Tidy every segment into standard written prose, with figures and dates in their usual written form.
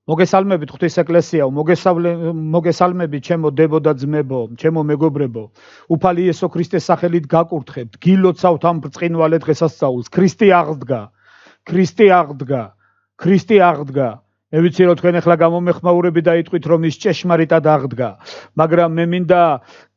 მოგესალმებით ღვთის ეკლესიაო, მოგესალმებით ჩემო დებო და ძმებო, ჩემო მეგობრებო. უფალი იესო ქრისტეს სახელით გაკურთხებთ, გილოცავთ ამ ბრწყინვალე დღესასწაულს. ქრისტე აღდგა, ქრისტე აღდგა, ქრისტე აღდგა. მე ვიცი რომ თქვენ ახლა გამომეხმაურები დაიტყვით რომ ის ჭეშმარიტად აღდგა, მაგრამ მე მინდა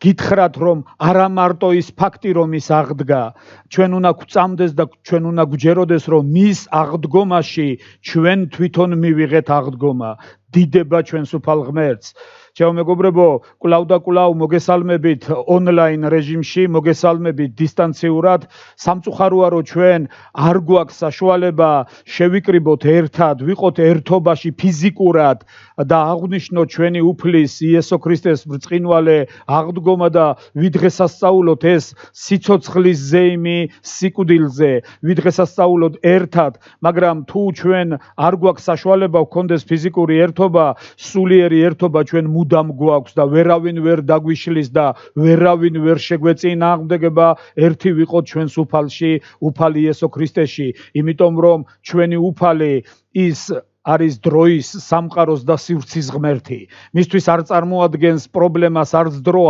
გითხრათ რომ არა მარტო ის ფაქტი რომ ის აღდგა, ჩვენ უნდა გვწამდეს და ჩვენ უნდა გვჯეროდეს რომ მის აღდგომაში ჩვენ თვითონ მივიღეთ აღდგომა. დიდება ჩვენს უფალ ღმერთს. ჩემო მეგობრებო, კვლავ და კვლავ მოგესალმებით ონლაინ რეჟიმში, მოგესალმებით დისტანციურად. სამწუხაროა რომ ჩვენ არ გვაქვს საშუალება შევიკრიბოთ ერთად, ვიყოთ ერთობაში ფიზიკურად და აღვნიშნოთ ჩვენი უფლის იესო ქრისტეს ბრწყინვალე აღდგომა და ვიდღესასწაულოთ ეს სიცოცხლის ზეიმი სიკვდილზე, ვიდღესასწაულოთ ერთად, მაგრამ თუ ჩვენ არ გვაქვს საშუალება გვქონდეს ფიზიკური ერთობა, სულიერი ერთობა ჩვენ მუდამ გვაქვს და ვერავინ ვერ დაგვიშლის და ვერავინ ვერ შეგვეწინააღმდეგება, ერთი ვიყოთ ჩვენს უფალში, უფალი იესო ქრისტეში, იმიტომ რომ ჩვენი უფალი ის არის დროის, სამყაროს და სივრცის ღმერთი. მისთვის არ წარმოადგენს პრობლემას არც დრო,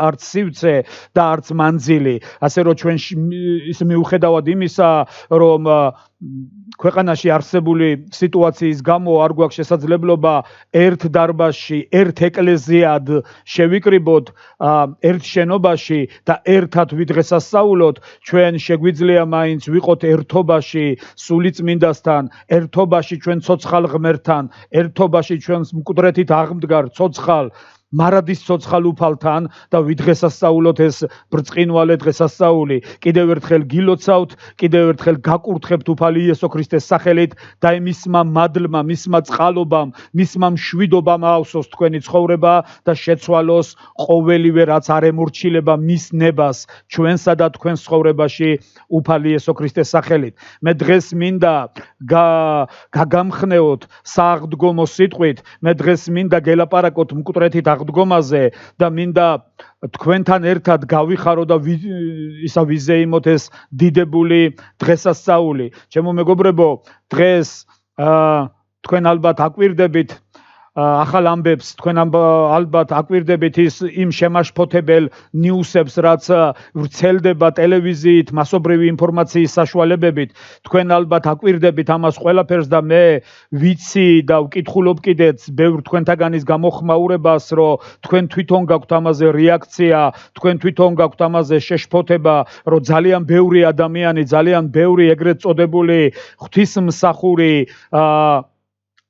არც სივრცე და არც მანძილი. ასე რომ ჩვენ ის მიუხედავად იმისა, რომ ქვეყანაში არსებული სიტუაციის გამო არ გვაქვს შესაძლებლობა ერთ დარბაზში, ერთ ეკლესიად შევიკრიბოთ ერთ შენობაში და ერთად ვიდღესასწაულოთ, ჩვენ შეგვიძლია მაინც ვიყოთ ერთობაში სულიწმინდასთან, ერთობაში ჩვენ ცოცხალ ღმერთთან, ერთობაში ჩვენს მკვდრეთით აღმდგარ ცოცხალ მარადის ცოცხალ უფალთან და ვიდღესასწაულოთ ეს ბრწყინვალე დღესასწაული. კიდევ ერთხელ გილოცავთ, კიდევ ერთხელ გაკურთხებთ უფალი იესო ქრისტეს სახელით და მისმა მადლმა, მისმა წყალობამ, მისმა მშვიდობამ აავსოს თქვენი ცხოვრება და შეცვალოს ყოველივე რაც არ ემორჩილება მის ნებას ჩვენსა და თქვენს ცხოვრებაში უფალი იესო ქრისტეს სახელით. მე დღეს მინდა გაგამხნეოთ სააღდგომო სიტყვით, მე დღეს მინდა გელაპარაკოთ მკვდრეთით აღდგომაზე და მინდა თქვენთან ერთად გავიხარო და ისა ვიზეიმოთ ეს დიდებული დღესასწაული. ჩემო მეგობრებო, დღეს თქვენ ალბათ აკვირდებით ახალ ამბებს, თქვენ ალბათ აკვირდებით იმ შემაშფოთებელ ნიუსებს, რაც ვრცელდება ტელევიზიით, მასობრივი ინფორმაციის საშუალებებით. თქვენ ალბათ აკვირდებით ამას ყველაფერს და მე ვიცი და ვკითხულობ კიდეც ბევრ თქვენთაგანის გამოხმაურებას, რომ თქვენ თვითონ გაქვთ ამაზე რეაქცია, თქვენ თვითონ გაქვთ ამაზე შეშფოთება, რომ ძალიან ბევრი ადამიანი, ძალიან ბევრი ეგრეთ წოდებული ღვთისმსახური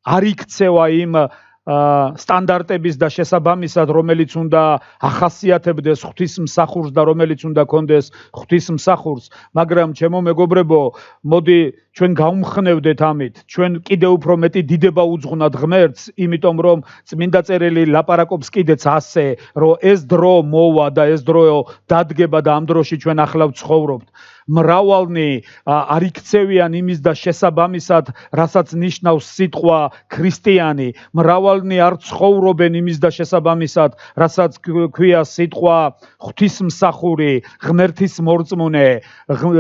არ იქცევა იმ სტანდარტების და შესაბამისად, რომელიც უნდა ახასიათებდეს ღვთისმსახურს და რომელიც უნდა კონდეს ღვთისმსახურს, მაგრამ ჩემო მეგობრებო, მოდი ჩვენ გავმხნევდეთ ამით, ჩვენ კიდევ უფრო მეტი დიდება უძღვნათ ღმერთს, იმიტომ რომ წმინდა წერილი ლაპარაკობს კიდეც ასე, რომ ეს დრო მოვა და ეს დრო დადგება და ამ დროში ჩვენ ახლა ვცხოვრობთ. მრავალნი არ იქცევიან იმის და შესაბამისად, რასაც ნიშნავს სიტყვა ქრისტიანი, მრავალნი არ ცხოვრობენ იმის და შესაბამისად, რასაც ქვია სიტყვა ღვთისმსახური, ღმერთის მორწმუნე,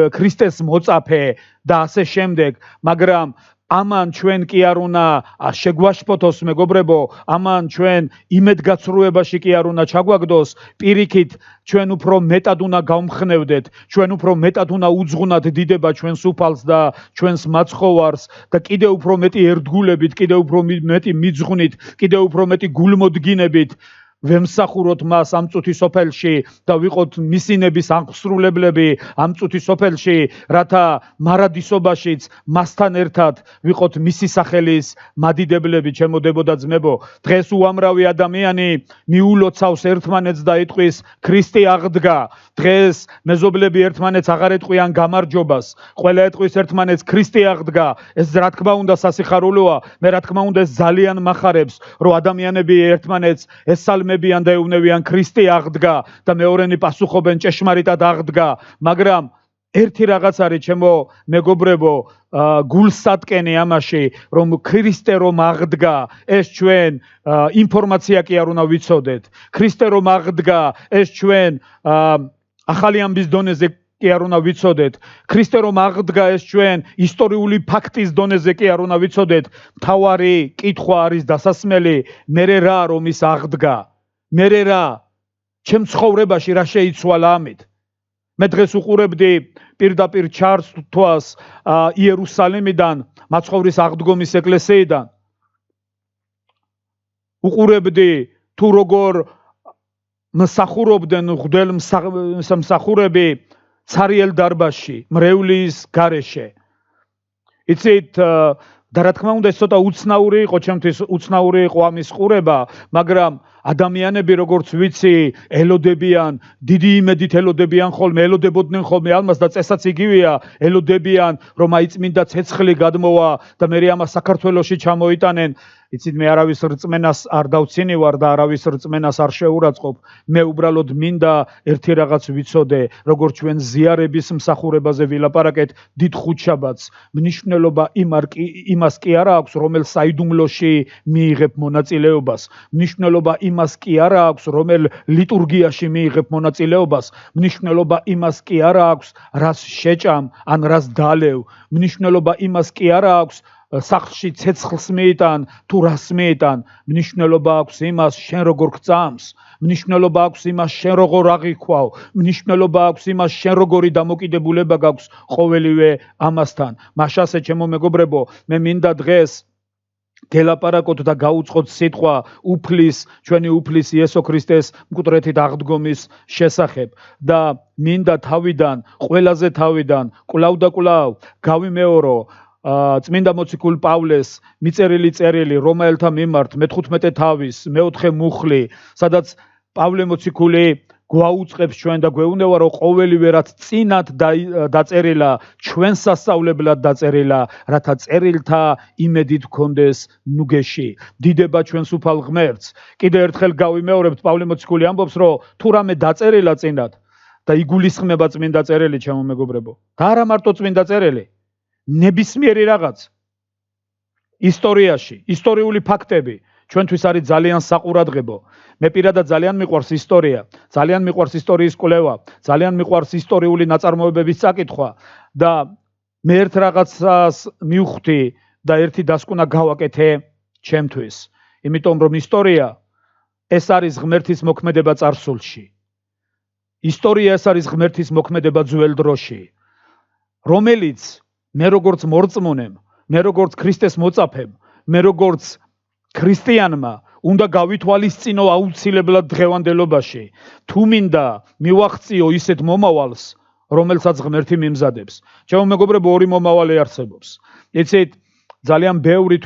ქრისტეს მოწაფე და ასე შემდეგ, მაგრამ ამან ჩვენ კი არ უნდა შეგვაშფოთოს მეგობრებო, ამან ჩვენ იმედგაცრუებაში კი არ უნდა ჩაგვაგდოს, პირიქით ჩვენ უფრო მეტად უნდა გავმხნევდეთ, ჩვენ უფრო მეტად უნდა უძღვნათ დიდება ჩვენს უფალს და ჩვენს მაცხოვარს და კიდევ უფრო მეტი ერთგულებით, კიდევ უფრო მეტი მიძღვნით, კიდევ უფრო მეტი გულმოდგინებით ვემსახუროთ მას ამ წუთის სოფელში და ვიყოთ მისინების აღსრულებლები ამ წუთის სოფელში, რათა მარადისობაშიც მასთან ერთად ვიყოთ მისი სახელის მადიდებლები. ჩემოდებო და ძმებო, დღეს უამრავი ადამიანი მიულოცავს ერთმანეთს და იტყვის ქრისტე აღდგა. დღეს მეზობლები ერთმანეთს აღარ ეტყვიან გამარჯობას, ყველა ეტყვის ერთმანეთს ქრისტე აღდგა. ეს რა თქმა უნდა სასიხარულოა, მე რა თქმა უნდა ეს ძალიან მახარებს, რომ ადამიანები ერთმანეთს ესალმებიან და ეუბნებიან ქრისტე აღდგა და მეორენი პასუხობენ ჭეშმარიტად აღდგა, მაგრამ ერთი რაღაც არის ჩემო მეგობრებო, გულსატკენი ამაში, რომ ქრისტე რომ აღდგა, ეს ჩვენ ინფორმაცია კი არ უნდა ვიცოდეთ. ქრისტე რომ აღდგა, ეს ჩვენ ახალი ამბის დონეზე კი არ უნდა ვიცოდეთ. ქრისტე რომ აღდგა ეს ჩვენ ისტორიული ფაქტის დონეზე კი არ უნდა ვიცოდეთ. მთავარი კითხვა არის დასასმელი, მერე რა რომ ის აღდგა? მერე რა? ჩემ ცხოვრებაში რა შეიცვალა ამით? მე დღეს უყურებდი პირდაპირ ჩართვას იერუსალიმიდან, მაცხოვრის აღდგომის ეკლესიიდან. უყურებდი თუ როგორ მსახურობდნენ მღვდელ მსახურები ცარიელ დარბაზში, მრევლის გარეშე. იცით, და რა თქმა უნდა, ეს ცოტა უცნაური იყო, ჩემთვის უცნაური იყო ამის ყურება, მაგრამ ადამიანები როგორც ვიცი, ელოდებიან, დიდი იმედით ელოდებიან ხოლმე, ელოდებოდნენ ხოლმე ალმას და წესაც იგივეა, ელოდებიან, რომ აი წმინდა ცეცხლი გადმოვა და მე ამას საქართველოში ჩამოიტანენ. იცით, მე არავის რწმენას არ დავცინივარ და არავის რწმენას არ შეურაცხყოფ. მე უბრალოდ მინდა ერთი რაღაც ვიცოდე, როგორც ჩვენ ზიარების მსახურებაზე ვილაპარაკეთ, დიდ ხუთშაბათს, მნიშვნელობა იმას კი არა აქვს, რომელ საიდუმლოში მიიღებ მონაწილეობას. მნიშვნელობა იმას კი არა აქვს, რომელ ლიტურგიაში მიიღებ მონაწილეობას. მნიშვნელობა იმას კი არა აქვს, რას შეჭამ, ან რას დალევ. მნიშვნელობა იმას კი არა აქვს, სახლში ცეცხლს მიიტან თუ რას მიიტან. მნიშვნელობა აქვს იმას, შენ როგორ გწამს. მნიშვნელობა აქვს იმას, შენ როგორ აღიქვავ. მნიშვნელობა აქვს იმას, შენ როგორი დამოკიდებულება გაქვს ყოველივე ამასთან. მაშასე ჩემო მეგობრებო, მე მინდა დღეს გელაპარაკოთ და გაუწყოთ სიტყვა ჩვენი უფლის იესო ქრისტეს მკვდრეთით აღდგომის შესახებ და მინდა ყველაზე თავიდან კვლავ და კვლავ გავიმეორო წმინდა მოციქულ პავლეს მიწერილი წერილი რომაელთა მიმართ მე-15 თავის მე-4 მუხლი, სადაც პავლე მოციქული გვაუწყებს ჩვენ და გვეუბნება, რომ ყოველივე რაც წინათ დაწერილა, ჩვენ სასწავლებლად დაწერილა, რათა წერილთა იმედით გქონდეს ნუგეში. დიდება ჩვენს უფალ ღმერთს. კიდე ერთხელ გავიმეორებთ, პავლე მოციქული ამბობს, რომ თუ რამე დაწერილა წინათ და იგულისხმება წმინდა წერილი, ჩემო მეგობრებო. და არა მარტო წმინდა წერილი, ნებისმიერი რაღაც ისტორიაში, ისტორიული ფაქტები ჩვენთვის არის ძალიან საყურადღებო. მე პირადად ძალიან მიყვარს ისტორია, ძალიან მიყვარს ისტორიის კვლევა, ძალიან მიყვარს ისტორიული ნაწარმოებების წაკითხვა და მე ერთ რაღაცას მივხვდი და ერთი დასკვნა გავაკეთე ჩემთვის. იმიტომ რომ ისტორია ეს არის ღმერთის მოქმედება წარსულში. ისტორია ეს არის ღმერთის მოქმედება ძველ დროში, რომელიც მე როგორც მორწმუნემ, მე როგორც ქრისტეს მოწაფემ, მე როგორც ქრისტიანმა უნდა გავითვალისწინო აუცილებლად დღევანდელობაში, თუ მინდა მივახციო ისეთ მომავალს, რომელსაც ღმერთი მიმზადებს. ჩემო მეგობრებო, ორი მომავალი არსებობს. იცით, ძალიან ბევრი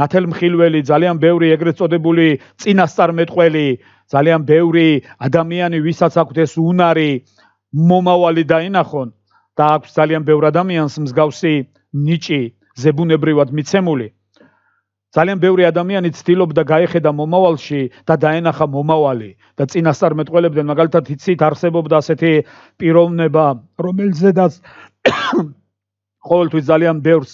ნათელმხილველი, ძალიან ბევრი ეგრეთ წოდებული წინასწარმეტყველი, ძალიან ბევრი ადამიანი, ვისაც აქვთ ეს უნარი მომავალი დაინახონ და აქვს ძალიან ბევრ ადამიანს მსგავსი ნიჭი ზებუნებრივად მიცემული. ძალიან ბევრი ადამიანი ცდილობდა გაეხედა მომავალში და დაენახა მომავალი და წინასწარმეტყველებდნენ, მაგალითად იცით, არსებობდა ასეთი პიროვნება, რომელზედაც ყოველთვის ძალიან ბევრს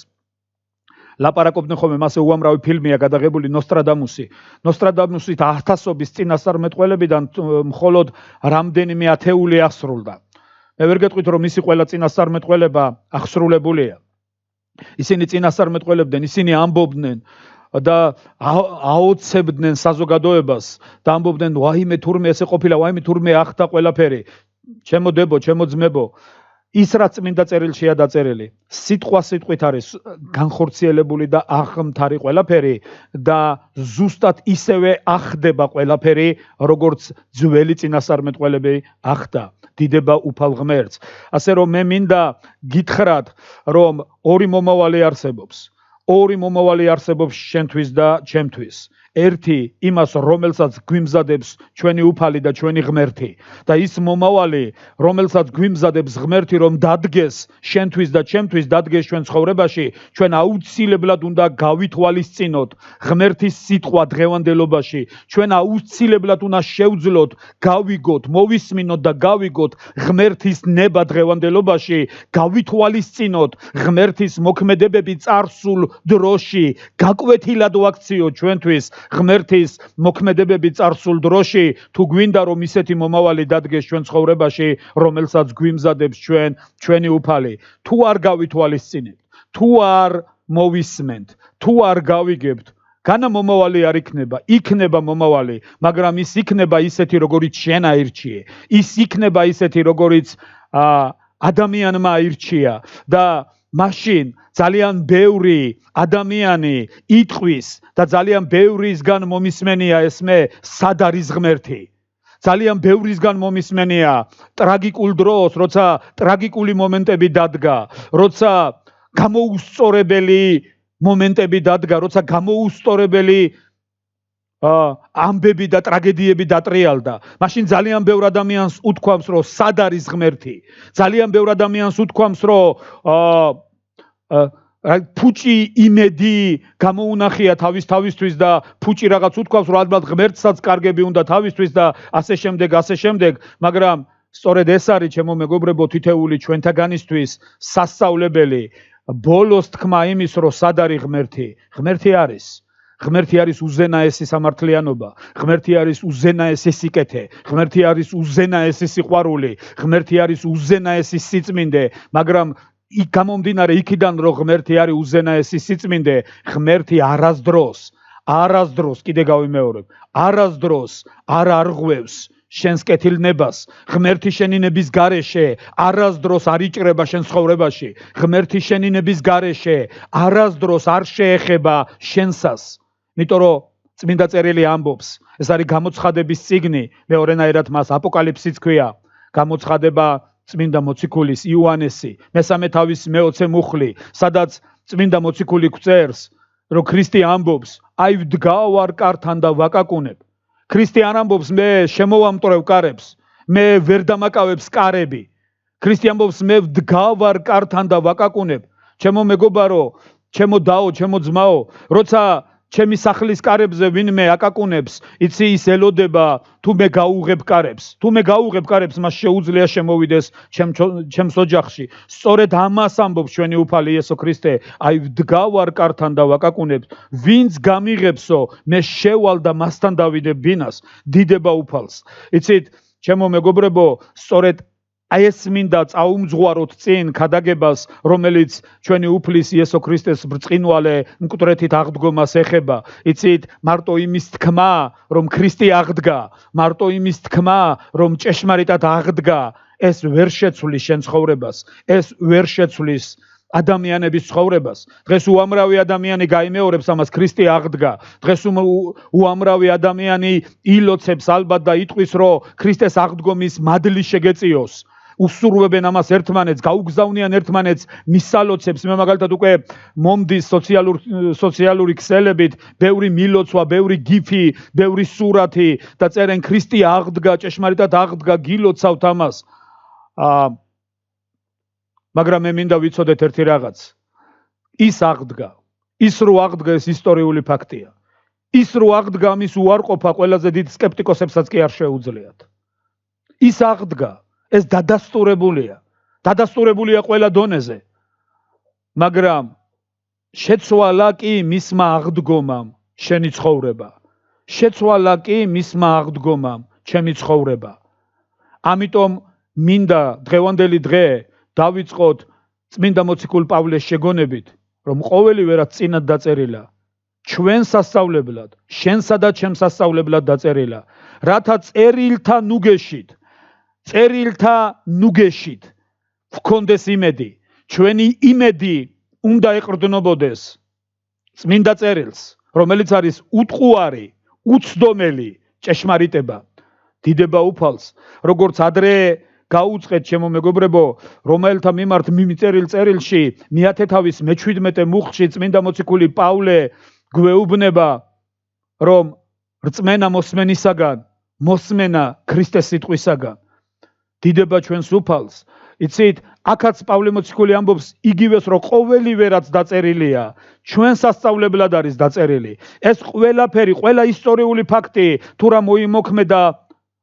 ლაპარაკობდნენ ხოლმე, მასე უამრავი ფილმია გადაღებული ნოსტრადამუსი. ნოსტრადამუსით ათასობის წინასწარმეტყველებიდან მხოლოდ რამდენიმე ათეული აღსრულდა. მე ვერ გეტყვით, რომ მისი ყველა წინასწარმეტყველება აღსრულებულია. ისინი წინასწარმეტყველებდნენ, ისინი ამბობდნენ და აოცებდნენ საზოგადოებას და ამბობდნენ, ვაიმე თურმე ესე ყოფილა, ვაიმე თურმე ახდა ყველაფერი. ჩემო დებო, ჩემო ძმებო, ის რაც წმინდა წერილშია დაწერილი, სიტყვა სიტყვით არის განხორციელებული და აღმთარი ყველაფერი და ზუსტად ისევე ახდება ყველაფერი, როგორც ძველი წინასწარმეტყველები ახდა. დიდება უფალ ღმერთს. ასე რომ მე მინდა გითხრათ, რომ ორი მომავალი არსებობს. ორი მომავალი არსებობს შენთვის და ჩემთვის. ერთი იმას, რომელსაც გვიმზადებს ჩვენი უფალი და ჩვენი ღმერთი და ის მომავალი, რომელსაც გვიმზადებს ღმერთი, რომ დადგეს შენთვის და ჩემთვის, დადგეს ჩვენ ცხოვრებაში, ჩვენ აუცილებლად უნდა გავითვალისწინოთ ღმერთის სიტყვა დღევანდელობაში. ჩვენ აუცილებლად უნდა შევძლოთ, გავიგოთ, მოვისმინოთ და გავიგოთ ღმერთის ნება დღევანდელობაში, გავითვალისწინოთ ღმერთის მოქმედებები წარსულ დროში, გაკვეთილად ვაქციოთ ჩვენთვის ღმერთის მოქმედებები წარსულ დროში, თუ გვინდა რომ ისეთი მომავალი დადგეს ჩვენ ცხოვრებაში, რომელსაც გვიმზადებს ჩვენი უფალი, თუ არ გავითვალისწინებთ, თუ არ მოვისმენთ, თუ არ გავიგებთ, განა მომავალი არ იქნება მომავალი, მაგრამ ის იქნება ისეთი, როგორიც შენ აირჩიე. ის იქნება ისეთი, როგორიც ადამიანმა აირჩია და მაშინ ძალიან ბევრი ადამიანი იტყვის და ძალიან ბევრისგან მომისმენია ესმე სად არის ღმერთი. ძალიან ბევრისგან მომისმენია ტრაგიკულ დროს, როცა ტრაგიკული მომენტები დადგა, როცა გამოუსწორებელი მომენტები დადგა, როცა გამოუსწორებელი ამბები და ტრაგედიები დატრიალდა. მაშინ ძალიან ბევრ ადამიანს უთქვამს, რომ სად არის ღმერთი. ძალიან ბევრ ადამიანს უთქვამს, რომ ფუჭი იმედი გამოუნახია თავისთვის და ფუჭი რაღაც უთქვამს, რომ ალბათ ღმერთსაც კარგები უნდა თავისთვის და ასე შემდეგ, მაგრამ სწორედ ეს არის, ჩემო მეგობრებო, თითეული ჩვენთაგანისთვის სასწავლებელი. ბოლოს თქმა იმის, რომ სად არის ღმერთი. ღმერთი არის უზენაესი სამართლიანობა, ღმერთი არის უზენაესი სიკეთე, ღმერთი არის უზენაესი სიყვარული, ღმერთი არის უზენაესი სიწმინდე, მაგრამ იქ გამომდინარე იქიდან, რომ ღმერთი არის უზენაესი სიწმინდე, ღმერთი არასდროს, კიდე გავიმეორებ, არასდროს არ არღვევს შენს კეთილნებას. ღმერთი შენი ნების გარეშე არასდროს არ იჭრება შენ ცხოვრებაში. ღმერთი შენი ნების გარეშე არასდროს არ შეეხება შენსას. იმიტომ რომ წმინდა წერილი ამბობს, ეს არის გამოცხადების წიგნი, მეორენაირად მას აპოკალიფსიც ქვია, გამოცხადება წმინდა მოციქულის იოანესი, მესამე თავის მე-20 მუხლი, სადაც წმინდა მოციქული გვწერს, რომ ქრისტე ამბობს, აი ვდგავარ კართან და ვაკაკუნებ. ქრისტე არ ამბობს, მე შემოვამტვრევ კარებს, მე ვერ დამაკავებს კარები. ქრისტე ამბობს, მე ვდგავარ კართან და ვაკაკუნებ. ჩემო მეგობარო, ჩემო დაო, ჩემო ძმაო, როცა ჩემი სახლის კარებზე ვინმე აკაკუნებს, იცი ის ელოდება, თუ მე გაუღებ კარებს, მას შეუძლია შემოვიდეს ჩემს ოჯახში. სწორედ ამას ამბობს ჩვენი უფალი იესო ქრისტე, აი ვდგავარ კართან და ვაკაკუნებ, ვინც გამიღებსო, მე შევალ და მასთან დავიდებ ბინას, დიდება უფალს. იცით, ჩემო მეგობრებო, სწორედ აი ეს მინდა წაუმძღვაროთ წინ ქადაგებას, რომელიც ჩვენი უფლის იესო ქრისტეს ბრწყინვალე მკვდრეთით აღდგომას ეხება. იცით, მარტო იმის თქმა, რომ ქრისტე აღდგა, მარტო იმის თქმა, რომ ჭეშმარიტად აღდგა, ეს ვერ შეცვლის შენ ცხოვრებას, ეს ვერ შეცვლის ადამიანების ცხოვრებას. დღეს უამრავი ადამიანი გაიმეორებს ამას, ქრისტე აღდგა. დღეს უამრავი ადამიანი ილოცებს ალბათ და იტყვის, რომ ქრისტეს აღდგომის მადლი შეგეწიოს. უსურვებენ ამას ერთმანეთს, გაუგზავნიან ერთმანეთს მისალოცებს. მე მაგალითად უკვე მომდის სოციალური ქსელებით ბევრი მილოცვა, ბევრი გიფი, ბევრი სურათი და წერენ ქრისტე აღდგა, ჭეშმარიტად აღდგა, გილოცავთ ამას. მაგრამ მე მინდა ვიცოდეთ ერთი რაღაც. ის აღდგა, ის რო აღდგა, ეს ისტორიული ფაქტია. ის რო აღდგა, ამის უარყოფა ყველაზე დიდ სკეპტიკოსებსაც კი არ შეუძლიათ. ის აღდგა, ეს დადასტურებულია ყველა დონეზე. მაგრამ შეცვალა კი მისმა აღდგომამ შენი ცხოვრება. შეცვალა კი მისმა აღდგომამ ჩემი ცხოვრება. ამიტომ მინდა დღევანდელი დღე დავიწყოთ წმინდა მოციქულ პავლეს შეგონებით, რომ ყოველივე რაც წინათ დაწერილა, ჩვენ სასწავლებლად, შენსა და ჩემს სასწავლებლად დაწერილა, რათა წერილთა ნუგეშით ვქონდეს იმედი. ჩვენი იმედი უნდა ეყრდნობოდეს წმინდა წერილს, რომელიც არის უტყუარი, უცდომელი ჭეშმარიტება, დიდება უფალს, როგორც ადრე გაუწყეთ ჩემო მეგობრებო, რომელთა მიმართ მიწერილ წერილში მე-10 თავის მე-17 მუხლში წმინდა მოციქული პავლე გვეუბნება, რომ რწმენა მოსმენისაგან, მოსმენა ქრისტეს სიტყვისაგან. დიდება ჩვენს უფალს. იცით, აქაც პავლე მოციქული ამბობს იგივეს, რომ ყოველივე რაც დაწერილია, ჩვენ სასწავლებლად არის დაწერილი. ეს ყველაფერი, ყველა ისტორიული ფაქტი, თუ რა მოიმოქმედა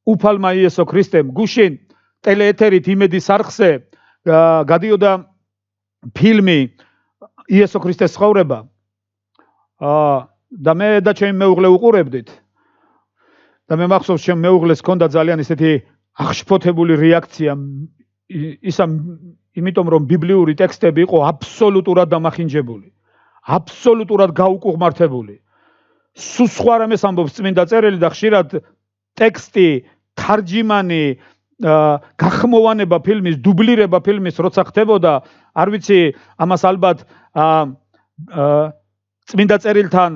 უფალმა იესო ქრისტემ, გუშინ ტელეეთერით იმედის არხზე გადიოდა ფილმი იესო ქრისტეს ცხოვრება. და მე და ჩემი მეუღლე უყურებდით. და მე მახსოვს ჩემ მეუღლეს ჰქონდა ძალიან ისეთი აღშფოთებული რეაქცია ისა იმიტომ რომ ბიბლიური ტექსტები იყო აბსოლუტურად დამახინჯებული. აბსოლუტურად გაუკუღმართებული. სულ სხვა რამეს ამბობს წმინდა წერილი და ხშირად ტექსტი, თარჯიმანი, გახმოვანება ფილმის, დუბლირება ფილმის როცა ხდებოდა, არ ვიცი, ამას ალბათ წმინდა წერილთან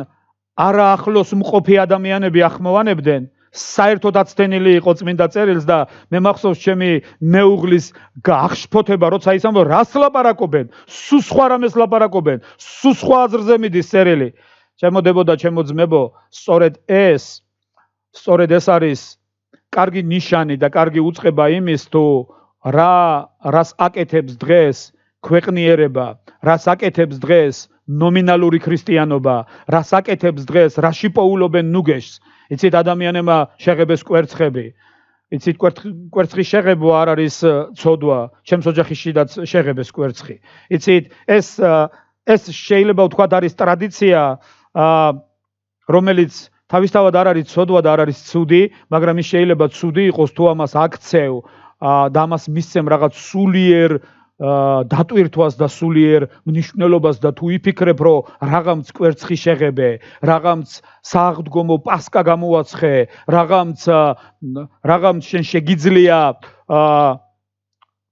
არაახლოს მყოფი ადამიანები ახმოვანებდნენ. საერთოდ აცდენილი იყო წმინდა წერილს და მე მახსოვს ჩემი მეუღლის აღშფოთება, როცა ის ამბობს, რას ლაპარაკობენ? სულ სხვა რამეს ლაპარაკობენ, სულ სხვა აზრზე მიდის წერილი. ჩემო დებო და ჩემო ძმებო, სწორედ ეს არის კარგი ნიშანი და კარგი უწყება იმის, თუ რას აკეთებს დღეს ქვეყნიერება, რას აკეთებს დღეს ნომინალური ქრისტიანობა, რას აკეთებს დღეს, რაში პოულობენ ნუგეშს. იცით ადამიანებმა შეღებეს კვერცხები. იცით კვერცხის შეღებვა არ არის ცოდვა, ჩემს ოჯახიშიდაც შეღებეს კვერცხი. იცით ეს შეიძლება ვთქვათ არის ტრადიცია, რომელიც თავისთავად არ არის ცოდვა და არ არის ცუდი, მაგრამ ის შეიძლება ცუდი იყოს თუ ამას აქცევ და ამას მისცემ რაღაც სულიერ დატვირთვას და სულიერ მნიშვნელობას და თუ იფიქრებ, რომ რაღაცა კვერცხი შეღებე, რაღაცა სააღდგომო პასკა გამოვაცხე, რაღაცა შენ შეგიძლია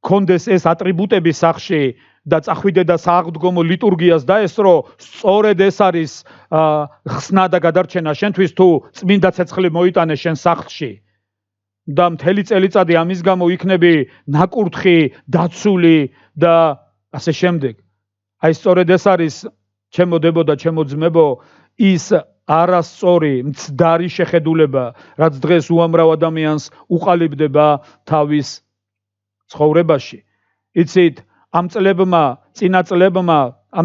კონდეს ეს ატრიბუტები სახში და წახვიდე და სააღდგომო ლიტურგიას დაესრო, სწორედ ეს არის ხსნა და გადარჩენა შენთვის თუ წმინდა ცეცხლი მოიტანე შენ სახლში. და მთელი წელიწადი ამის გამო იქნები ნაკურთხი, დაცული და ასე შემდეგ. აი სწორედ ეს არის ჩემო დებო და ჩემო ძმებო, ის არასწორი მცდარი შეხედულება, რაც დღეს უამრავ ადამიანს უყალიბდება თავის ცხოვრებაში. იცით, ამ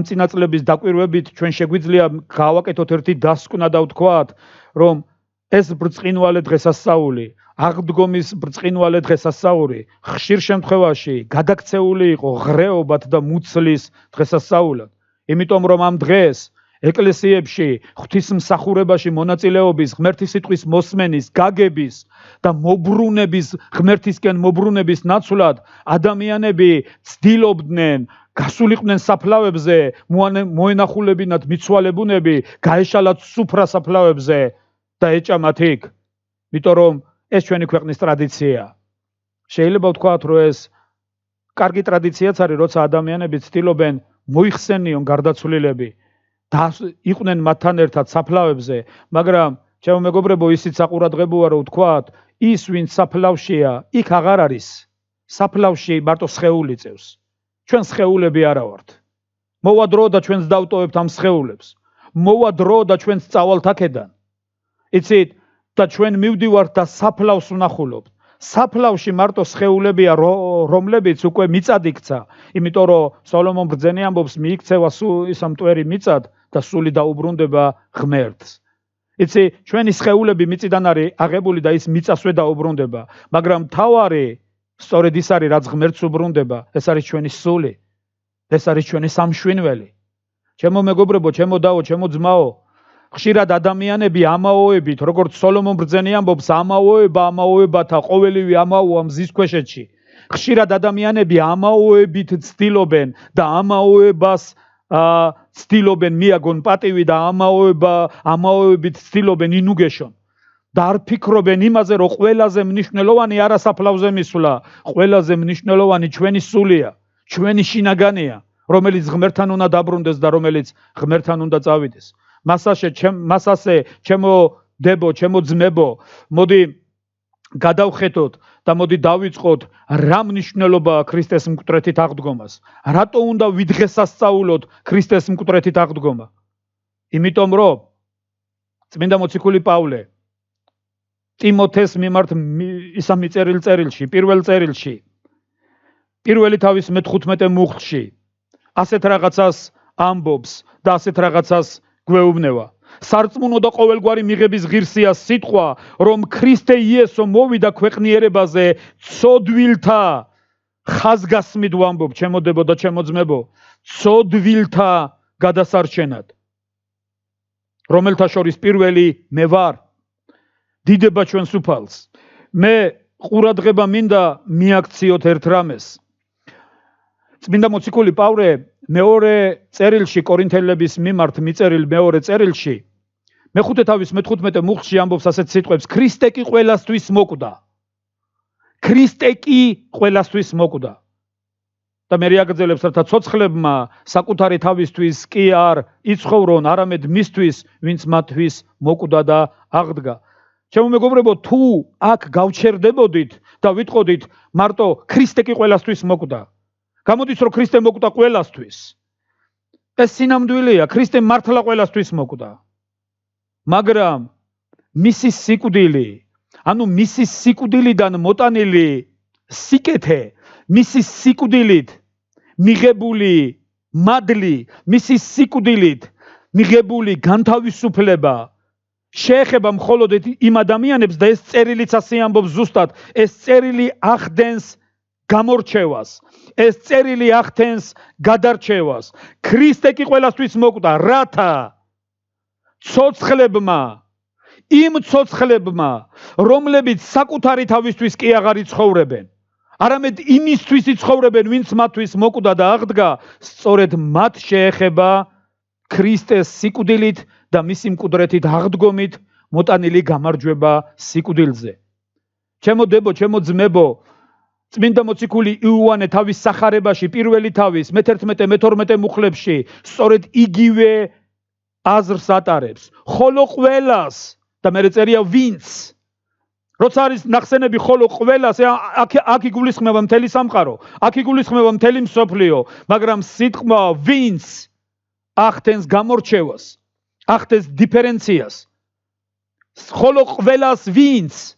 წინა წლების დაკვირვებით ჩვენ შეგვიძლია გავაკეთოთ ერთი დასკვნა და ვთქვათ, რომ ეს ბრწყინვალე დღესასწაული, აღდგომის ბრწყინვალე დღესასწაული ხშირ შემთხვევაში გადაქცეული იყო ღრეობად და მუცლის დღესასწაულად. იმიტომ რომ ამ დღეს ეკლესიებში ღვთისმსახურებაში მონაწილეობის, ღმერთის სიტყვის მოსმენის, გაგების და მობრუნების, ღმერთისკენ მობრუნების ნაცვლად ადამიანები ცდილობდნენ გასულიყვნენ საფლავებზე, მოენახულებინათ მიცვალებუნები, გაეშალათ სუფრა საფლავებზე და ეჭამათ იქ. იმიტომ რომ ეს ჩვენი ქვეყნის ტრადიციაა. შეიძლება ვთქვათ, რომ ეს კარგი ტრადიციაც არის, როცა ადამიანები ცდილობენ მოიხსენიონ გარდაცვლილები და იყვნენ მათთან ერთად საფლავებზე, მაგრამ ჩემო მეგობრებო, ისიც საყურადღებოა, რომ ვთქვათ, ის ვინც საფლავშია, იქ აღარ არის. საფლავში მარტო სხეული წევს. ჩვენ სხეულები არა ვართ. მოვა დრო და ჩვენს დავტოვებთ ამ სხეულებს. მოვა დრო და ჩვენს წავალთ აქედან. იცით, და ჩვენ მივდივართ და საფლავს ვნახულობთ. საფლავში მარტო სხეულებია, რომლებიც უკვე მიწად იქცა, იმიტომ რომ სოლომონ ბრძენი ამბობს, მიიქცევა ის მტვერი მიწად და სული დაუბრუნდება ღმერთს. იცი, ჩვენი სხეულები მიწიდან არის აღებული და ის მიწასვე დაუბრუნდება, მაგრამ თავარი სწორედ ის არის, რაც ღმერთს უბრუნდება, ეს არის ჩვენი სული, ეს არის ჩვენი სამშვინველი. ჩემო მეგობრებო, ჩემო დაო, ჩემო ძმაო, ხშირად ადამიანები ამაოებით, როგორც სოლომონ ბრძენი ამბობს, ამაოებათა ყოველივე ამაოა მზის ქვეშეთში. ხშირად ადამიანები ამაოებით ცდილობენ და ამაოებას ცდილობენ მიაგონ პატივი და ამაოებით ცდილობენ ინუგეშონ. და არ ფიქრობენ იმაზე, რომ ყველაზე მნიშვნელოვანი არა საფლავზე მისვლა, ყველაზე მნიშვნელოვანი ჩვენი სულია, ჩვენი შინაგანია, რომელიც ღმერთთან უნდა დაბრუნდეს და რომელიც ღმერთთან უნდა წავიდეს. მასასე ჩემო დებო, ჩემო ძმებო, მოდი გადავხედოთ და მოდი დავიწყოთ რა მნიშვნელობაა ქრისტეს მკვდრეთით აღდგომას. რატო უნდა ვიდღესასწაულოთ ქრისტეს მკვდრეთით აღდგომა? იმიტომ რომ წმინდა მოციქული პავლე ტიმოთეს მიმართ ისა მიწერილ წერილში, პირველ წერილში, პირველი თავის მე-15 მუხლში ასეთ რაღაცას ამბობს და ასეთ რაღაცას გვეუბნება. სარწმუნო და ყოველგვარი მიღების ღირსია სიტყვა, რომ ქრისტე იესო მოვიდა ქვეყნიერებაზე ცოდვილთა ხაზგასმით ვამბობ, ჩემო დებო და ჩემო ძმებო, ცოდვილთა გადასარჩენად. რომელთა შორის პირველი მე ვარ. დიდება ჩვენს უფალს. მე ყურადღება მინდა მიაქციოთ ერთ რამეს. წმინდა მოციქული პავლე მეორე წერილში კორინთელების მიმართ მიწერილ მეორე წერილში მეხუთე თავის მე-15 მუხლში ამბობს ასეთ სიტყვებს: ქრისტე კი ყველასთვის მოკვდა. ქრისტე კი ყველასთვის მოკვდა. და მე რეაგრძელებს, რათა ცოცხლებმა საკუთარი თავისთვის კი არ იცხოვრონ, არამედ მისთვის, ვინც მათთვის მოკვდა და აღდგა. ჩემო მეგობრებო, თუ აქ გავჩერდებოდით და ვიტყოდით მარტო ქრისტე კი ყველასთვის მოკვდა, გამოდის რომ ქრისტე მოკვდა ყველასთვის. ეს სინამდვილეა, ქრისტე მართლა ყველასთვის მოკვდა. მაგრამ მისი სიკვდილი, ანუ მისი სიკვდილიდან მოტანილი სიკეთე, მისი სიკვდილით მიღებული მადლი, მისი სიკვდილით მიღებული განთავისუფლება შეეხება მხოლოდ იმ ადამიანებს და ეს წერილიც ასე ამბობს ზუსტად, ეს წერილი ახდენს გამორჩევას, ეს წერილი ახდენს გადარჩევას. ქრისტე კი ყველასთვის მოკვდა, რათა ცოცხლებმა, იმ ცოცხლებმა, რომლებიც საკუთარი თავისთვის კი აღარ იცხოვრებენ, არამედ იმისთვის იცხოვრებენ, ვინც მათთვის მოკვდა და აღდგა, სწორედ მათ შეეხება ქრისტეს სიკვდილით და მისი მკვდრეთით აღდგომით მოტანილი გამარჯვება სიკვდილზე. ჩემო დებო, ჩემო ძმებო, წმინდა მოციქული იოანე თავის სახარებაში პირველი თავის მე-11, მე-12 მუხლებში სწორედ იგივე აზრს ატარებს. ხოლო ყველას და მე წერია ვინც, როცა არის ნახსენები ხოლო ყველას, აქ იგულისხმება მთელი სამყარო, აქ იგულისხმება მთელი მსოფლიო, მაგრამ სიტყვა ვინც ახდენს გამორჩევას, ახდენს დიფერენციას. ხოლო ყველას ვინც,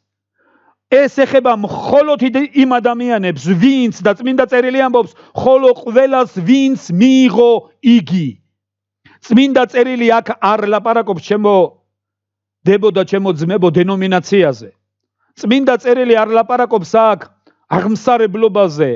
ეს ეხება მხოლოდ იმ ადამიანებს, ვინც და წმინდა წერილი ამბობს, ხოლო ყველას ვინც მიიღო იგი. წმინდა წერილი აქ არ ლაპარაკობს ჩემო დებო და ჩემო ძმებო დენომინაციაზე. წმინდა წერილი არ ლაპარაკობს აქ აღმსარებლობაზე,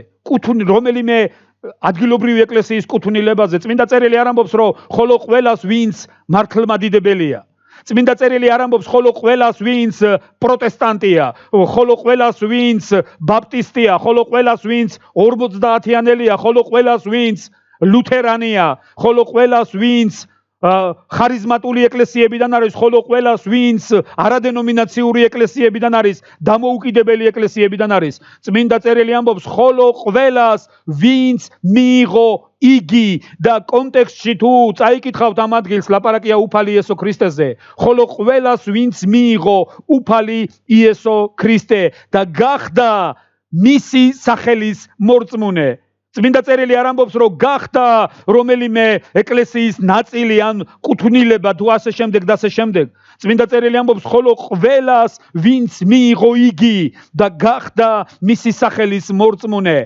რომელიმე ადგილობრივი ეკლესიის კუთვნილებაზე. წმინდა წერილი არ ამბობს, რომ ხოლო ყველას ვინც მართლმადიდებელია. წმინდა წერილი არ ამბობს, ხოლო ყველას ვინც პროტესტანტია, ხოლო ყველას ვინც ბაპტისტია, ხოლო ყველას ვინც 50-ანელია, ხოლო ყველას ვინც ლუთერანია, ხოლო ყველას ვინც ხარიზმატული ეკლესიებიდან არის, ხოლო ყველას ვინც არადენომინაციური ეკლესიებიდან არის, დამოუკიდებელი ეკლესიებიდან არის. წმინდა წერილი ამბობს, ხოლო ყველას ვინც მიიღო იგი და კონტექსტში თუ წაიკითხავთ ამ ადგილს ლაპარაკია უფალი იესო ქრისტეზე, ხოლო ყველას ვინც მიიღო უფალი იესო ქრისტე და გახდა მისი სახელის მორწმუნე. წმინდა წერილი არ ამბობს, რომ გახდა რომელიმე ეკლესიის ნაწილი ან კუთვნილება თუ ასე შემდეგ და ასე შემდეგ. წმინდა წერილი ამბობს, ხოლო ყველას ვინც მიიღო იგი და გახდა მისი სახელის მორწმუნე.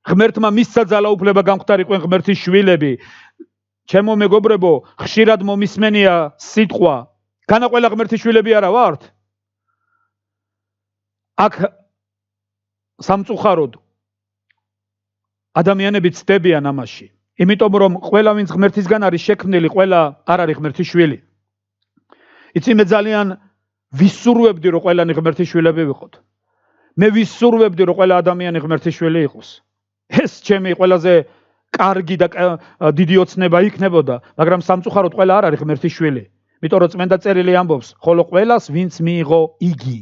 ღმერთმა მისცა ძალაუფლება გამختარიყვენ ღმერთის შვილები. ჩემო მეგობრებო, ხშირად მომისმენია სიტყვა, განა ყველა ღმერთის შვილები არა ვართ? აქ სამწუხაროდ ადამიანები ცდებიან ამაში, იმიტომ რომ ყველა ვინც ღმერთისგან არის შექმნილი, ყველა არ არის ღმერთის შვილი. იცი, მე ძალიან ვისურვებდი, რომ ყველანი ღმერთის შვილები ვიყოთ. მე ვისურვებდი, რომ ყველა ადამიანი ღმერთის შვილი იყოს. ეს ჩემი ყველაზე კარგი და დიდი ოცნება იქნებოდა, მაგრამ სამწუხაროდ ყველა არ არის ღმერთის შვილი. იმიტომ რომ წმინდა წერილი ამბობს, ხოლო ყველას ვინც მიიღო იგი,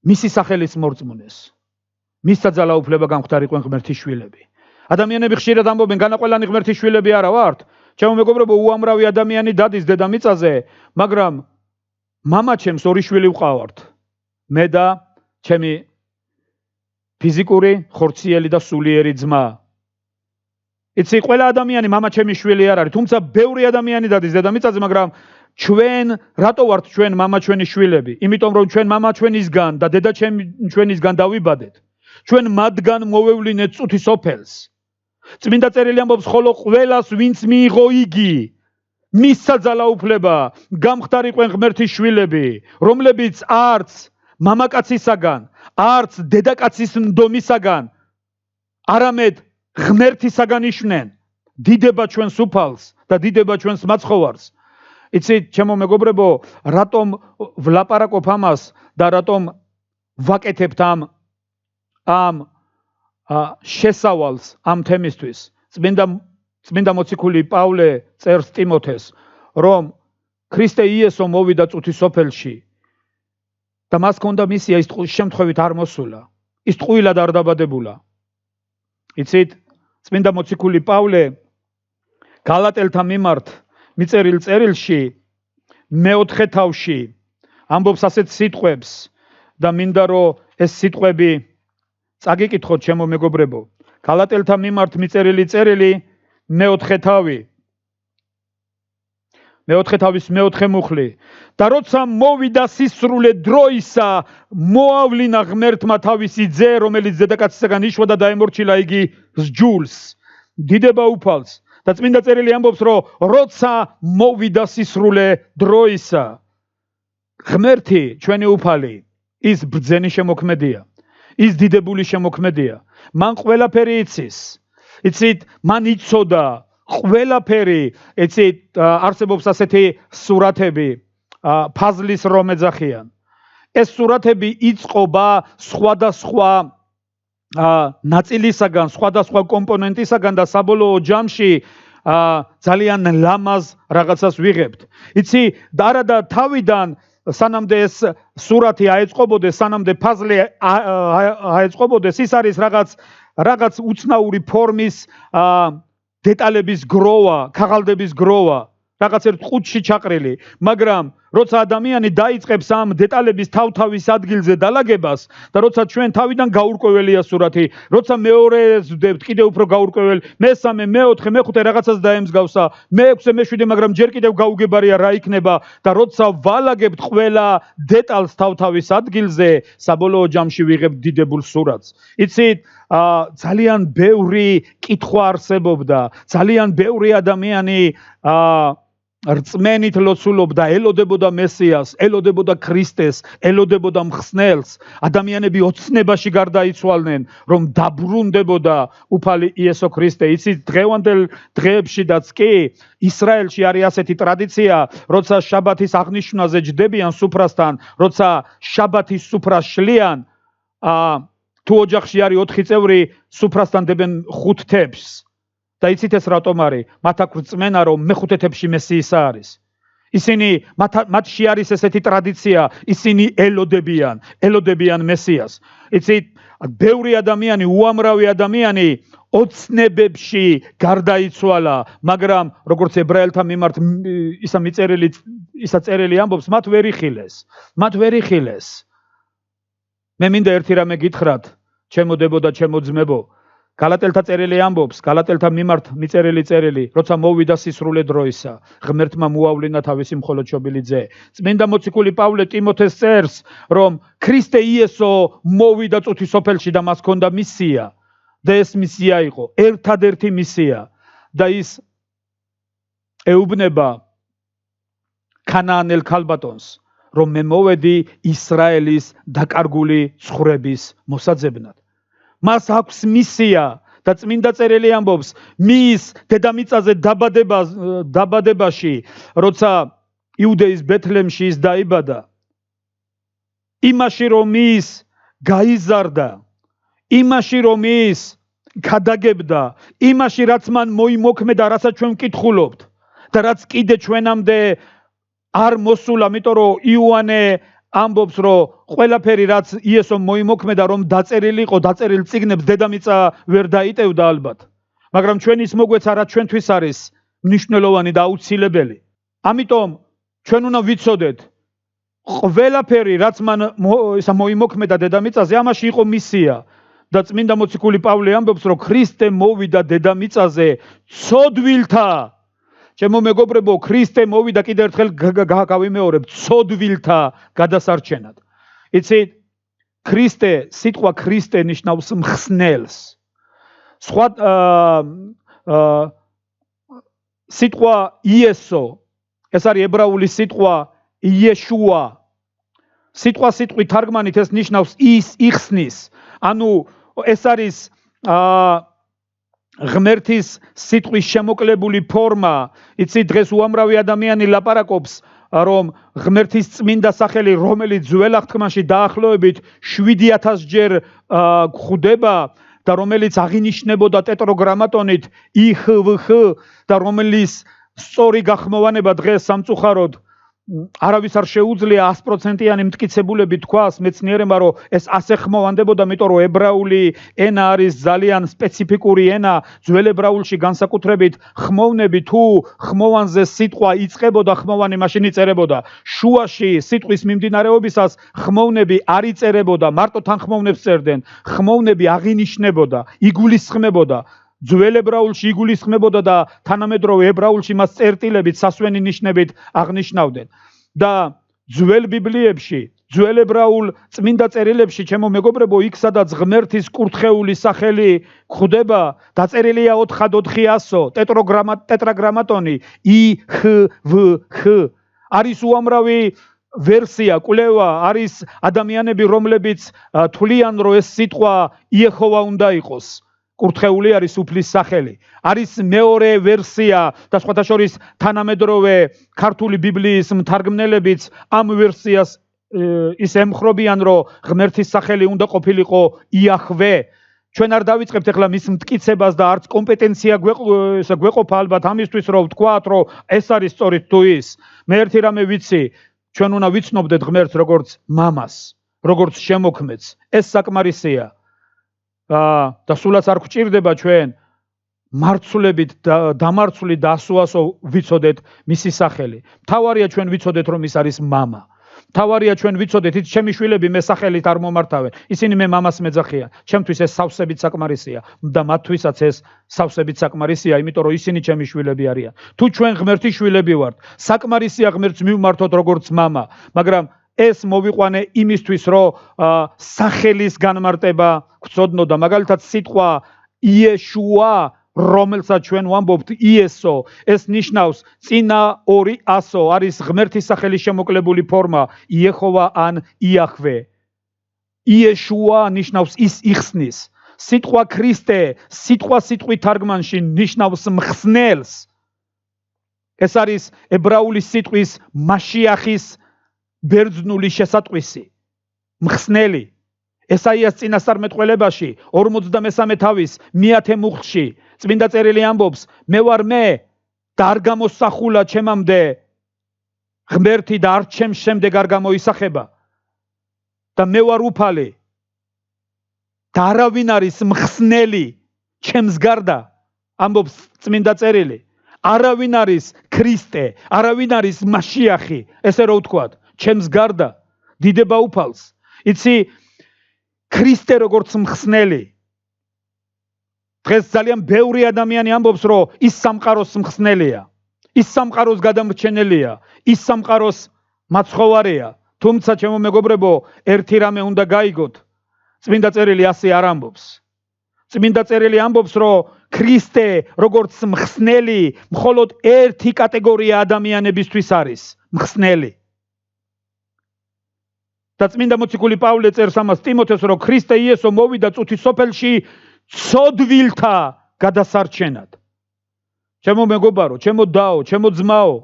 მისი სახელის მორწმუნეს. მისცა ძალაუფლება გამختარიყვენ ღმერთის შვილები. ადამიანები ხშირად ამბობენ, განა ყველანი ღმერთის შვილები არა ვართ? ჩემო მეგობრებო, უამრავი ადამიანი დადის დედამიწაზე, მაგრამ მამაჩემს ორი შვილი ვყავართ. მე და ჩემი ფიზიკური, ხორციელი და სულიერი ძმა. იცი, ყველა ადამიანი მამაჩემი შვილი არ არის, თუმცა ბევრი ადამიანი დადის დედამიწაზე, მაგრამ ჩვენ რატო ვართ ჩვენ მამაჩვენი შვილები? იმიტომ რომ ჩვენ მამაჩვენისგან და დედაჩვენისგან დავიბადეთ. ჩვენ მათგან მოვევლინეთ წუთის ოფელს. წმინდა წერილი ამბობს, ხოლო ყველას ვინც მიიღო იგი, მისცა ძალაუფლება გამختარიყვენ ღმერთის შვილები, რომლებიც არც მამაკაცისაგან, არც დედაკაცის ნდომისაგან, არამედ ღმერთისაგან იშნენ. დიდება ჩვენს უფალს და დიდება ჩვენს მაცხოვარს. იცით, ჩემო მეგობრებო, რატომ ვლაპარაკობ ამას და რატომ ვაკეთებთ ამ შესავალს ამ თემისთვის. წმინდა მოციქული პავლე წერს ტიმოთეს, რომ ქრისტე იესო მოვიდა წუთის სოფელში და მას ჰქონდა მისია ის შემთხვევით არ მოსულა. ის ტყუილად არ დაბადებულა. იცით, წმინდა მოციქული პავლე გალატელთა მიმართ მიწერილ წერილში მეოთხე თავში ამბობს ასეთ სიტყვებს და მინდა რომ ეს სიტყვები წაგიკითხოთ ჩემო მეგობრებო. გალატელთა მიმართ მიწერილი წერილი მეოთხე თავის მეოთხე მუხლი და როცა მოვიდა სისრულე დროისა მოავლინა ღმერთმა თავისი ძე რომელიც დედაკაცისაგან იშვა და დაემორჩილა იგი სჯულს დიდება უფალს და წმინდა წერილი ამბობს რომ როცა მოვიდა სისრულე დროისა ღმერთი ჩვენი უფალი ის ბრძენი შემოქმედია ის დიდებული შემოქმედია მან ყველაფერი იცის იცით მან იცოდა ყველაფერი იცით არსებობს ასეთი სურათები ფაზლის რომ ეძახიან ეს სურათები იწყობა სხვადასხვა ნაწილისაგან სხვადასხვა კომპონენტისაგან და საბოლოო ჯამში ძალიან ლამაზ რაღაცას ვიღებთ იცი და არა და თავიდან სანამდე ეს სურათი აეწყობოდეს სანამდე ფაზლი აეწყობოდეს ის არის რაღაც უცნაური ფორმის დეტალების გროვა, ქაღალდების გროვა, რაღაც ერთ ყუთში ჩაყრილი, მაგრამ როცა ადამიანი დაიწყებს ამ დეტალების თავთავის ადგილზე დალაგებას და როცა ჩვენ თავიდან გაურკვეველია სურათი, როცა მეორეს ვდებთ, კიდევ უფრო გაურკვეველ, მესამე, მეოთხე, მეხუთე რაღაცას დაემსგავსა, მეექვსე, მეშვიდე, მაგრამ ჯერ კიდევ გაუგებარია რა იქნება და როცა ვალაგებთ ყველა დეტალს თავთავის ადგილზე, საბოლოო ჯამში ვიღებთ დიდებულ სურათს. იცით, ძალიან ბევრი კითხვა არსებობდა, ძალიან ბევრი ადამიანი რწმენით ლოცულობდა, ელოდებოდა მესიას, ელოდებოდა ქრისტეს, ელოდებოდა მხსნელს. ადამიანები ოცნებაში გარდაიცვალნენ, რომ დაბრუნდებოდა უფალი იესო ქრისტე. იცით, დღევანდელ დღეებშიდაც კი ისრაელში არის ასეთი ტრადიცია, როცა შაბათის აღნიშვნაზე ჯდებიან სუფრასთან, როცა შაბათის სუფრას შლიან, თუ ოჯახში არის 4 წევრი, სუფრასთან დებენ 5 თებს. და იცით ეს რატომ არის? მათ აქვს რწმენა რომ მეხუთე თებში მესიისა არის. ისინი მათში არის ესეთი ტრადიცია, ისინი ელოდებიან მესიას. იცით, ბევრი ადამიანი, უამრავი ადამიანი ოცნებებში გარდაიცვალა, მაგრამ როგორც ებრაელთა მიმართ ისა წერილი ამბობს, მათ ვერ იხილეს. მე მინდა ერთი რამე გითხრათ, ჩემო დებო და ჩემო ძმებო. გალატელთა წერილი ამბობს, გალატელთა მიმართ მიწერილი წერილი, როცა მოვიდა სისრულე დროისა, ღმერთმა მოავლინა თავისი მხოლოდ შობილი ძე. წმინდა მოციქული პავლე ტიმოთეს წერს, რომ ქრისტე იესო მოვიდა წუთის სოფელში და მას ჰქონდა მისია და ეს მისია იყო ერთადერთი მისია და ის ეუბნება ქანაანელ ქალბატონს, რომ მე მოვედი ისრაელის დაკარგული ცხვრების მოსაძებნად. მას აქვს მისია და წმინდა წერილი ამბობს მის დედამიწაზე დაბადებაში როცა იუდეის ბეთლემში ის დაიბადა იმაში რომ ის გაიზარდა იმაში რომ ის გადაგებდა იმაში რაც მან მოიმოქმედა რასაც ჩვენ ვკითხულობთ და რაც კიდე ჩვენამდე არ მოსულა იმიტომ რომ იოანე ამბობს რომ ყველაფერი რაც იესომ მოიმოქმედა რომ დაწერილი იყო დაწერილ წიგნებს დედამიწა ვერ დაიტევდა ალბათ მაგრამ ჩვენის მოგვეცა რაც ჩვენთვის არის მნიშვნელოვანი და აუცილებელი ამიტომ ჩვენ უნდა ვიცოდეთ ყველაფერი რაც მან ისა მოიმოქმედა დედამიწაზე ამაში იყო მისია და წმინდა მოციქული პავლე ამბობს რომ ქრისტე მოვიდა დედამიწაზე ცოდვილთა ჩემო მეგობრებო, ქრისტე მოვიდა კიდევ ერთხელ გავიმეორებ, ცოდვილთა გადასარჩენად. იცით, ქრისტე, სიტყვა ქრისტე ნიშნავს მხსნელს. სხვა სიტყვა იესო, ეს არის ებრაული სიტყვა იეშუა. სიტყვით თარგმანით ეს ნიშნავს ის იხსნის. ანუ ეს არის ღმერთის სიტყვის შემოკლებული ფორმა, იცი დღეს უამრავი ადამიანი ლაპარაკობს, რომ ღმერთის წმინდა სახელი, რომელიც ძველ აღთქმაში დაახლოებით 7000 ჯერ გვხვდება და რომელიც აღინიშნებოდა ტეტროგრამატონით IHVH და რომელიც სწორი გახმოვანება დღეს სამწუხაროდ არავის არ შეუძლია 100%-იანი მტკიცებულებით თქვას მეცნიერებმა, რომ ეს ასე ხმოვანდებოდა, იმიტომ რომ ებრაული ენა არის ძალიან სპეციფიკური ენა, ძველ ებრაულში განსაკუთრებით ხმოვნები თუ ხმოვანზე სიტყვა იწყებოდა, ხმოვანი მაშინ იწერებოდა. შუაში სიტყვის მიმდინარეობისას ხმოვნები არ იწერებოდა, მარტო თანხმოვნებს წერდნენ. ხმოვნები აღინიშნებოდა, იგულისხმებოდა. ძველ ებრაულში იგულისხმებოდა და თანამედროვე ებრაულში მას წერტილებით, სასვენი ნიშნებით აღნიშნავდნენ. და ძველ ბიბლიებში, ძველ ებრაულ წმინდა წერილებში, ჩემო მეგობრებო, იქ სადაც ღმერთის კურთხეული სახელი გვხვდება, დაწერილია 4-400 ტეტრაგრამატონი IHVH. არის უამრავი ვერსია, კვლევა, არის ადამიანები, რომლებიც თვლიან, რომ ეს სიტყვა იეჰოვა უნდა იყოს. კურთხეული არის უფლის სახელი. არის მეორე ვერსია და სხვათა შორის თანამედროვე ქართული ბიბლიის მთარგმნელებიც ამ ვერსიას ის ემხრობიან, რომ ღმერთის სახელი უნდა ყოფილიყო იახვე. ჩვენ არ დავიწყებთ ახლა მის მტკიცებას და არც კომპეტენცია გვეყოფა ალბათ ამისთვის, რომ ვთქვათ, რომ ეს არის სწორედ თუ ის. მე ერთი რამე ვიცი, ჩვენ უნდა ვიცნობდეთ ღმერთს როგორც მამას, როგორც შემოქმედს. ეს საკმარისია. და სულაც არ გვჭირდება ჩვენ მარცვლებით დამარცვლით და ასო ვიცოდეთ მისი სახელი. მთავარია ჩვენ ვიცოდეთ, რომ ის არის მამა. მთავარია ჩვენ ვიცოდეთ, იცი ჩემი შვილები მე სახელით არ მომართავენ. ისინი მე მამას მეძახიან. ჩემთვის ეს სავსებით საკმარისია და მათთვისაც ეს სავსებით საკმარისია, იმიტომ რომ ისინი ჩემი შვილები არიან. თუ ჩვენ ღმერთის შვილები ვართ, საკმარისია ღმერთს მივმართოთ როგორც მამა, მაგრამ ეს მოვიყვანე იმისთვის, რომ სახელის განმარტება გვწოდნო და მაგალითად სიტყვა იეშუა, რომელსაც ჩვენ ვამბობთ იესო, ეს ნიშნავს წინა ორი ასო, არის ღმერთის სახელის შემოკლებული ფორმა იეჰოვა ან იახვე. იეშუა ნიშნავს ის იხსნის. სიტყვა ქრისტე, სიტყვით თარგმანში ნიშნავს მხსნელს. ეს არის ებრაული სიტყვის მაშიახის ბერძნული შესატყვისი. მხსნელი. ესაიას წინასწარმეტყველებაში 53 თავის 100 მუხლში წმინდა წერილი ამბობს, მე ვარ მე და არ გამოსახულა ჩემამდე ღმერთი და არც ჩემს შემდეგ არ გამოისახება და მე ვარ უფალი და არავინ არის მხსნელი ჩემს გარდა, ამბობს წმინდა წერილი. არავინ არის ქრისტე, არავინ არის მაშიახი, ესე რომ ვთქვათ, ჩემს გარდა დიდება უფალს. იცი, ქრისტე როგორც მხსნელი. დღეს ძალიან ბევრი ადამიანი ამბობს, რომ ის სამყაროს მხსნელია, ის სამყაროს გადამრჩენელია, ის სამყაროს მაცხოვარია. თუმცა ჩემო მეგობრებო, ერთი რამე უნდა გაიგოთ. წმინდა წერილი ასე არ ამბობს. წმინდა წერილი ამბობს, რომ ქრისტე როგორც მხსნელი მხოლოდ ერთი კატეგორია ადამიანებისთვის არის მხსნელი. და წმინდა მოციქული პავლე წერს ამას ტიმოთეს, რომ ქრისტე იესო მოვიდა წუთის სოფელში ცოდვილთა გადასარჩენად. ჩემო მეგობარო, ჩემო დაო, ჩემო ძმაო,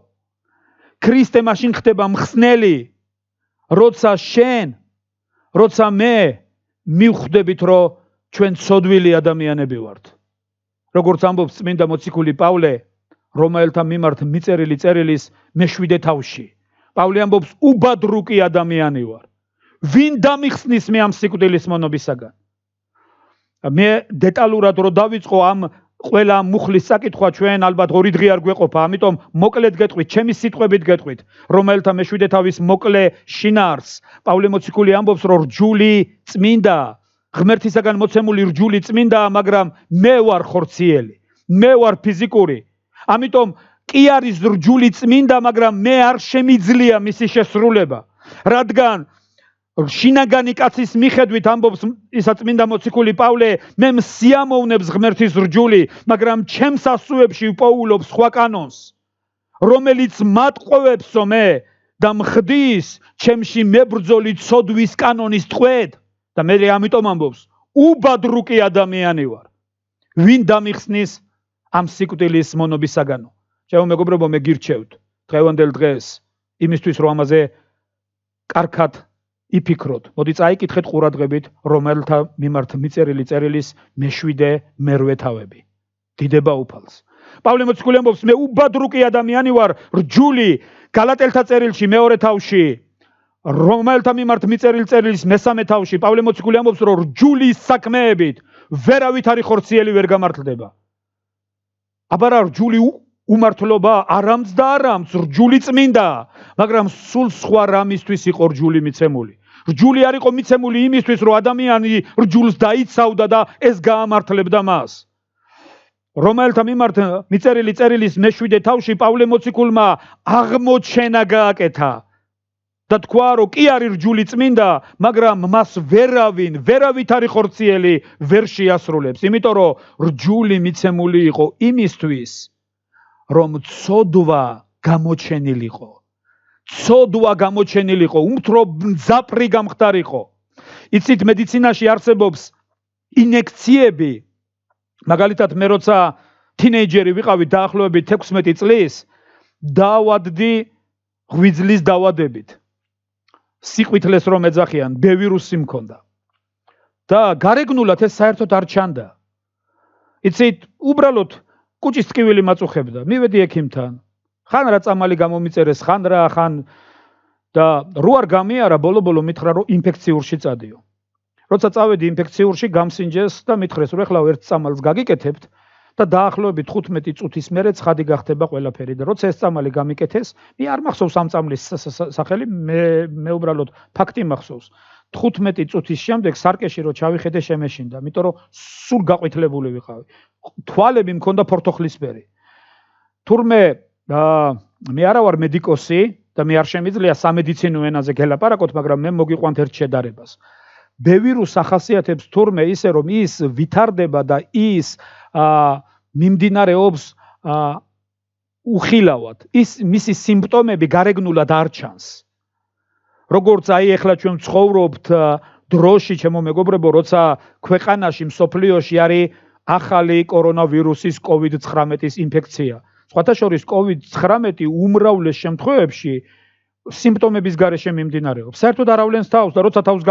ქრისტე მაშინ ხდება მხსნელი, როცა მე მივხვდებით, რომ ჩვენ ცოდვილი ადამიანები ვართ. როგორც ამბობს წმინდა მოციქული პავლე რომაელთა მიმართ მიწერილი წერილის მე-7 თავში. პავლე ამბობს, უბადრუკი ადამიანი ვარ. ვინ დამიხსნის მე ამ სიკვდილის მონობისაგან? მე დეტალურად რო დავიწყო ამ ყველა მუხლის საკითხვა, ჩვენ ალბათ 2 დღე არ გვეყოფა, ამიტომ მოკლედ გეტყვით, ჩემი სიტყვებით გეტყვით, რომელთა მე-7 თავის მოკლე შინაარს. პავლე მოციქული ამბობს, რომ რჯული წმინდა, ღმერთისაგან მოცემული რჯული წმინდა, მაგრამ მე ვარ ხორციელი, მე ვარ ფიზიკური. ამიტომ კი არის რჯული წმინდა, მაგრამ მე არ შემიძლია მისი შესრულება, რადგან შინაგანი კაცის მიხედვით ამბობს ისა წმინდა მოციქული პავლე, მე მსიამოვნებს ღმერთის რჯული, მაგრამ ჩემს ასუებში ვპოულობ სხვა კანონს, რომელიც მატყოვებსო მე და მხდის ჩემში მებრძოლი ცოდვის კანონის ტყვედ და მე ამიტომ ამბობს, უბადრუკი ადამიანი ვარ. ვინ დამიხსნის ამ სიკვდილის მონობისაგანო. ჩემო მეგობრებო, მე გირჩევთ დღევანდელ დღეს იმისთვის რომ ამაზე კარგად იფიქროთ. მოდი წაიკითხეთ ყურადღებით რომელთა მიმართ მიწერილი წერილის მე-7 მერვე თავები. დიდება უფალს. პავლე მოციქული ამბობს, მე უბადრუკი ადამიანი ვარ, რჯული გალატელთა წერილში მეორე თავში, რომელთა მიმართ მიწერილი წერილის მესამე თავში, პავლე მოციქული ამბობს, რომ რჯულის საქმეებით ვერავით არის ხორციელი ვერ გამართლდება. აბარა რჯული უმართლობა არამც და არამც რჯული წმინდა, მაგრამ სულ სხვა რამისთვის იყო რჯული მიცემული. რჯული არ იყო მიცემული იმისთვის, რომ ადამიანი რჯულს დაიცავდა და ეს გაამართლებდა მას. რომელთა მიმართ მიწერილი წერილის მე-7 თავში პავლე მოციქულმა აღმოჩენა გააკეთა და თქვა, რომ კი არის რჯული წმინდა, მაგრამ მას ვერავით არის ხორციელი ვერ შეასრულებს, იმიტომ რომ რჯული მიცემული იყო იმისთვის, რომ ცოდვა გამოჩენილიყო. ცოდვა გამოჩენილიყო, უმთრო მძაფრი გამხდარიყო. იცით, მედიცინაში არსებობს ინექციები. მაგალითად, მე როცა თინეიჯერი ვიყავი დაახლოებით 16 წლის, დავადდი ღვიძლის დავადებით. სიყვითლეს რომ ეძახიან, ბ-ვირუსი მქონდა. და გარეგნულად ეს საერთოდ არ ჩანდა. იცით, უბრალოდ კუჭის ტკივილი მაწუხებდა. მივედი ექიმთან. ხან რა წამალი გამომიწერეს, ხან რა, ხან და რო არ გამიარა, ბოლო-ბოლო მითხრა, რომ ინფექციურში წადიო. როცა წავედი ინფექციურში, გამსინჯეს და მითხრეს, რომ ეხლა ერთ წამალს გაგიკეთებთ და დაახლოებით 15 წუთის მერე ცხადი გახდება ყველაფერი და როცა ეს წამალი გამიკეთეს, მე არ მახსოვს ამ წამლის სახელი, მე უბრალოდ ფაქტი მახსოვს. 15 წუთის შემდეგ სარკეში რო ჩავიხედე, შემეშინდა, იმიტომ რომ სულ გაყვითლებული ვიყავი. თვალები მქონდა ფორთოხლისფერი. თურმე მე არა ვარ მედიკოსი და მე არ შემიძლია სამედიცინო ენაზე გელაპარაკოთ, მაგრამ მე მოგიყვანთ ერთ შედარებას. ბ-ვირუსს ახასიათებს თურმე ისე, რომ ის ვითარდება და ის მიმდინარეობს უხილავად. მისი სიმპტომები გარეგნულად არ ჩანს. როგორც აი ეხლა ჩვენ ცხოვრობთ დროში, ჩემო მეგობრებო, როცა ქვეყანაში, მსოფლიოში არის ახალი კორონავირუსის COVID-19 ინფექცია. სხვათა შორის COVID-19 უმრავლეს შემთხვევებში სიმპტომების გარეშე მიმდინარეობს. საერთოდ არ ავლენს თავს და როცა თავს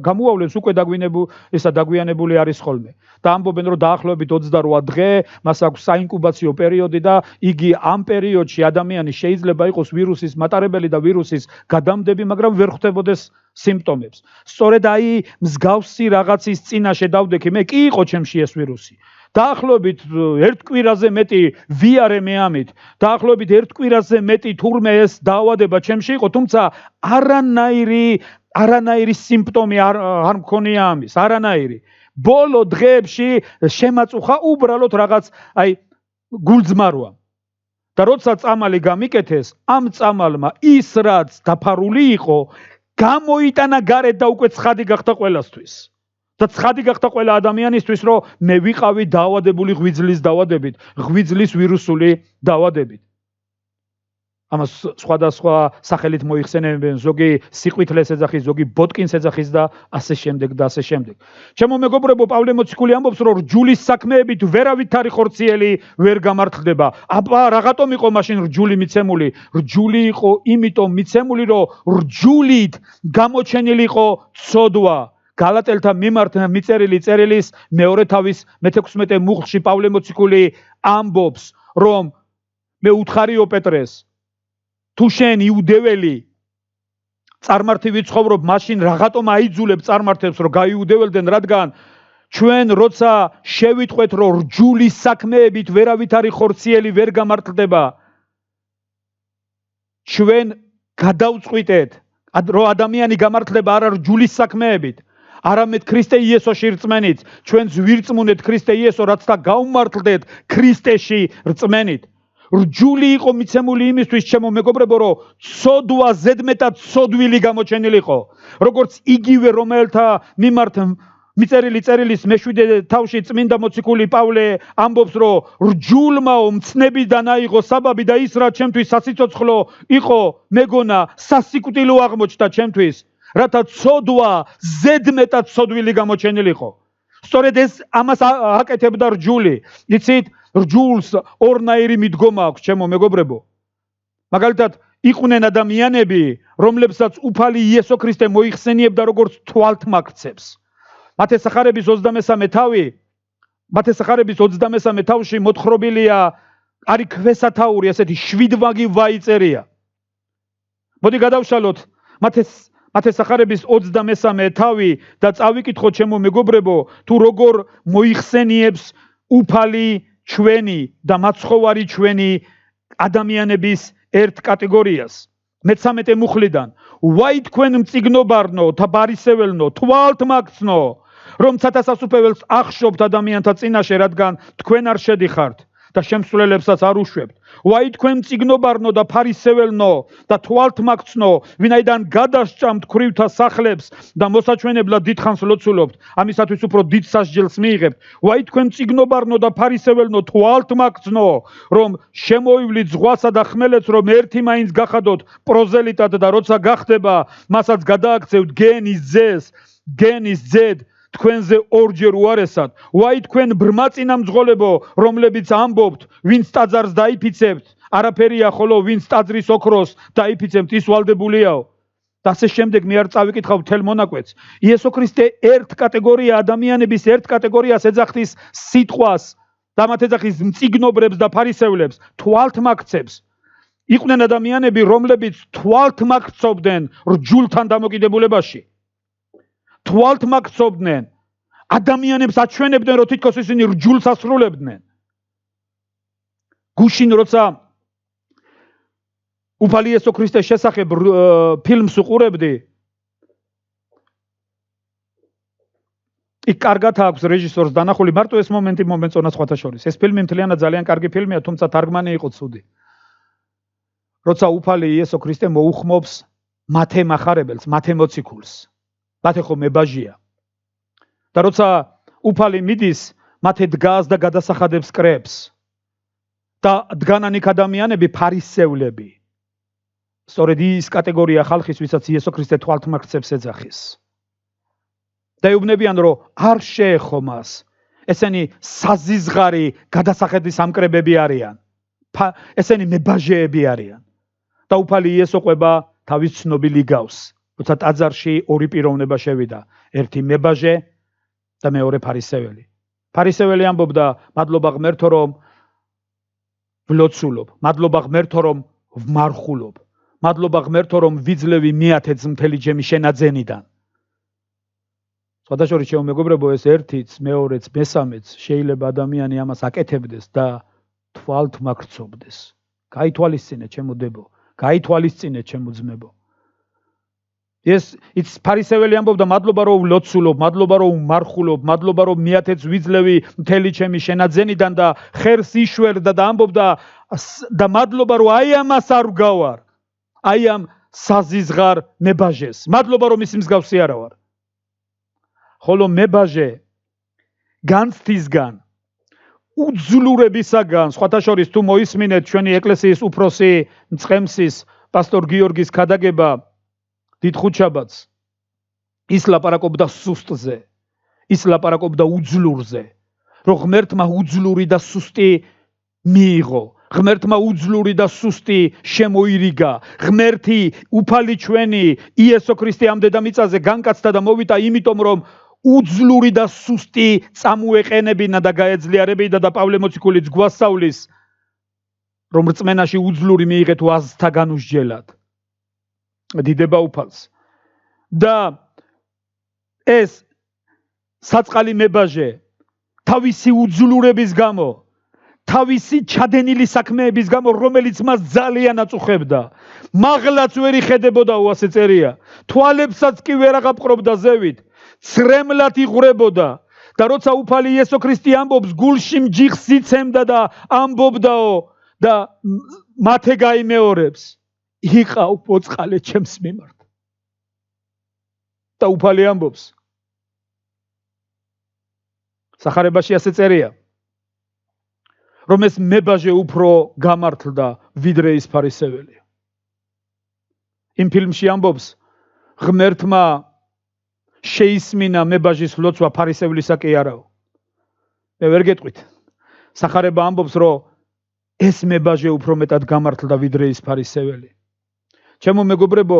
გამოავლენს, უკვე დაგვიანებული არის ხოლმე. და ამბობენ, რომ დაახლოებით 28 დღე მას აქვს საინკუბაციო პერიოდი და იგი ამ პერიოდში ადამიანი შეიძლება იყოს ვირუსის მატარებელი და ვირუსის გადამდები, მაგრამ ვერ ხვდებოდეს სიმპტომებს. სწორედ აი მსგავსი რაღაცის წინაშე დავდექი, მე კი იყო ჩემში ეს ვირუსი. დაახლოებით ერთ კვირაზე მეტი ვიარე მე ამით. დაახლოებით ერთ კვირაზე მეტი თურმე ეს დაავადება ჩემში იყო, თუმცა არანაირი სიმპტომი არ მქონია ამის, არანაირი. ბოლო დღეებში შემაწუხა უბრალოდ რაღაც აი გულძმარვა. და როცა წამალი გამიკეთეს, ამ წამალმა ის რაც დაფარული იყო, გამოიტანა გარეთ და უკვე ცხადი გახდა ყველასთვის. და ცხადი გახდა ყველა ადამიანისთვის, რომ მე ვიყავი დაავადებული ღვიძლის დაავადებით, ღვიძლის ვირუსული დაავადებით. ამას სხვადასხვა სახელით მოიხსენებენ, ზოგი სიყვითლეს ეძახის, ზოგი ბოტკინს ეძახის და ასე შემდეგ და ასე შემდეგ. ჩემო მეგობრებო, პავლე მოციქული ამბობს, რომ რჯულის საქმეებით ვერავით არის ხორციელი ვერ გამართლდება. აბა რაღაცომ იყო მაშინ რჯული მიცემული? რჯული იყო იმიტომ მიცემული, რომ რჯულით გამოჩენილიყო ცოდვა. გალატელთა მიმართ მიწერილი წერილის მეორე თავის მე-16 მუხლში პავლე მოციქული ამბობს, რომ მე უთხარიო პეტრეს, თუ შენ იუდეველი წარმართივი ცხოვრობ, მაშინ რაღაცომ აიძულებ წარმართებს, რომ გაიუდეველდნენ, რადგან ჩვენ როცა შევიტყვეთ, რომ რჯულის საქმეებით ვერავით არის ხორციელი ვერ გამართლდება, ჩვენ გადავწყვიტეთ, რომ ადამიანი გამართლება არა რჯულის საქმეებით, არამედ ქრისტე იესოში რწმენით. ჩვენ ვირწმუნეთ ქრისტე იესო, რაც და გავმართლდეთ ქრისტეში რწმენით. რჯული იყო მიცემული იმისთვის, ჩემო მეგობრებო, რომ ცოდვა ზედმეტად ცოდვილი გამოჩენილიყო. როგორც იგივე რომელთა მიმართ მიწერილი წერილის მე-7 თავში წმინდა მოციქული პავლე ამბობს, რომ რჯულმაო მცნებიდან აიღო საბაბი და ის რაც ჩემთვის სასიცოცხლო იყო, მეგონა სასიკვდილო აღმოჩნდა ჩემთვის. რათა ცოდვა ზედმეტად ცოდვილი გამოჩენილიყო. სწორედ ეს ამას აკეთებდა რჯული. იცით, რჯულს ორნაირი მიდგომა აქვს, ჩემო მეგობრებო. მაგალითად, იყვნენ ადამიანები, რომლებსაც უფალი იესო ქრისტე მოიხსენიებდა როგორც თვალთმაქცევს. მათესახარების 23 თავში მოთხრობილია არი ქვესათაური, ასეთი 7 ვაგი ვაიწერია. მოდი გადავშალოთ მათესახარების 23 თავი და წავიკითხოთ ჩემო მეგობრებო, თუ როგორ მოიხსენიებს უფალი ჩვენი და მაცხოვარი ჩვენი ადამიანების ერთ კატეგორიას. მე-13 მუხლიდან ვაი თქვენ მწიგნობარნო და ბარისეველნო, თვალთმაქცნო, რომ ცათასასუფეველს ახშობთ ადამიანთა წინაშე, რადგან თქვენ არ შედიხართ და შემსვლელებსაც არ უშვებთ. ვაი თქვენ მწიგნობარნო და ფარისეველნო და თვალთმაქცნო, ვინაიდან გადასჭამთ ქვრივთა სახლებს და მოსაჩვენებლად დიდხანს ლოცულობთ, ამისათვის უფრო დიდ სასჯელს მიიღებთ. ვაი თქვენ მწიგნობარნო და ფარისეველნო, თვალთმაქცნო, რომ შემოივლით ზღვასა და ხმელეთს, რომ ერთი მაინც გახადოთ პროზელიტად და როცა გახდება, მასაც გადააქცევთ გენის ძედ თქვენზე ორჯერ უარესად. ვაი თქვენ ბრმაწინამძღოლებო, რომლებიც ამბობთ, ვინც ტაძარს დაიფიცებთ, არაფერია, ხოლო ვინც ტაძრის ოქროს დაიფიცებთ, ის ვალდებულიაო. და ასე შემდეგ მე არ წავიკითხავ მთელ მონაკვეთს. იესო ქრისტე ერთ კატეგორია ადამიანების ერთ კატეგორიას ეძახის სიტყვას და მათ ეძახის მწიგნობრებს და ფარისევლებს, თვალთმაქცევს. იყვნენ ადამიანები, რომლებიც თვალთმაქცობდნენ რჯულთან დამოკიდებულებაში. თვალთმაქცობდნენ, ადამიანებს აჩვენებდნენ, რომ თითქოს ისინი რჯულს ასრულებდნენ. გუშინ როცა უფალი იესო ქრისტეს შესახებ ფილმს უყურებდი, იქ კარგად აქვს რეჟისორს დანახული, მარტო ეს მომენტი მომეწონა სხვათა შორის. ეს ფილმი მთლიანად ძალიან კარგი ფილმია, თუმცა თარგმანი იყო ცუდი. როცა უფალი იესო ქრისტე მოუხმობს მათე მახარებელს, მათე მოციქულს, მათე ხო მებაჟია. და როცა უფალი მიდის, მათე დგას და გადასახადებს კრებს. და დგანან იქ ადამიანები, ფარისევლები. სწორედ ის კატეგორია ხალხის, ვისაც იესო ქრისტე თვალთმაქცევს ეძახის. და ეუბნებიან, რომ არ შეეხო მას. ესენი საზიზღარი გადასახედის ამკრებები არიან. ესენი მებაჟეები არიან. და უფალი იესო ყვება თავის ცნობილი გავს. როცა ტაძარში ორი პიროვნება შევიდა, ერთი მებაჟე და მეორე ფარისეველი. ფარისეველი ამბობდა, მადლობა ღმერთო, რომ ვლოცულობ, მადლობა ღმერთო, რომ ვმარხულობ, მადლობა ღმერთო, რომ ვიძლევი მიათეც მთელი ჩემი შენაძენიდან. სხვადასხვა ჩემო მეგობრებო, ეს ერთიც, მეორეც, მესამეც შეიძლება ადამიანი ამას აკეთებდეს და თვალთმაქცობდეს. გაითვალისწინეთ ჩემო დებო, გაითვალისწინეთ ჩემო ძმებო. ეს ფარისეველი ამბობდა, მადლობა რომ ვლოცულობ, მადლობა რომ ვმარხულობ, მადლობა რომ მიათეც ვიძლევი მთელი ჩემი შენაძენიდან და ხერს იშვერდა და ამბობდა და მადლობა რომ აი ამას არ ვგავარ, აი ამ საზიზღარ მებაჟეს, მადლობა რომ ის მსგავსი არა ვარ. ხოლო მებაჟე განცდისგან, უძლურებისაგან, სხვათა შორის თუ მოისმინეთ ჩვენი ეკლესიის უფროსი მწყემსის პასტორ გიორგის ქადაგება დიდ ხუთშაბათს, ის ლაპარაკობდა სუსტზე, ის ლაპარაკობდა უძლურზე, რომ ღმერთმა უძლური და სუსტი მიიღო, ღმერთმა უძლური და სუსტი შემოირიგა, ღმერთი უფალი ჩვენი იესო ქრისტე ამ დედამიწაზე განკაცდა და მოვიდა იმიტომ, რომ უძლური და სუსტი წამოეყენებინა და გაეძლიერებინა და პავლე მოციქულიც გვასწავლის, რომ რწმენაში უძლური მიიღეთ ვაზთა განუსჯელად. დიდება უფალს. და ეს საწყალი მებაჟე თავისი უძლურების გამო, თავისი ჩადენილი საქმეების გამო, რომელიც მას ძალიან აწუხებდა, მაღლაც ვერ იხედებოდაო, ასე წერია, თვალებსაც კი ვერ აღაპყრობდა ზევით, ცრემლად იღვრებოდა და როცა უფალი იესო ქრისტე ამბობს, გულში მჯიხს იცემდა და ამბობდაო და მათე გაიმეორებს, იყავ პოწყალე ჩემს მიმართ. და უფალი ამბობს, სახარებაში ასე წერია, რომ ეს მებაჟე უფრო გამართლდა ვიდრე ის ფარისეველი. იმ ფილმში ამბობს, ღმერთმა შეისმინა მებაჟის ლოცვა ფარისევლისა კი არაო. მე ვერ გეტყვით. სახარება ამბობს, რომ ეს მებაჟე უფრო მეტად გამართლდა ვიდრე ის ფარისეველი. ჩემო მეგობრებო,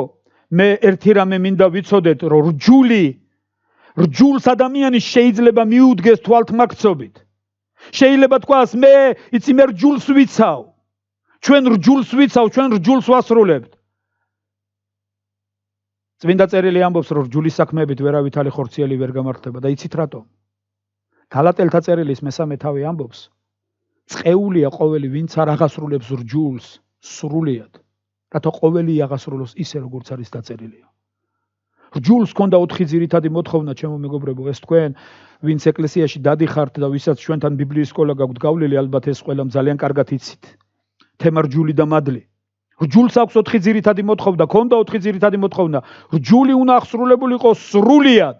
მე ერთი რამე მინდა ვიცოდეთ, რომ რჯულს ადამიანი შეიძლება მიუდგეს თვალთმაქცობით. შეიძლება თქვას, მე რჯულს ვიცავ. ჩვენ რჯულს ვიცავ, ჩვენ რჯულს ვასრულებთ. წმინდა წერილი ამბობს, რომ რჯულის საქმეებით ვერავითარი ხორციელი ვერ გამართლება და იცით რატომ? გალატელთა წერილის მესამე თავი ამბობს, წყეულია ყოველი, ვინც არ აღასრულებს რჯულს სრულიად, რათა ყოველი აღასრულოს ისე, როგორც არის დაწერილია. რჯულს ჰქონდა 4 ძირითადი მოთხოვნა, ჩემო მეგობრებო, ეს თქვენ, ვინც ეკლესიაში დადიხართ და ვისაც ჩვენთან ბიბლიის სკოლა გაქვთ გავლილი, ალბათ ეს ყველამ ძალიან კარგად იცით. თემა რჯული და მადლი. რჯულს აქვს 4 ძირითადი მოთხოვნა, ჰქონდა 4 ძირითადი მოთხოვნა. რჯული უნდა აღსრულებული იყოს სრულიად.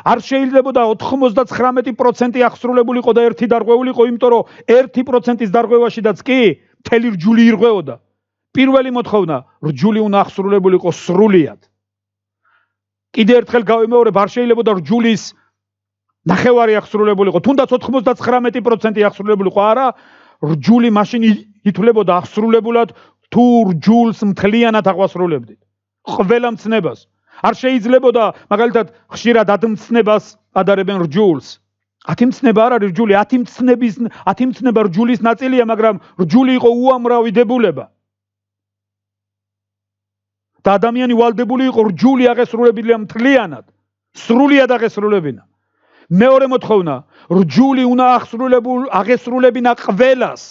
არ შეიძლებოდა 99% აღსრულებული იყო და 1 დარღვეული იყო, იმიტომ რომ 1%-ის დარღვევაშიდაც კი მთელი რჯული ირღვეოდა. პირველი მოთხოვნა, რჯული უნდა აღსრულებული იყოს სრულიად. კიდე ერთხელ გავიმეორებ, არ შეიძლებოდა რჯულის ნახევარი აღსრულებული იყო, თუნდაც 99% აღსრულებული იყო, არა, რჯული მაშინ ითვლებოდა აღსრულებულად, თუ რჯულს მთლიანად აღვასრულებდით. ყველა მცნებას. არ შეიძლებოდა, მაგალითად, ხშირად 10 მცნებას ადარებენ რჯულს. 10 მცნება არ არის რჯული, 10 მცნება რჯულის ნაწილია, მაგრამ რჯული იყო უამრავი დებულება. და ადამიანი ვალდებული იყო რჯული აღესრულებინა მთლიანად, სრულიად აღესრულებინა. მეორე მოთხოვნა, რჯული უნდა აღესრულებინა ყველას.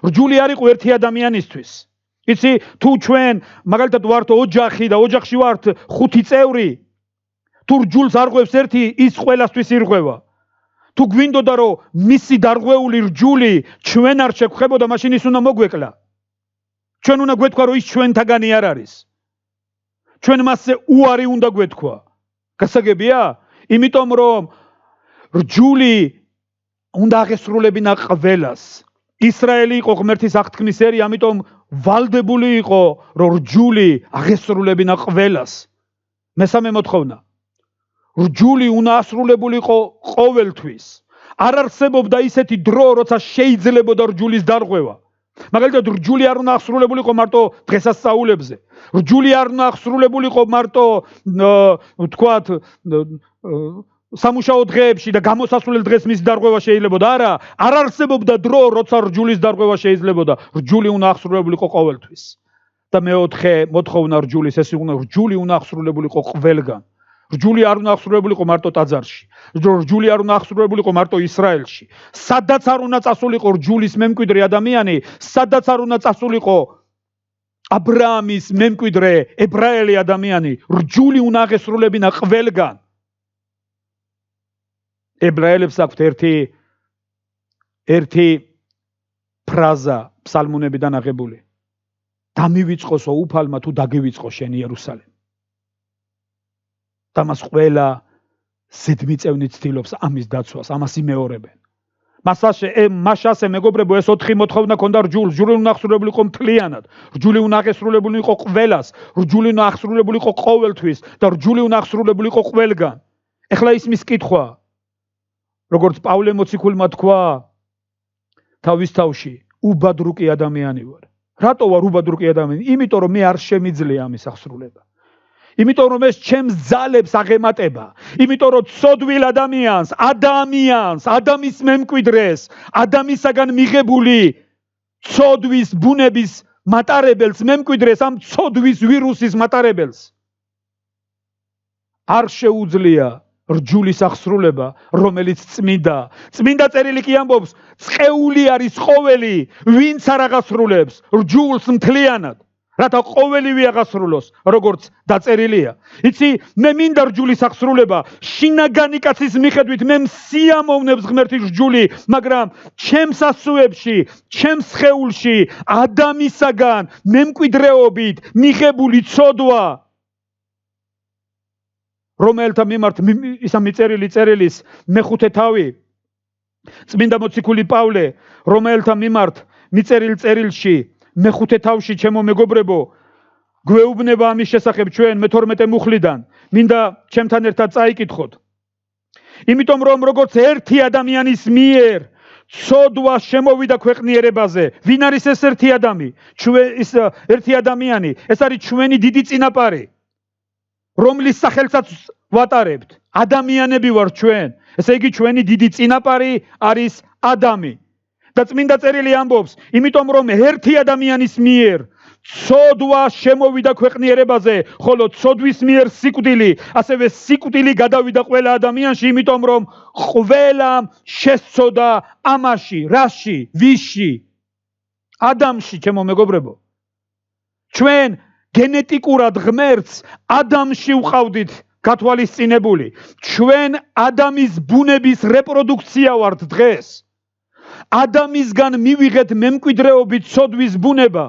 რჯული არ იყო ერთი ადამიანისთვის. იცი, თუ ჩვენ მაგალითად ვართ ოჯახი და ოჯახში ვართ 5 წევრი, თუ რჯულს არღვევს ერთი, ის ყველასთვის ირღვევა. თუ გვინდოდა რომ მისი დარღვეული რჯული ჩვენ არ შეგხვებოდა, მაშინ ის უნდა მოგვეკლა. ჩვენ უნდა გვეთქვა რომ ის ჩვენთაგანი არ არის. ჩვენ მასზე უარი უნდა გვეთქვა. გასაგებია? იმიტომ რომ რჯული უნდა აღესრულებინა ყველას. ისრაელი იყო ღმერთის აღთქმის ერი, ამიტომ ვალდებული იყო რომ რჯული აღესრულებინა ყველას. მესამე მოთხოვნა, რჯული უნდა ასრულებული იყო ყოველთვის. არ არსებობდა ისეთი დრო, როცა შეიძლებოდა რჯულის დარღვევა. მაგალითად, რჯული არ უნდა აღსრულებული იყო მარტო დღესასწაულებზე. რჯული არ უნდა აღსრულებული იყო მარტო თქვათ სამუშაო დღეებში და გამოსასვლელ დღეს მის დარღვევა შეიძლებოდა. არა, არ არსებობდა დრო, როცა რჯულის დარღვევა შეიძლებოდა. რჯული უნდა აღსრულებული იყო ყოველთვის. და მეოთხე მოთხოვნა რჯულის, ეს უნდა რჯული უნდა აღსრულებული იყო ყველგან. რჯული არ უნდა აღსრულებული იყო მარტო ტაძარში. რჯული არ უნდა აღსრულებული იყო მარტო ისრაელში. სადაც არ უნდა წასულიყო რჯულის მემკვიდრე ადამიანი, სადაც არ უნდა წასულიყო აბრაამის მემკვიდრე ებრაელი ადამიანი, რჯული უნდა აღესრულებინა ყველგან. ებრაელებს აქვთ ერთი ფრაზა ფსალმუნებიდან აღებული. დამივიწყოსო უფალმა თუ დაგივიწყო შენ იერუსალემი. და მას ყველა ზედმიწევნით ცდილობს ამის დაცვას, ამას იმეორებენ. მასაშე მეგობრებო, ეს 4 მოთხოვნა ქონდა რჯულს. რჯული უნდა აღსრულებული იყო მთლიანად. რჯული უნდა აღესრულებული იყო ყველას. რჯული უნდა აღსრულებული იყო ყოველთვის და რჯული უნდა აღსრულებული იყო ყველგან. ეხლა ის მის კითხვა, როგორც პავლე მოციქულმა თქვა თავის თავში, უბადრუკი ადამიანი ვარ. რატო ვარ უბადრუკი ადამიანი? იმიტომ რომ მე არ შემიძლია ამის აღსრულება. იმიტომ რომ ეს ჩემს ძალებს აღემატება. იმიტომ რომ ცოდვილ ადამიანს, ადამის მემკვიდრეს, ადამისაგან მიღებული ცოდვის ბუნების მატარებელს, მემკვიდრეს, ამ ცოდვის ვირუსის მატარებელს არ შეუძლია რჯულის აღსრულება, რომელიც წმინდა წერილი კი ამბობს, წყეული არის ყოველი, ვინც არ აღასრულებს რჯულს მთლიანად. რათა ყოველივე აღასრულოს, როგორც დაწერილია. იცი, მე მინდა რჯულის აღსრულება, შინაგანი კაცის მიხედვით მე მსიამოვნებს ღმერთის რჯული, მაგრამ ჩემს ასოებში, ჩემს სხეულში, ადამისაგან მემკვიდრეობით მიღებული ცოდვა, რომელთა მიმართ ისა მიწერილი წერილის მეხუთე თავი, წმინდა მოციქული პავლე, რომელთა მიმართ მიწერილ წერილში მეხუთე თავში, ჩემო მეგობრებო, გვეუბნება ამის შესახებ ჩვენ მე-12 მუხლიდან. მინდა ჩემთან ერთად წაიკითხოთ. იმიტომ რომ როგორც ერთი ადამიანის მიერ ცოდვა შემოვიდა ქვეყნიერებაზე, ვინ არის ეს ერთი ადამი? ის ერთი ადამიანი, ეს არის ჩვენი დიდი წინაპარი, რომლის სახელსაც ვატარებთ. ადამიანები ვარ ჩვენ. ესე იგი ჩვენი დიდი წინაპარი არის ადამი. და წმინდა წერილი ამბობს, იმიტომ რომ ერთი ადამიანის მიერ ცოდვა შემოვიდა ქვეყნიერებაზე, ხოლო ცოდვის მიერ სიკვდილი, ასევე სიკვდილი გადავიდა ყველა ადამიანში, იმიტომ რომ ყველამ შესცოდა ამაში, რაში, ვისში, ადამიანში, ჩემო მეგობრებო. ჩვენ გენეტიკურად ღმერთს ადამიანში ვყავდით გათვალისწინებული. ჩვენ ადამიანის ბუნების რეპროდუქცია ვართ დღეს. ადამიანისგან მივიღეთ მემკვიდრეობით ცოდვის ბუნება.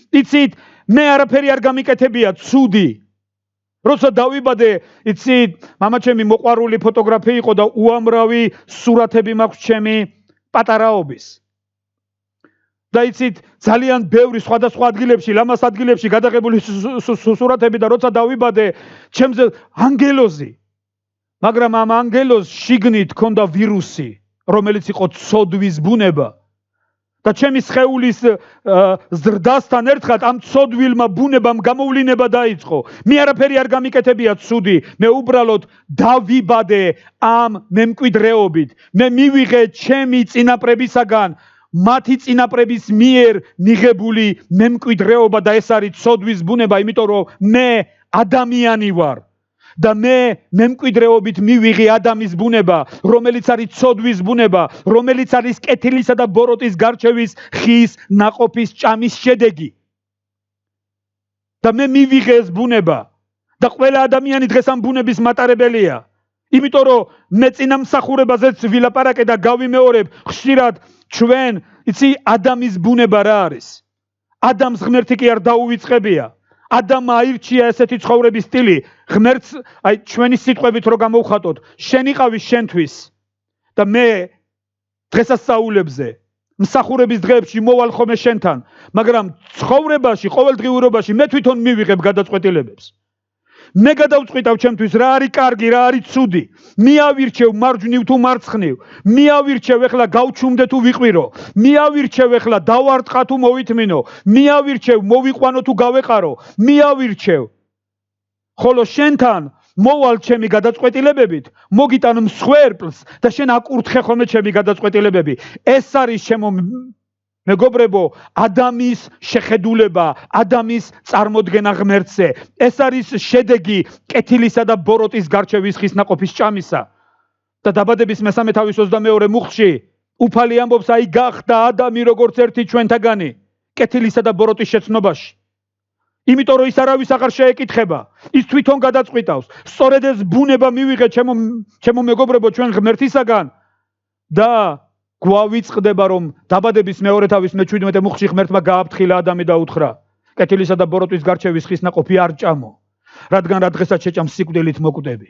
იცით, მე არაფერი არ გამიკეთებია ცუდი. როცა დავიბადე, იცით, მამაჩემი მოყვარული ფოტოგრაფი იყო და უამრავი სურათები მაქვს ჩემი პატარაობის. და იცით, ძალიან ბევრი სხვადასხვა ადგილებში, ლამას ადგილებში გადაღებული სურათები და როცა დავიბადე, ჩემზე ანგელოზი. მაგრამ ამ ანგელოზს შიგნით ჰქონდა ვირუსი, რომელიც იყო ცოდვის ბუნება. და ჩემი სხეულის ზრდასთან ერთხელ ამ ცოდვილმა ბუნებამ გამოვლინება დაიწყო. მე არაფერი არ გამიკეთებია ცუდი, მე უბრალოდ დავიბადე ამ მემკვიდრეობით. მე მივიღე ჩემი წინაპრებისაგან მათი წინაპრების მიერ მიღებული მემკვიდრეობა და ეს არის ცოდვის ბუნება, იმიტომ რომ მე ადამიანი ვარ. და მე მემკვიდრეობით მივიღე ადამიანის ბუნება, რომელიც არის ცოდვის ბუნება, რომელიც არის კეთილისა და ბოროტის გარჩევის ხის ნაყოფის ჭამის შედეგი. და მე მივიღე ეს ბუნება და ყველა ადამიანი დღეს ამ ბუნების მატარებელია. იმიტომ რომ მე წინამსახურებაზეც ვილაპარაკე და გავიმეორებ, ხშირად ჩვენ, იცი, ადამიანის ბუნება რა არის? ადამიანს ღმერთი კი არ დაუვიწყებია. ადამმა აირჩია ესეთი ცხოვრების სტილი, ღმერთს, აი ჩვენი სიტყვებით რო გამოვხატოთ, შენიყავი შენთვის. და მე დღესასწაულებზე, მსახურების დღეებში მოვალ ხოლმე შენთან, მაგრამ ცხოვრებაში, ყოველდღიურობაში მე თვითონ მივიღებ გადაწყვეტილებებს. მე გადავწყვიტავ ჩემთვის რა არის კარგი, რა არის ცუდი. მიავირჩევ მარჯვნივ თუ მარცხნივ. მიავირჩევ ეხლა გავჩუმდე თუ ვიყვირო. მიავირჩევ ეხლა დავარტყა თუ მოვითმინო. მიავირჩევ მოვიყვანო თუ გავეყარო. მიავირჩევ. ხოლო შენთან მოვალ ჩემი გადაწყვეტილებებით, მოგიტან მსხვერპლს და შენ აკურთხე ხოლმე ჩემი გადაწყვეტილებები. ეს არის ჩემო მეგობრებო, ადამიანის შეხედულება, ადამიანის წარმოდგენა ღმერთზე. ეს არის შედეგი კეთილისა და ბოროტის გარჩევის ხის ნაყოფის ჭამისა. და დაბადების მესამე თავის 22 მუხლში უფალი ამბობს, აი გახდა ადამი როგორც ერთი ჩვენთაგანი, კეთილისა და ბოროტის შეცნობაში. იმიტომ რომ ის არავის აღარ შეეკითხება, ის თვითონ გადაწყვიტავს. სწორედ ეს ბუნება მივიღე ჩემო მეგობრებო ჩვენ ღმერთისაგან და გვავიწყდება რომ დაბადების მეორე თავის მე-17 მუხლში ღმერთმა გააფრთხილა ადამი და უთხრა, კეთილისა და ბოროტის გარჩევის ხის ნაყოფი არ ჭამო, რადგან რა დღესაც შეჭამ სიკვდილით მოკვდები.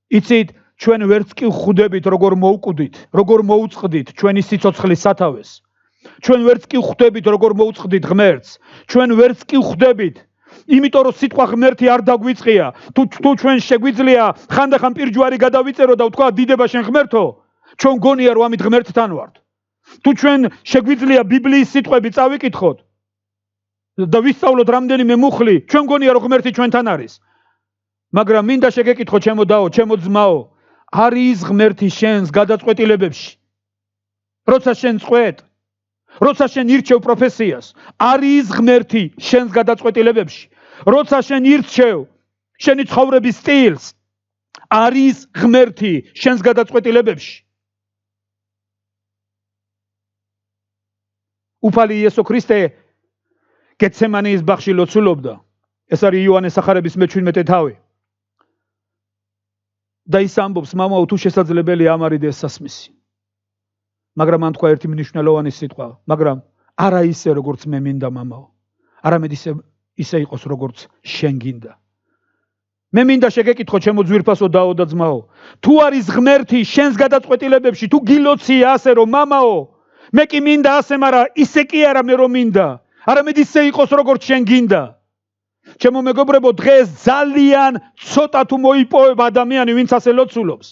იცით, ჩვენ ვერც კი ვხვდებით როგორ მოვკვდით, როგორ მოუწყდით ჩვენი სიცოცხლის სათავეს. ჩვენ ვერც კი ვხვდებით როგორ მოუწყდით ღმერთს. ჩვენ ვერც კი ვხვდებით, იმიტომ რომ სიტყვა ღმერთი არ დაგვიწყია. თუ ჩვენ შეგვიძლია ხანდახან პირჯვარი გადავიწერო და ვთქვა დიდება შენ ღმერთო, ჩვენ გონია რომ ამით ღმერთთან ვართ. თუ ჩვენ შეგვიძლია ბიბლიის სიტყვები წავიკითხოთ და ვისწავლოთ რამდენიმე მუხლი, ჩვენ გონია რომ ღმერთი ჩვენთან არის. მაგრამ მინდა შეგეკითხო ჩემო დაო, ჩემო ძმაო, არის ღმერთი შენს გადაწყვეტილებებში? როცა შენ წყვეტ, როცა შენ ირჩევ პროფესიას, არის ღმერთი შენს გადაწყვეტილებებში? როცა შენ ირჩევ შენი ცხოვრების სტილს, არის ღმერთი შენს გადაწყვეტილებებში? უფალი იესო ქრისტე გეთსემანიის ბაღში ლოცულობდა. ეს არის იოანეს სახარების მე-17 თავი. და ის ამბობს, მამაო, თუ შესაძლებელია ამარიდე ეს სასმისი. მაგრამ მან თქვა ერთი მნიშვნელოვანი სიტყვა, მაგრამ არა ისე როგორც მე მინდა მამაო, არამედ ისე იყოს როგორც შენ გინდა. მე მინდა შეგეკითხო ჩემო ძვირფასო დაო და ძმაო, თუ არის ღმერთი შენს გადაწყვეტილებებში, თუ გილოცია ასე რომ მამაო, მე კი მინდა ასე, მაგრამ ისე კი არა მე რომ მინდა, არამედ ისე იყოს როგორც შენ გინდა. ჩემო მეგობრებო, დღეს ძალიან ცოტა თუ მოიპოვება ადამიანი, ვინც ასე ლოცულობს.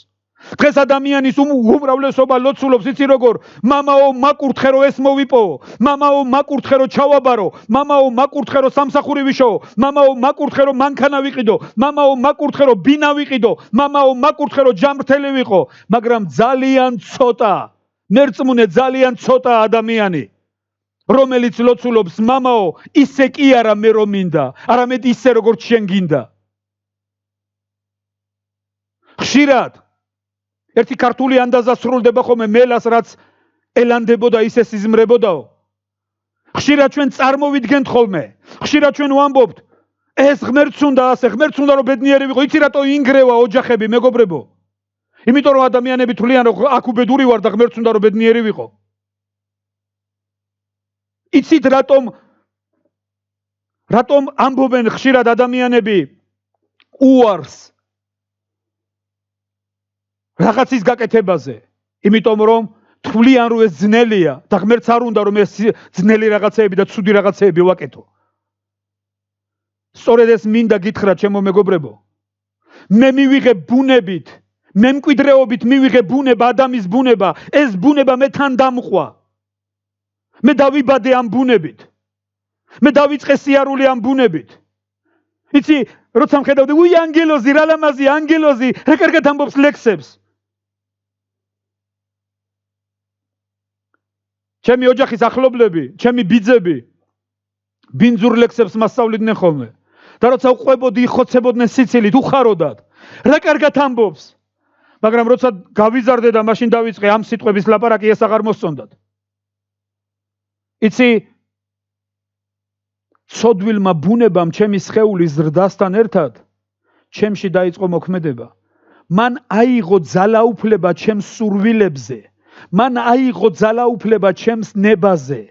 დღეს ადამიანის უმრავლესობა ლოცულობს, იცი როგორ? მამაო, მაკურთხე რომ ეს მოვიპოვო, მამაო, მაკურთხე რომ ჩავაბარო, მამაო, მაკურთხე რომ სამსახური ვიშოვო, მამაო, მაკურთხე რომ მანქანა ვიყიდო, მამაო, მაკურთხე რომ ბინა ვიყიდო, მამაო, მაკურთხე რომ ჯამრთელი ვიყო, მაგრამ ძალიან ცოტა, მერწმუნე ძალიან ცოტა ადამიანი რომელიც ლოცულობს, მამაო, ისე კი არა მე რომ მინდა, არამედ ისე როგორც შენ გინდა. ხშირად ერთი ქართული ანდაზა სრულდება ხოლმე მელას, რაც ელანდებოდა, ისე სიზმრებოდაო. ხშირად ჩვენ წარმოვიდგენთ ხოლმე, ხშირად ჩვენ ვამბობთ, ეს ღმერთს უნდა ასე, ღმერთს უნდა რომ ბედნიერი ვიყო, იცი რატო ინგრევა ოჯახები, მეგობრებო? იმიტომ რომ ადამიანები თვლიან რომ აქ უბედური ვარ და ღმერთს უნდა რომ ბედნიერი ვიყო. იცით რატომ ამბობენ ხშირად ადამიანები უარს რაღაცის გაკეთებაზე? იმიტომ რომ თვლიან რომ ეს ძნელია და ღმერთს არ უნდა რომ ეს ძნელი რაღაცეები და ცუდი რაღაცეები ვაკეთო. სწორედ ეს მინდა გითხრა, ჩემო მეგობრებო. მე მივიღებ ბუნებით, მემკვიდრეობით მივიღებ ბუნება, ადამიანის ბუნება, ეს ბუნება მე თან დამყვა. მე დავიბადე ამ ბუნებით. მე დავიწყე სიარული ამ ბუნებით. იცი, როცა მხედავდი, უი ანგელოზი, რა ლამაზი ანგელოზი, რა კარგად ამბობს ლექსებს. ჩემი ოჯახის ახლობლები, ჩემი ბიძები ბინძურ ლექსებს მასწავლიდნენ ხოლმე. და როცა უყვებოდი, იხოცებოდნენ სიცილით, უხაროდათ. რა კარგად ამბობს. მაგრამ როცა გავიზარდე და მაშინ დავიწყე ამ სიტყვების ლაპარაკი, ეს აღარ მოსწონდათ. იცი, ცოდვილმა ბუნებამ ჩემი სხეულის ზრდასთან ერთად ჩემში დაიწყო მოქმედება. მან აიღო ძალაუფლება ჩემს სურვილებზე, მან აიღო ძალაუფლება ჩემს ნებაზე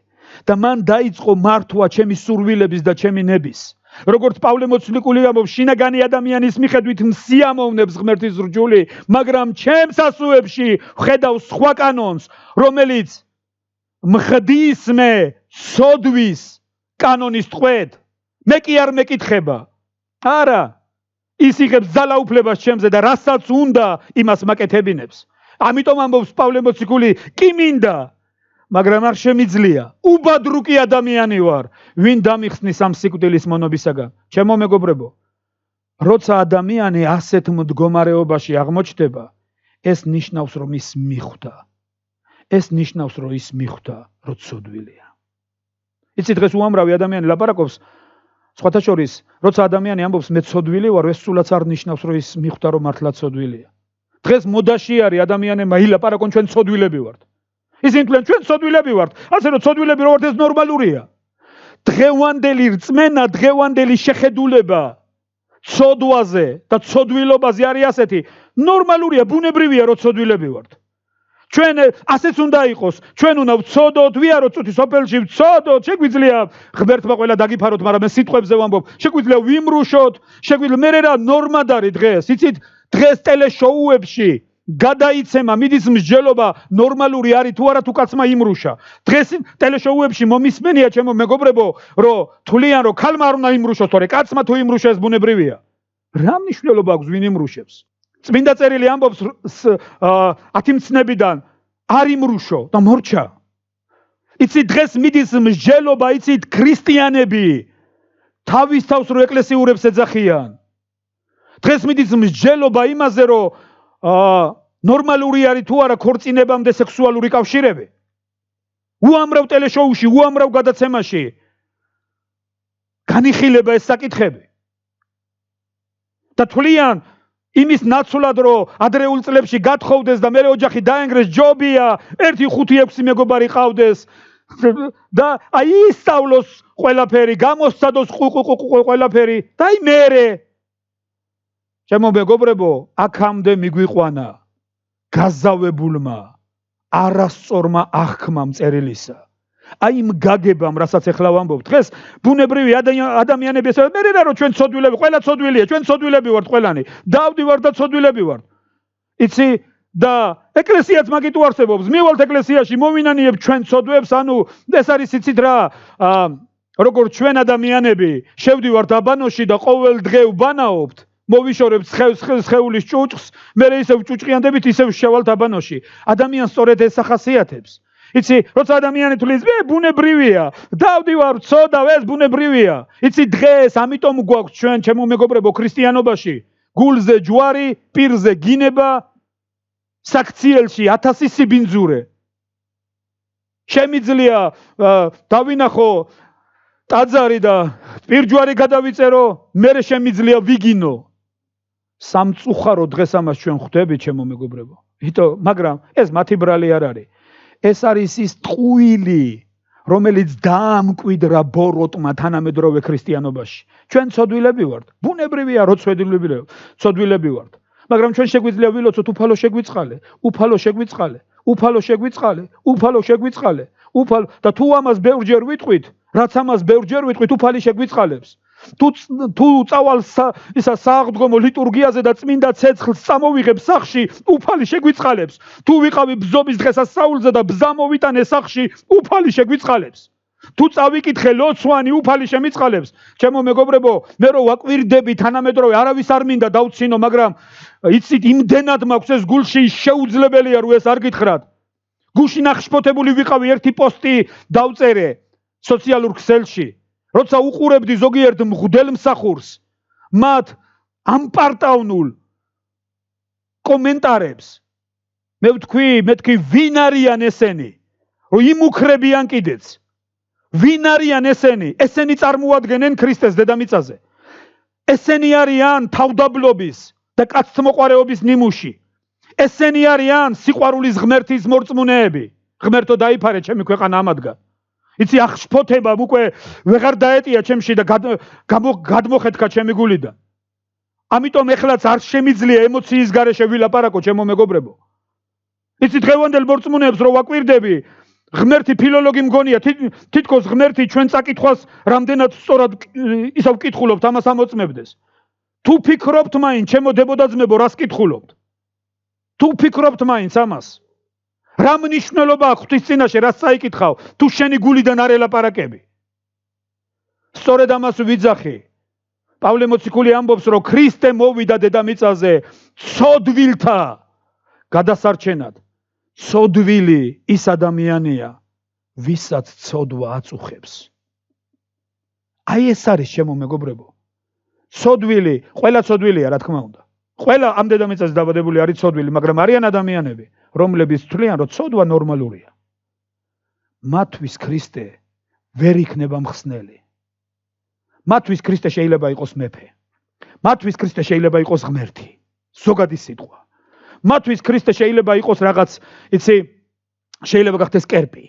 და მან დაიწყო მართვა ჩემი სურვილების და ჩემი ნების. როგორც პავლე მოციქული ამბობს, შინაგანი ადამიანის მიხედვით მსიამოვნებს ღმერთის რჯული, მაგრამ ჩემს ასუებში ვხედავ სხვა კანონს, რომელიც მხდის მე სოდვის კანონის ტყვედ. მე კი არ მეკითხება. არა, ის იღებს ძალაუფლებას ჩემზე და რასაც უნდა, იმას მაკეთებინებს. ამიტომ ამბობს პავლე მოციქული, კი მინდა, მაგრამ არ შემიძლია. უბადრუკი ადამიანი ვარ, ვინ დამიხსნის ამ სიკვდილის მონობისაგან. ჩემო მეგობრებო, როცა ადამიანი ასეთ მდგომარეობაში აღმოჩნდება, ეს ნიშნავს რომ ის მიხვდა. ეს ნიშნავს რომ ის მიხვდა, რომ ცოდვილია. იცი, დღეს უამრავი ადამიანი ლაპარაკობს, სხვათა შორის, როცა ადამიანი ამბობს მე ცოდვილი ვარ, ეს სულაც არ ნიშნავს რომ ის მიხვდა, რომ მართლა ცოდვილია. დღეს მოდაში არის ადამიანებმა ილაპარაკონ ჩვენ ცოდვილები ვართ. ისინი თვლიან ჩვენ ცოდვილები ვართ, ასე რომ ცოდვილები რო ვართ ეს ნორმალურია. დღევანდელი რწმენა, დღევანდელი შეხედულება ცოდვაზე და ცოდვილობაზე არის ასეთი, ნორმალურია, ბუნებრივია რომ ცოდვილები ვართ. ჩვენ ასეც უნდა იყოს, ჩვენ უნდა ვცოდოთ, ვიაროთ წუთი სოფელში ვცოდოთ, შეგვიძლია ღმერთმა ყველა დაგიფაროთ, მაგრამ მე სიტყვებზე ვამბობ, შეგვიძლია ვიმრუშოთ, შეგვიძლია მე რა ნორმად არის დღეს, იცით, დღეს ტელეშოუებში გადაიცემა, მიდის მსჯელობა ნორმალური არის თუ არა თუ კაცმა იმრუშა. დღეს ტელეშოუებში მომისმენია ჩემო მეგობრებო, რომ თვლიან რომ ქალმა არ უნდა იმრუშოს, თორე კაცმა თუ იმრუშა ეს ბუნებრივია. რა მნიშვნელობა აქვს ვინ იმრუშებს? წმინდა წერილი ამბობს 10 მცნებიდან არ იმრუშო და მორჩა. იცით, დღეს მიდის მსჯელობა, იცით, ქრისტიანები თავის თავს რო ეკლესიურებს ეძახიან. დღეს მიდის მსჯელობა იმაზე, რომ ნორმალური არის თუ არა ქორწინებამდე სექსუალური კავშირები. უამრავ ტელეშოუში, უამრავ გადაცემაში განიხილება ეს საკითხები. და თვლიან იმის ნაცვლად, რომ ადრეულ წლებში გათხოვდეს და მერე ოჯახი დაენგრეს, ჯობია, 1, 5, 6 მეგობარი ყავდეს და აი ისწავლოს ყველაფერი, გამოსცადოს ყველაფერი და აი მერე. ჩემო მეგობრებო, აქამდე მიგვიყვანა გაზავებულმა, არასწორმა აღქმამ წერილისა. აი იმ გაგებამ, რასაც ეხლა ვამბობ. დღეს ბუნებრივი ადამიანები ესაა, მე რა რომ ჩვენ ცოდვილები, ყველა ცოდვილია, ჩვენ ცოდვილები ვართ ყველანი. დავდივართ და ცოდვილები ვართ. იცი, და ეკლესიაც მაგით უარსებობს. მივალთ ეკლესიაში, მოვინანიებ ჩვენ ცოდვებს, ანუ ეს არის იცით რა, როგორც ჩვენ ადამიანები შევდივართ აბანოში და ყოველ დღე ვბანაობთ, მოვიშორებთ სხეულის ჭუჭხს, მე ისევ ჭუჭყიანდებით, ისევ შევალთ აბანოში. ადამიანს სწორედ ეს ახასიათებს. იცი, როცა ადამიანი თulis, ბუნებრივია, დავდივარ, ვწოდავ, ეს ბუნებრივია. იცი, დღეს ამიტომ გვაქვს ჩვენ, ჩემო მეგობრებო, ქრისტიანობაში, გულზე ჯვარი, პირზე გინება, საქციელში 1000 სიბინძურე. შემიძლია დავინახო ტაძარი და პირჯვარი გადავიწერო, მერე შემიძლია ვიგინო. სამწუხარო დღეს ამას ჩვენ ხვდებით, ჩემო მეგობრებო. მაგრამ ეს მათი ბრალი არ არის. ეს არის ის ტყუილი, რომელიც დაამკვიდრა ბოროტმა თანამედროვე ქრისტიანობაში. ჩვენ ცოდვილები ვართ. ბუნებრივია, რომ ცოდვილები ვართ. მაგრამ ჩვენ შეგვიძლია ვილოცოთ უფალო შეგვიწყალე, უფალო შეგვიწყალე, უფალო შეგვიწყალე, უფალო შეგვიწყალე, უფალო და თუ ამას ბევრჯერ ვიტყვით, რაც ამას ბევრჯერ ვიტყვით, უფალი შეგვიწყალებს. თუ წავალ ისა სააღდგომო ლიტურგიაზე და წმინდა ცეცხლს წამოვიღებ სახში, უფალი შეგვიწყალებს. თუ ვიყავი ბზობის დღესასწაულზე და ბზა მოვიტანე სახში, უფალი შეგვიწყალებს. თუ წავიკითხე ლოცვანი, უფალი შემიწყალებს. ჩემო მეგობრებო, მე რო ვაკვირდები თანამედროვე, არავის არ მინდა დავცინო, მაგრამ იცით, იმდენად მაქვს ეს გულში, შეუძლებელია რომ ეს არ გითხრათ. გუშინ აღშფოთებული ვიყავი, ერთი პოსტი დავწერე სოციალურ ქსელში. როცა უყურებდი ზოგიერთ მღვდელ მსახურს, მათ ამპარტავნულ კომენტარებს, მე ვთქვი, ვინ არიან ესენი? რომ იმუქრებიან კიდეც. ვინ არიან ესენი? ესენი წარმოადგენენ ქრისტეს დედამიწაზე. ესენი არიან თავდაბლობის და კაცთმოყვარეობის ნიმუში. ესენი არიან სიყვარულის ღმერთის მორწმუნეები. ღმერთო დაიფარე ჩემი ქვეყანა ამადგა. იცი, აღშფოთება უკვე ვეღარ დაეტია ჩემში და გადმოხეთქა ჩემი გულიდან. ამიტომ ეხლაც არ შემიძლია ემოციის გარეშე ვილაპარაკო, ჩემო მეგობრებო. იცი, დღევანდელ მორწმუნეებს რო ვაკვირდები, ღმერთი ფილოლოგი მგონია, თითქოს ღმერთი ჩვენ წაკითხვას რამდენად სწორად ისევ ვკითხულობთ, ამას ამოწმებდეს. თუ ფიქრობთ მაინც, ჩემო დებოდაძმებო, რას კითხულობთ? თუ ფიქრობთ მაინც ამას? რა მნიშვნელობა აქვს ღვთის წინაშე, რაც წაიკითხავ, თუ შენი გულიდან არ ელაპარაკები? სწორედ ამას ვიძახი. პავლე მოციქული ამბობს, რომ ქრისტე მოვიდა დედამიწაზე ცოდვილთა გადასარჩენად. ცოდვილი ის ადამიანია, ვისაც ცოდვა აწუხებს. აი ეს არის, ჩემო მეგობრებო. ცოდვილი, ყველა ცოდვილია, რა თქმა უნდა. ყველა ამ დედამიწაზე დაბადებული არის ცოდვილი, მაგრამ არიან ადამიანები, რომლებიც თვლიან, რომ ცოდვა ნორმალურია. მათთვის ქრისტე ვერ იქნება მხსნელი. მათთვის ქრისტე შეიძლება იყოს მეფე. მათთვის ქრისტე შეიძლება იყოს ღმერთი. ზოგადი სიტყვა. მათთვის ქრისტე შეიძლება იყოს რაღაც, იცი, შეიძლება გახდეს კერპი.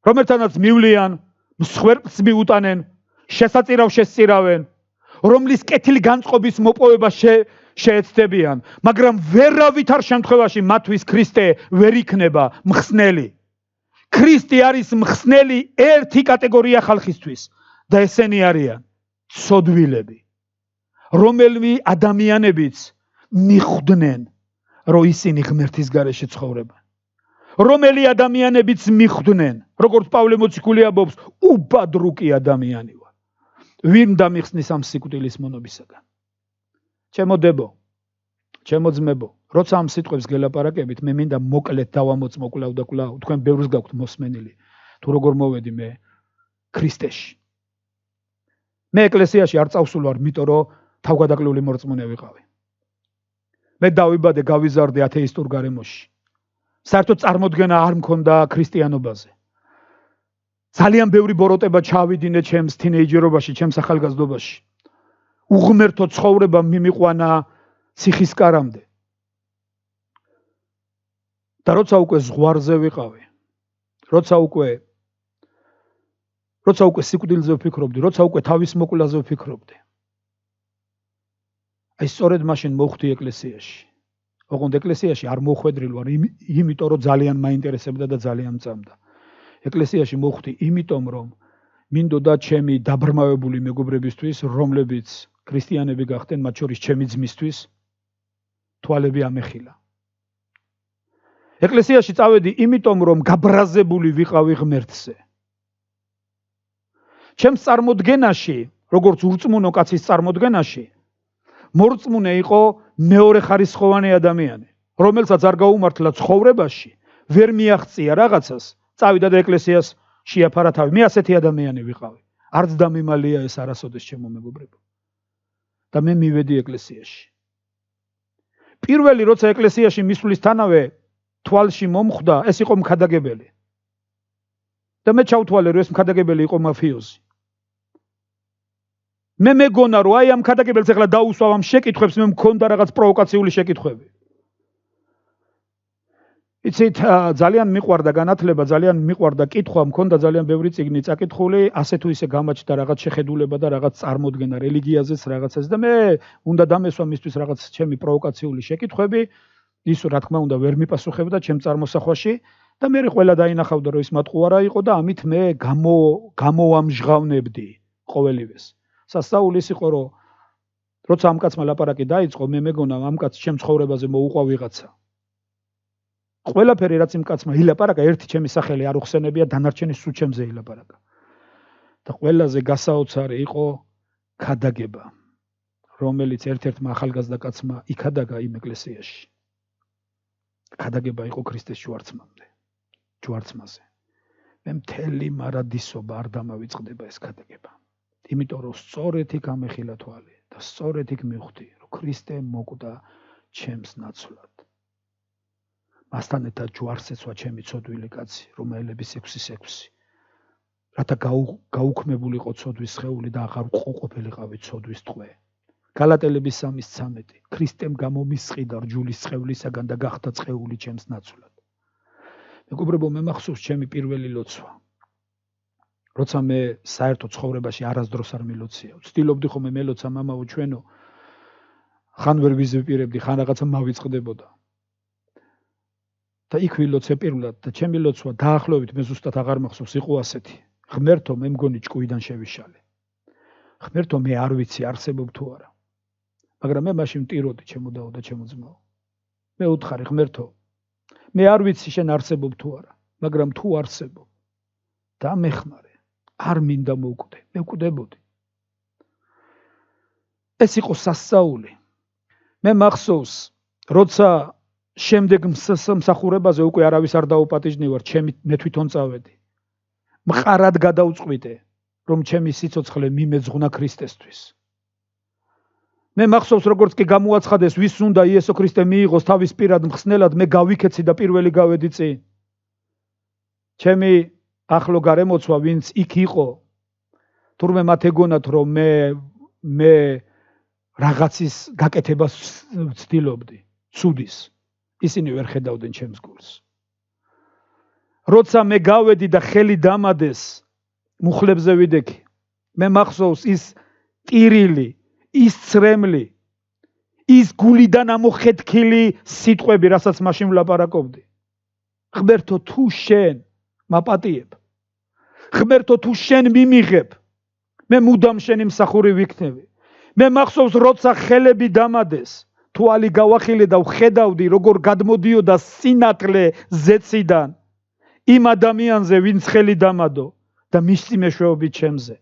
რომელთანაც მივლიან, მსხვერპლს მიუტანენ, შესაწირავ შესწირავენ, რომლის კეთილი განწყობის მოპოვება შეეცდებიან, მაგრამ ვერავითარ შემთხვევაში მათთვის ქრისტე ვერ იქნება მხსნელი. ქრისტე არის მხსნელი ერთი კატეგორია ხალხისთვის და ესენი არიან ცოდვილები, რომელნი ადამიანებიც მიხვდნენ, რომ ისინი ღმერთის გარეშე ცხოვრობენ. რომელი ადამიანებიც მიხვდნენ, როგორც პავლე მოციქული ამბობს, უბადრუკი ადამიანი ვარ. ვინ დამიხსნის ამ სიკვდილის მონობისაგან? ჩემო დებო, ჩემო ძმებო, როცა ამ სიტყვებს გელაპარაკებით, მე მინდა მოკლედ დავამოწმო კვლავ და კვლავ, თქვენ ბევრს გაქვთ მოსმენილი, თუ როგორ მოვედი მე ქრისტეში. მე ეკლესიაში არ წავსულ ვარ, იმიტომ რომ თავგადაკლული მორწმუნე ვიყავი. მე დავიბადე, გავიზარდე ათეისტურ გარემოში. საერთოდ წარმოდგენა არ მქონდა ქრისტიანობაზე. ძალიან ბევრი ბოროტება ჩავიდინე ჩემს თინეიჯერობაში, ჩემს ახალგაზრდობაში. უღმერთო ცხოვრება მიმიყვანა ციხისკარამდე. და როცა უკვე ზღვარზე ვიყავი, როცა უკვე სიკვდილზე ვფიქრობდი, როცა უკვე თავის მოკვლაზე ვფიქრობდი. აი სწორედ მაშინ მოვხვდი ეკლესიაში. ოღონდ ეკლესიაში არ მოხვედრილ ვარ, იმიტომ რომ ძალიან მაინტერესებდა და ძალიან მწამდა. ეკლესიაში მოვხვდი იმიტომ რომ მინდოდა ჩემი დაბრმავებული მეგობრებისთვის, რომლებიც ქრისტიანები გახდნენ, მათ შორის ჩემი ძმისთვის, თვალები ამეხილა. ეკლესიაში წავედი იმიტომ რომ გაბრაზებული ვიყავი ღმერთზე. ჩემს წარმოდგენაში, როგორც ურწმუნო კაცის წარმოდგენაში, მორწმუნე იყო მეორე ხარისხოვანი ადამიანი, რომელსაც არ გაუმართლა ცხოვრებაში, ვერ მიაღწია რაღაცას, წავიდა და ეკლესიას შეაფარა თავი. მე ასეთი ადამიანი ვიყავი. არც დამიმალია ეს არასოდეს ჩემო მეგობრებო. და მე მივედი ეკლესიაში. პირველი როცა ეკლესიაში მისვლისთანავე თვალში მომხვდა, ეს იყო მქადაგებელი. და მე ჩავთვალე, რომ ეს მქადაგებელი იყო მაფიოზი. მე მეგონა, რომ აი ამ მქადაგებელს ახლა დაუსვავ ამ შეკითხვებს, მე მქონდა რაღაც პროვოკაციული შეკითხვები. იცით, ძალიან მიყვარდა განათლება, ძალიან მიყვარდა კითხვა, მქონდა ძალიან ბევრი წიგნი წაკითხული, ასე თუ ისე გამაჩნდა რაღაც შეხედულება და რაღაც წარმოდგენა რელიგიაზეც რაღაცას და მე უნდა დამესვა მისთვის რაღაც ჩემი პროვოკაციული შეკითხვები, ის რა თქმა უნდა ვერ მიპასუხებდა ჩემ წარმოსახვაში და მე ყველა დაინახავდა რომ ის მატყუარა იყო და ამით მე გამოვამჟღავნებდი ყოველივეს. სასწაულის იყო რომ როცა ამ კაცმა ლაპარაკი დაიწყო, მე მეგონა ამ კაცს ჩემ ცხოვრებაზე მოუყვა ვიღაცა. ყველაფერი რაც იმ კაცმა ილაპარაკა, ერთი ჩემი სახელი არ უხსენებია, დანარჩენი სულ ჩემზე ილაპარაკა. და ყველაზე გასაოცარი იყო ქადაგება, რომელიც ერთ-ერთმა ახალგაზრდა კაცმა იქადაგა იმ ეკლესიაში. ქადაგება იყო ქრისტეს ჯვარცმაზე. მე მთელი მარადისობა არ დამავიწყდება ეს ქადაგება. იმიტომ რომ სწორედ იქ ამეხილა თვალი და სწორედ იქ მივხვდი, რომ ქრისტე მოკვდა ჩემს ნაცვლად. მასთან ერთად ჯვარს ეცვა ჩემი ცოდვილი კაცი, რომაელების 6:6. რათა გაუქმებულიყო ცოდვის სხეული და აღარ უყოფილიყავი ცოდვის ტყვე. გალატელების 3:13. ქრისტემ გამომისყიდა რჯულის სხევლისაგან და გახდა წეული ჩემს ნაცვლად. მეგობრებო, მე მახსოვს ჩემი პირველი ლოცვა. როცა მე საერთო ცხოვრებაში არასდროს არ მილოცია. ვცდილობდი ხოლმე მელოცა მამაო ჩვენო, ხან ვერ ვიზვიპირებდი, ხან რაღაცა მავიწყდებოდა. და იქ ვილოცე პირველად და ჩემი ლოცვა დაახლოებით მე ზუსტად აღარ მახსოვს იყო ასეთი. ღმერთო, მე მგონი ჭკუიდან შევიშალე. ღმერთო, მე არ ვიცი არსებობ თუ არა. მაგრამ მე მაშინ მტიროდი ჩემო დაო და ჩემო ძმაო. მე უთხარი ღმერთო, მე არ ვიცი შენ არსებობ თუ არა, მაგრამ თუ არსებობ და მეხმარე, არ მინდა მოვკვდე, მე ვკვდებოდი. ეს იყო სასწაული. მე მახსოვს, როცა შემდეგ მსახურებაზე უკვე არავის არ დაუპატიჟნივარ, მე თვითონ წავედი. მყარად გადავწყვიტე, რომ ჩემი სიცოცხლე მიმეძღვნა ქრისტესთვის. მე მახსოვს, როგორც კი გამოაცხადეს, ვის უნდა იესო ქრისტე მიიღოს თავის პირად მხსნელად, მე გავიქეცი და პირველი გავედი წინ. ჩემი ახლო გარემოცვა, ვინც იქ იყო, თურმე მათ ეგონათ, რომ მე რაღაცის გაკეთებას ვცდილობდი, ცუდის. ისინი ვერ ხედავდნენ ჩემს გულს. როცა მე გავედი და ხელი დამადეს, მუხლებზე ვიდექი, მე მახსოვს ის ტირილი, ის ცრემლი, ის გულიდან ამოხეთქილი სიტყვები, რასაც მაშინ ვლაპარაკობდი. ღმერთო, თუ შენ მაპატიებ, ღმერთო, თუ შენ მიმიღებ, მე მუდამ შენი მსახური ვიქნები. მე მახსოვს, როცა ხელები დამადეს, თვალი გავახილე და ვხედავდი, როგორ გადმოდიოდა სინათლე ზეციდან იმ ადამიანზე, ვინც ხელი დამადო და მისცი მეშვეობით ჩემზე.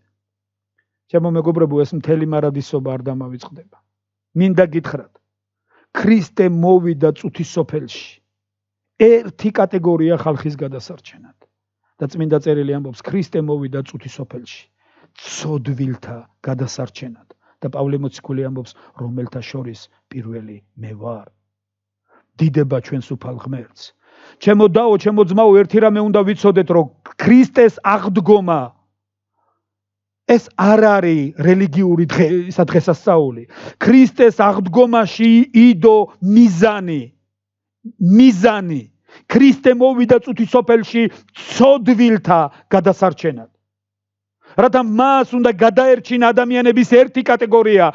ჩემო მეგობრებო, ეს მთელი მარადისობა არ დამავიწყდება. მინდა გითხრათ, ქრისტე მოვიდა წუთის სოფელში ერთი კატეგორია ხალხის გადასარჩენად. და წმინდა წერილი ამბობს, ქრისტე მოვიდა წუთის სოფელში ცოდვილთა გადასარჩენად. და პავლე მოციქული ამბობს, რომელთა შორის პირველი მე ვარ. დიდება ჩვენს უფალ ღმერთს. ჩემო დაო, ჩემო ძმაო, ერთი რამე უნდა ვიცოდეთ, რომ ქრისტეს აღდგომა ეს არ არის რელიგიური დღესასწაული. ქრისტეს აღდგომაში იდო მიზანი. ქრისტე მოვიდა წუთის სოფელში ცოდვილთა გადასარჩენად. რათა მას უნდა გადაერჩინა ადამიანების ერთი კატეგორია,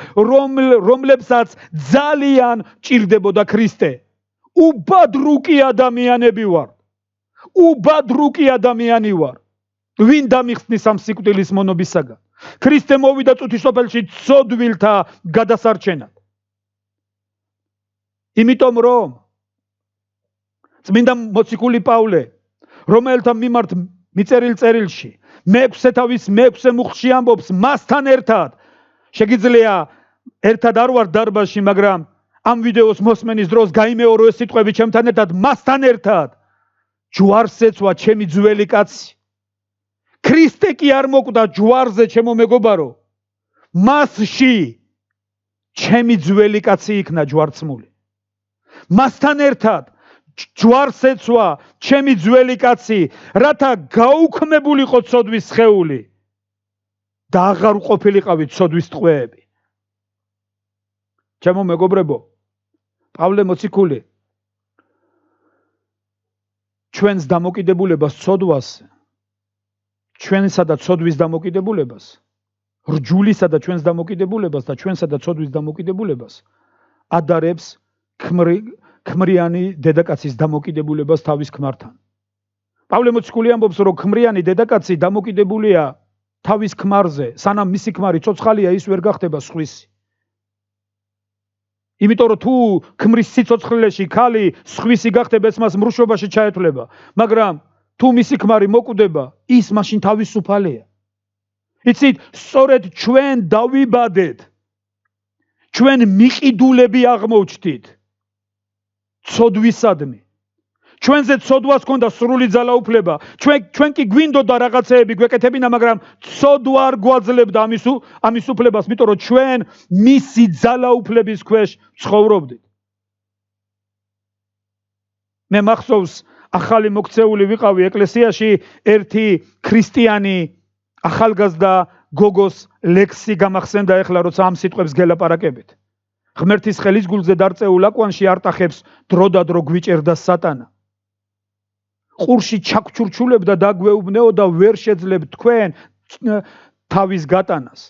რომლებსაც ძალიან ჭირდებოდა ქრისტე. უბადრუკი ადამიანები ვარ. უბადრუკი ადამიანი ვარ. ვინ დამიხსნის ამ სიკვდილის მონობისაგან? ქრისტე მოვიდა წუთის სოფელში ცოდვილთა გადასარჩენად. იმიტომ რომ წმინდა მოციქული პავლე, რომელთა მიმართ მიწერილ წერილში მეექვსე თავის მეექვსე მუხლში ამბობს მასთან ერთად. შეგიძლია ერთად არ ვარ დარბაზში, მაგრამ ამ ვიდეოს მოსმენის დროს გაიმეორო ეს სიტყვები ჩემთან ერთად, მასთან ერთად. ჯვარს ეცვა ჩემი ძველი კაცი. ქრისტე კი არ მოკვდა ჯვარზე, ჩემო მეგობარო. მასში ჩემი ძველი კაცი იქნა ჯვარცმული. მასთან ერთად ჯვარს ეცვა ჩემი ძველი კაცი, რათა გაუქმებულიყო ცოდვის სხეული და აღარ უყოფილიყავით ცოდვის ტყვეები. ჩემო მეგობრებო, პავლე მოციქული ჩვენს დამოკიდებულებას ცოდვას, ჩვენსა და ცოდვის დამოკიდებულებას, რჯულისა და ჩვენს დამოკიდებულებას და ჩვენსა და ცოდვის დამოკიდებულებას ადარებს ქმრიანი დედაკაცის დამოკიდებულებას თავის ქმართან. პავლე მოციქული ამბობს, რომ ქმრიანი დედაკაცი დამოკიდებულია თავის ქმარზე, სანამ მისი ქმარი ცოცხალია, ის ვერ გახდება სხვისი. იმიტომ რომ თუ ქმრის სიცოცხლეში ქალი სხვისი გახდება, ეს მას მრუშობაში ჩაეთვლება, მაგრამ თუ მისი ქმარი მოკვდება, ის მაშინ თავისუფალია. იცით, სწორედ ჩვენ დავიბადეთ, ჩვენ მიყიდულები აღმოჩნდით ცოდვისადმი. ჩვენზე ცოდვას ჰქონდა სრული ძალაუფლება. ჩვენ კი გვინდოდა რაღაცეები გვეკეთებინა, მაგრამ ცოდვა არ გვაძლევდა ამის უფლებას, იმიტომ რომ ჩვენ მისი ძალაუფლების ქვეშ ცხოვრობდით. მე მახსოვს, ახალი მოქცეული ვიყავი ეკლესიაში, ერთი ქრისტიანი ახალგაზრდა გოგოს ლექსი გამახსენდა ეხლა, როცა ამ სიტყვებს გელაპარაკებით. ღმერთის ხელის გულზე დარწეულ აკვანში არტახებს დროდადრო გვიჭერდა სატანა. ყურში ჩაქჩურჩულებდა და გვეუბნეო და ვერ შეძლებთ თქვენ თავის გატანას.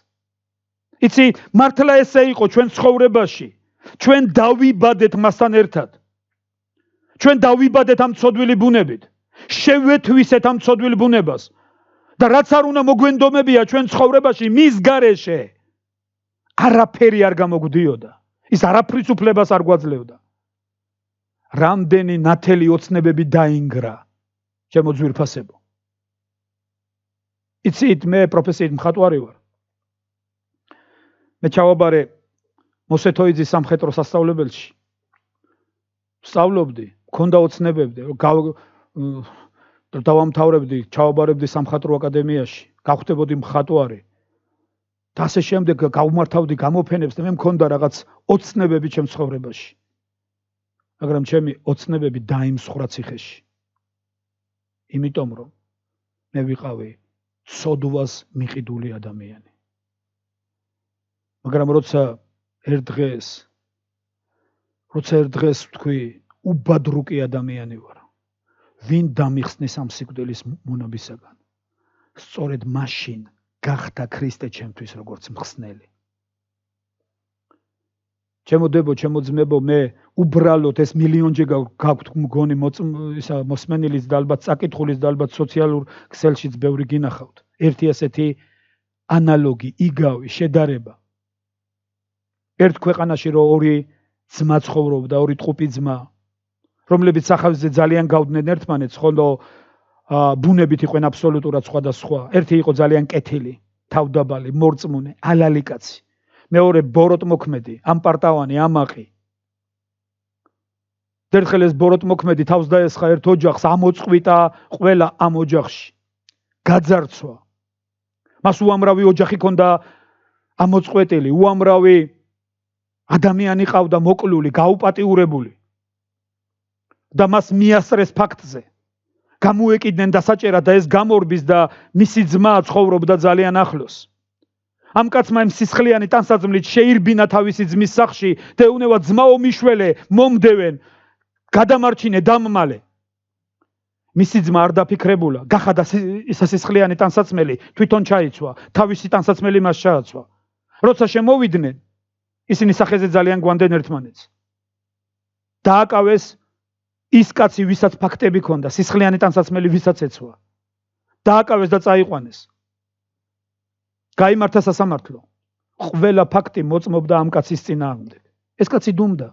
იცი, მართლა ესე იყო ჩვენ ცხოვრებაში. ჩვენ დავიბადეთ მასთან ერთად. ჩვენ დავიბადეთ ამ ცოდვილი ბუნებით. შევეთვისეთ ამ ცოდვილ ბუნებას. და რაც არ უნდა მოგვენდომებია ჩვენ ცხოვრებაში, მის გარეშე არაფერი არ გამოგვდიოდა. ის არაფრის უფლებას არ გვაძლევდა. რამდენი ნათელი ოცნებები დაინგრა ჩემო ძვირფასებო. იცით, მე პროფესიით მხატვარი ვარ. მე ჩავაბარე მოსეთოიძის სამხედრო სასწავლებელში. ვსწავლობდი, მქონდა ოცნებები, დავამთავრებდი, ჩავაბარებდი სამხატვრო აკადემიაში, გავხდებოდი მხატვარი. და ასე შემდეგ გავმართავდი გამოფენებს და მე მქონდა რაღაც ოცნებები ჩემ ცხოვრებაში. მაგრამ ჩემი ოცნებები დაიმსხვრა ციხეში. იმიტომ რომ მე ვიყავი ცოდვას მიყიდული ადამიანი. მაგრამ როცა ერთ დღეს ვთქვი, უბადრუკი ადამიანი ვარ, ვინ დამიხსნის ამ სიკვდილის მონაბისაგან, სწორედ მაშინ გახდა ქრისტე ჩემთვის როგორც მხსნელი. ჩემო დებო, ჩემო ძმებო, მე უბრალოდ ეს მილიონჯერ გაქვთ მგონი მოსმენილის და ალბათ წაკითხulis და ალბათ სოციალურ ქსელშიც ბევრი გინახავთ. ერთი ასეთი ანალოგი, იგავი შედარება. ერთ ქვეყანაში რო ორი ძმა ცხოვრობდა, ორი ტყუპი ძმა, რომლებიც სახავზე ძალიან გავდნენ ერთმანეთს, ხოლო ბუნებით იყვნენ აბსოლუტურად სხვადასხვა. ერთი იყო ძალიან კეთილი, თავდაბალი, მორწმუნე, ალალი კაცი. მეორე ბოროტმოქმედი, ამპარტავანი, ამაყი. ერთხელ ეს ბოროტმოქმედი თავს დაესხა ერთ ოჯახს, ამოწყვიტა ყველა ამ ოჯახში. გაძარცვა. მას უამრავი ოჯახი ჰქონდა ამოწყვეტილი, უამრავი ადამიანი ყავდა მოკლული, გაუპატიურებული. და მას მიასწრეს ფაქტზე. გამოეკიდნენ დასაჭერად და ეს გამორბის და მისი ძმა ცხოვრობდა ძალიან ახლოს. ამ კაცმა იმ სისხლიანი ტანსაძმლით შეირბინა თავისი ძმის სახლში და ეუნება ძმაო მიშველე, მომდევენ, გადამარჩინე დამმალე. მისი ძმა არ დაფიქრებულა, გახადა სისხლიანი ტანსაცმელი, თვითონ ჩაიცვა, თავისი ტანსაცმელი მას ჩააცვა. როცა შემოვიდნენ, ისინი სახეზე ძალიან გვანდნენ ერთმანეთს. დააკავეს ის კაცი, ვისაც ფაქტები ჰქონდა, სისხლიანი ტანსაცმელი ვისაც ეცვა. დააკავეს და წაიყვანეს. გაიმართა სასამართლო. ყველა ფაქტი მოწმობდა ამ კაცის წინააღმდეგ. ეს კაცი დუმდა.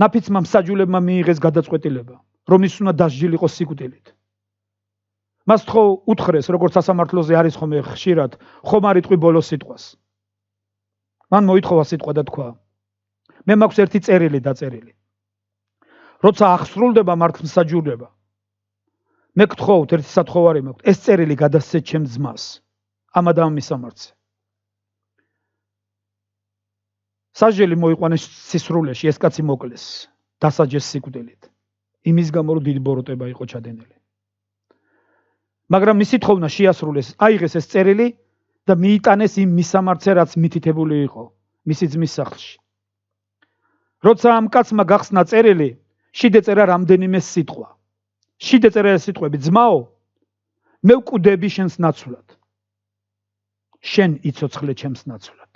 ნაფიცმა მსაჯულებმა მიიღეს გადაწყვეტილება, რომ ის უნდა დასჯილიყო სიკვდილით. მას ხო უთხრეს, როგორც სასამართლოზე არის ხოლმე ხშირად, ხომ არ იტყვი ბოლოს სიტყვას. მან მოითხოვა სიტყვა და თქვა: მე მაქვს ერთი წერილი დაწერილი. როცა აღსრულდება მართლმსაჯულება, მე გთხოვთ, ერთი სათხოვარი მაქვს, ეს წერილი გადასცეთ ჩემ ძმას, ამ და ამ მისამართზე. სასჯელი მოიყვანეს სისრულეში, ეს კაცი მოკლეს, დასაჯეს სიკვდილით. იმის გამო რომ დიდი ბოროტება იყო ჩადენილი. მაგრამ მისი თხოვნა შეასრულეს, აიღეს ეს წერილი და მიიტანეს იმ მისამართზე, რაც მითითებული იყო მისი ძმის სახლში. როცა ამ კაცმა გახსნა წერილი, შიდე წერა რამდენიმე სიტყვა. შიდე წერა ეს სიტყვები: ძმაო, მე ვკვდები შენს ნაცვლად. შენ იცოცხლე ჩემს ნაცვლად.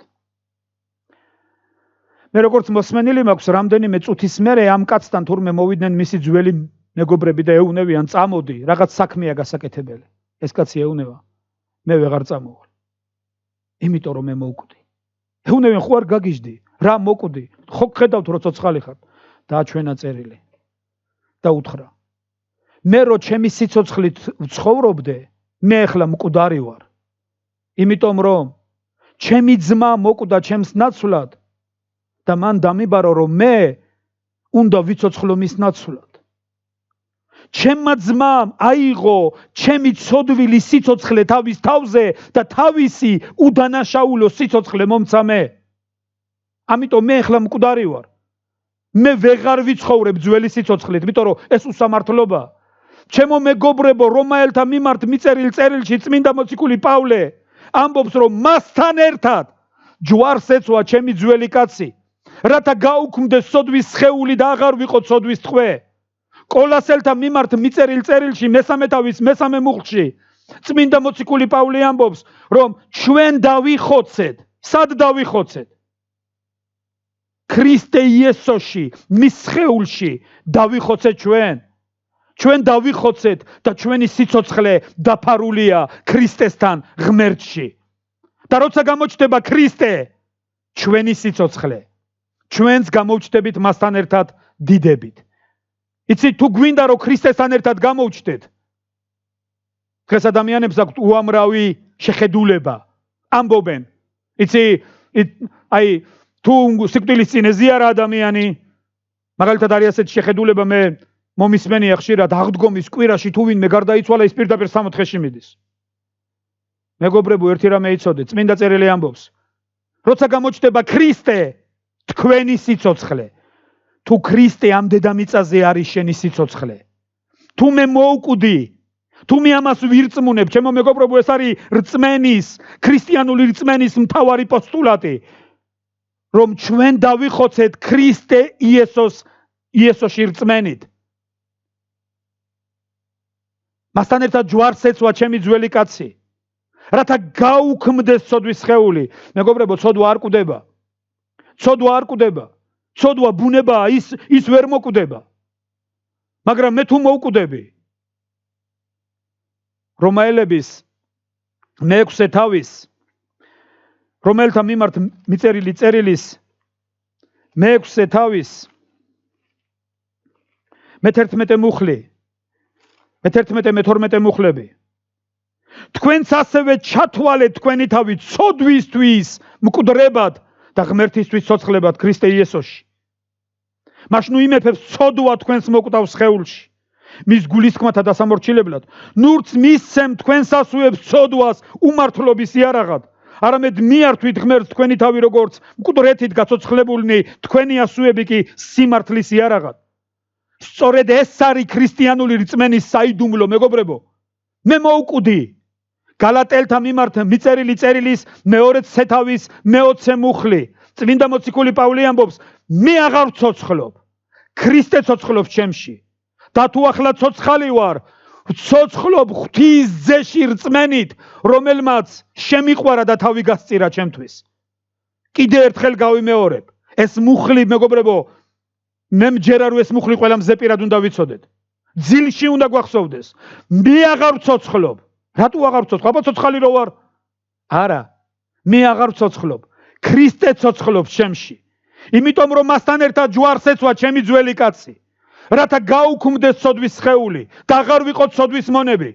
მე როგორც მოსმენილი მაქვს, რამდენიმე წუთის მერე ამ კაცთან თურმე მოვიდნენ მისი ძველი მეგობრები და ეუნევიან, წამოდი, რაღაც საქმეა გასაკეთებელი. ეს კაცი ეუნება, მე ვეღარ წამოვალ. იმიტომ რომ მე მოვკვდი. ეუნევიან, ხო არ გაგიჟდი, რა მოკვდი? ხო ხედავთ რომ ცოცხალი ხარ. დააჩვენა წერილი და უთხრა: მე რო ჩემი სიცოცხლით ვცხოვრობდე, მე ახლა მკვდარი ვარ. იმიტომ რომ ჩემი ძმა მოკვდა ჩემს ნაცვლად და მან დამიბარო რომ მე უნდა ვიცოცხლო მის ნაცვლად. ჩემმა ძმამ აიღო ჩემი ცოდვილი სიცოცხლე თავის თავზე და თავისი უდანაშაულო სიცოცხლე მომცა მე. ამიტომ მე ახლა მკვდარი ვარ. მე ვეღარ ვიცხოვრებ ძველი სიცოცხლით, იმიტომ რომ ეს უსამართლობა. ჩემო მეგობრებო, რომაელთა მიმართ მიწერილ წერილში წმინდა მოციქული პავლე ამბობს, რომ მასთან ერთად ჯვარს ეცვა ჩემი ძველი კაცი, რათა გაუქმდეს სოდვის სხეული და აღარ ვიყო სოდვის ტყვე. კოლასელთა მიმართ მიწერილ წერილში მესამე თავის მესამე მუხლში წმინდა მოციქული პავლე ამბობს, რომ ჩვენ დავიხოცეთ. სად დავიხოცეთ? ქრისტე იესოში, მის სხეულში დავიხოცეთ ჩვენ. ჩვენ დავიხოცეთ და ჩვენი სიცოცხლე დაფარულია ქრისტესთან ღმერთში. და როცა გამოჩნდება ქრისტე, ჩვენი სიცოცხლე, ჩვენც გამოჩნდებით მასთან ერთად დიდებით. იცით, თუ გვინდა რომ ქრისტესთან ერთად გამოვჩნდეთ, დღეს ადამიანებს აქვთ უამრავი შეხედულება, ამბობენ. იცი, აი თუ სიკვდილის წინ ეზიარა ადამიანი, მაგალითად არის ასეთი შეხედულება, მე მომისმენია ხშირად, აღდგომის კვირაში თუ ვინმე გარდაიცვალა, ის პირდაპირ სამოთხეში მიდის. მეგობრებო, ერთი რამე იცოდეთ, წმინდა წერილი ამბობს, როცა გამოჩნდება ქრისტე, თქვენი სიცოცხლე, თუ ქრისტე ამ დედამიწაზე არის შენი სიცოცხლე, თუ მე მოვკვდი, თუ მე ამას ვირწმუნებ, ჩემო მეგობრებო, ეს არის რწმენის, ქრისტიანული რწმენის მთავარი პოსტულატი, რომ ჩვენ დავიხოცეთ ქრისტე იესოში რწმენით. მასთან ერთად ჯვარს ეცვა ჩემი ძველი კაცი, რათა გაუქმდეს სოდვის სხეული. მეგობრებო, ცოდვა არ კვდება. ცოდვა არ კვდება. ცოდვა ბუნებაა, ის ვერ მოკვდება. მაგრამ მე თუ მოვკვდები, რომაელების მე-6 თავის, რომელთა მიმართ მიწერილი წერილის მე-6 თავის მე-11 მუხლი, მე-11-მე-12 მუხლები. თქვენც ასევე ჩათვალეთ თქვენი თავი ცოდვისთვის მკვდრებად და ღმერთისთვის ცოცხლებად ქრისტე იესოში. მაშინ იმეფებს ცოდვა თქვენს მოკვდავს სხეულში, მის გულისხმათა დასამორჩილებლად. ნურც მისცემ თქვენს ასუებს ცოდვას უმართლობის იარაღად, არამედ მიართვით ღმერთს თქვენი თავი როგორც მკვდრეთით გაცოცხლებულნი, თქვენი ასუები კი სიმართლის იარაღად. სწორედ ეს არის ქრისტიანული რწმენის საიდუმლო, მეგობრებო. მე მოვკვდი გალატელთა მიმართ მიწერილი წერილის მე-2 თავის მე-20 მუხლი. წმინდა მოციქული პავლე ამბობს, მე აღარ ვცოცხლობ, ქრისტე ცოცხლობს ჩემში. და თუ ახლა ცოცხალი ვარ, ვცოცხლობ ღვთის ძეში რწმენით, რომელმაც შემიყვარა და თავი გასწირა ჩემთვის. კიდე ერთხელ გავიმეორებ, ეს მუხლი, მეგობრებო, მე მჯერა რომ ეს მუხლი ყველა მზე პირად უნდა ვიცოდეთ. ძილში უნდა გვახსოვდეს. მე აღარ ვცოცხლობ. რატო აღარ ვცოცხლობ? აბა ცოცხალი რო ვარ? არა, მე აღარ ვცოცხლობ. ქრისტე ცოცხლობს ჩემში. იმიტომ რომ მასთან ერთად ჯვარს ეცვა ჩემი ძველი კაცი, რათა გაუქმდეს სოდვის სხეული და აღარ ვიყოთ სოდვის მონები.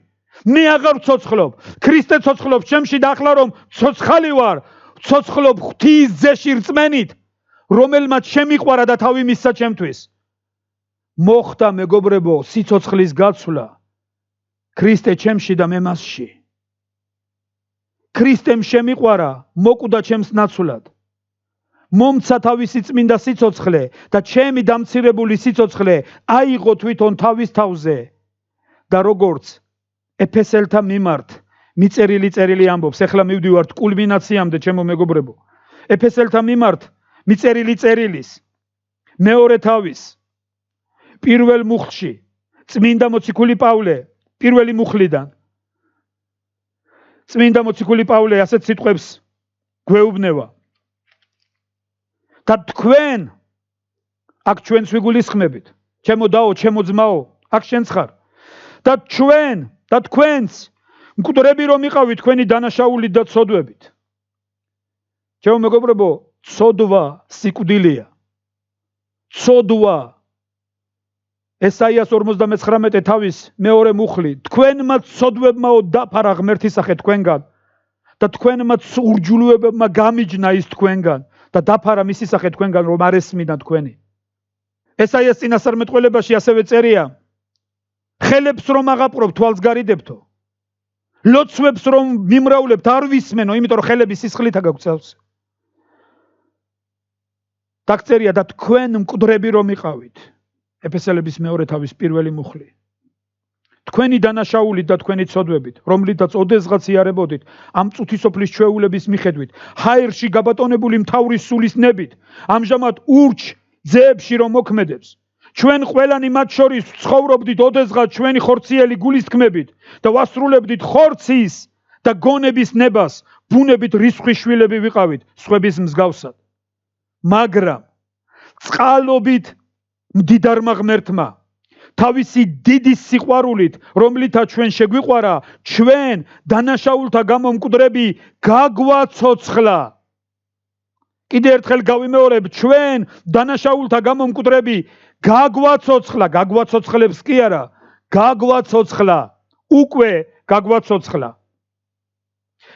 მე აღარ ვცოცხლობ. ქრისტე ცოცხლობს ჩემში და ახლა რომ ცოცხალი ვარ, ცოცხლობ ღვთის ძეში რწმენით, რომელმაც შემიყვარა და თავი მისცა ჩემთვის. მოხდა მეგობრებო სიცოცხლის გაცვლა ქრისტე ჩემში და მე მასში. ქრისტემ შემიყვარა, მოკვდა ჩემს ნაცვლად. მომცა თავისი წმინდა სიცოცხლე და ჩემი დამცირებული სიცოცხლე აიღო თვითონ თავის თავზე და როგორც ეფესელთა მიმართ მიწერილი წერილი ამბობს, ეხლა მივდივართ კულმინაციამდე ჩემო მეგობრებო. ეფესელთა მიმართ მიწერილი წერილის მეორე თავის პირველ მუხლში წმინდა მოციქული პავლე პირველი მუხლიდან წმინდა მოციქული პავლე ასეთ სიტყვებს გვეუბნება და თქვენ აქ ჩვენს ვიგულისხმებით, ჩემო დაო, ჩემო ძმაო, აქ შენც ხარ და ჩვენ და თქვენც მკვდრები რომ იყავით თქვენი დანაშაულით და ცოდვებით. ჩემო მეგობრებო, ცოდვა სიკვდილია. ცოდვა ესაიას 59 თავის მეორე მუხლი, თქვენმა ცოდვებმაო დაფარა ღმერთის სახე თქვენგან და თქვენმა ურჯულუებებმა გამიჯნა ის თქვენგან და დაფარა მისი სახე თქვენგან რომ არ ესმიდან თქვენი. ესაიას წინასწარმეტყველებაში ასევე წერია, ხელებს რომ აღაპყრობ თვალს გარიდებთო, ლოცვებს რომ მიმრავლებთ არ ვისმენო, იმიტომ რომ ხელები სისხლით აგაგწევს. დაგწერია და თქვენ მკვდრები რომ იყავით. ეფესელების მეორე თავის პირველი მუხლი. თქვენი დანაშაულით და თქვენი ცოდვებით, რომლითაც ოდესღაც იარებოდით, ამ წუთისოფლის ჩვეულების მიხედვით, ჰაერში გაბატონებული მთავრის სულის ნებით, ამჟამად ურჩ ძეებში რომ მოქმედებს. ჩვენ ყველანი მათ შორის ცხოვრობდით ოდესღაც ჩვენი ხორციელი გულის თქმებით და ვასრულებდით ხორცის და გონების ნებას, ბუნებით რისხვის შვილები ვიყავით, სხვების მსგავსად. მაგრამ წყალობით მდიდარმა ღმერთმა თავისი დიდი სიყვარულით, რომლითაც ჩვენ შეგვიყვარა, ჩვენ დანაშაულთა გამო მკვდრები გაგვაცოცხლა. კიდე ერთხელ გავიმეორებ, ჩვენ დანაშაულთა გამო მკვდრები გაგვაცოცხლა, გაგვაცოცხლებს კი არა, გაგვაცოცხლა, უკვე გაგვაცოცხლა.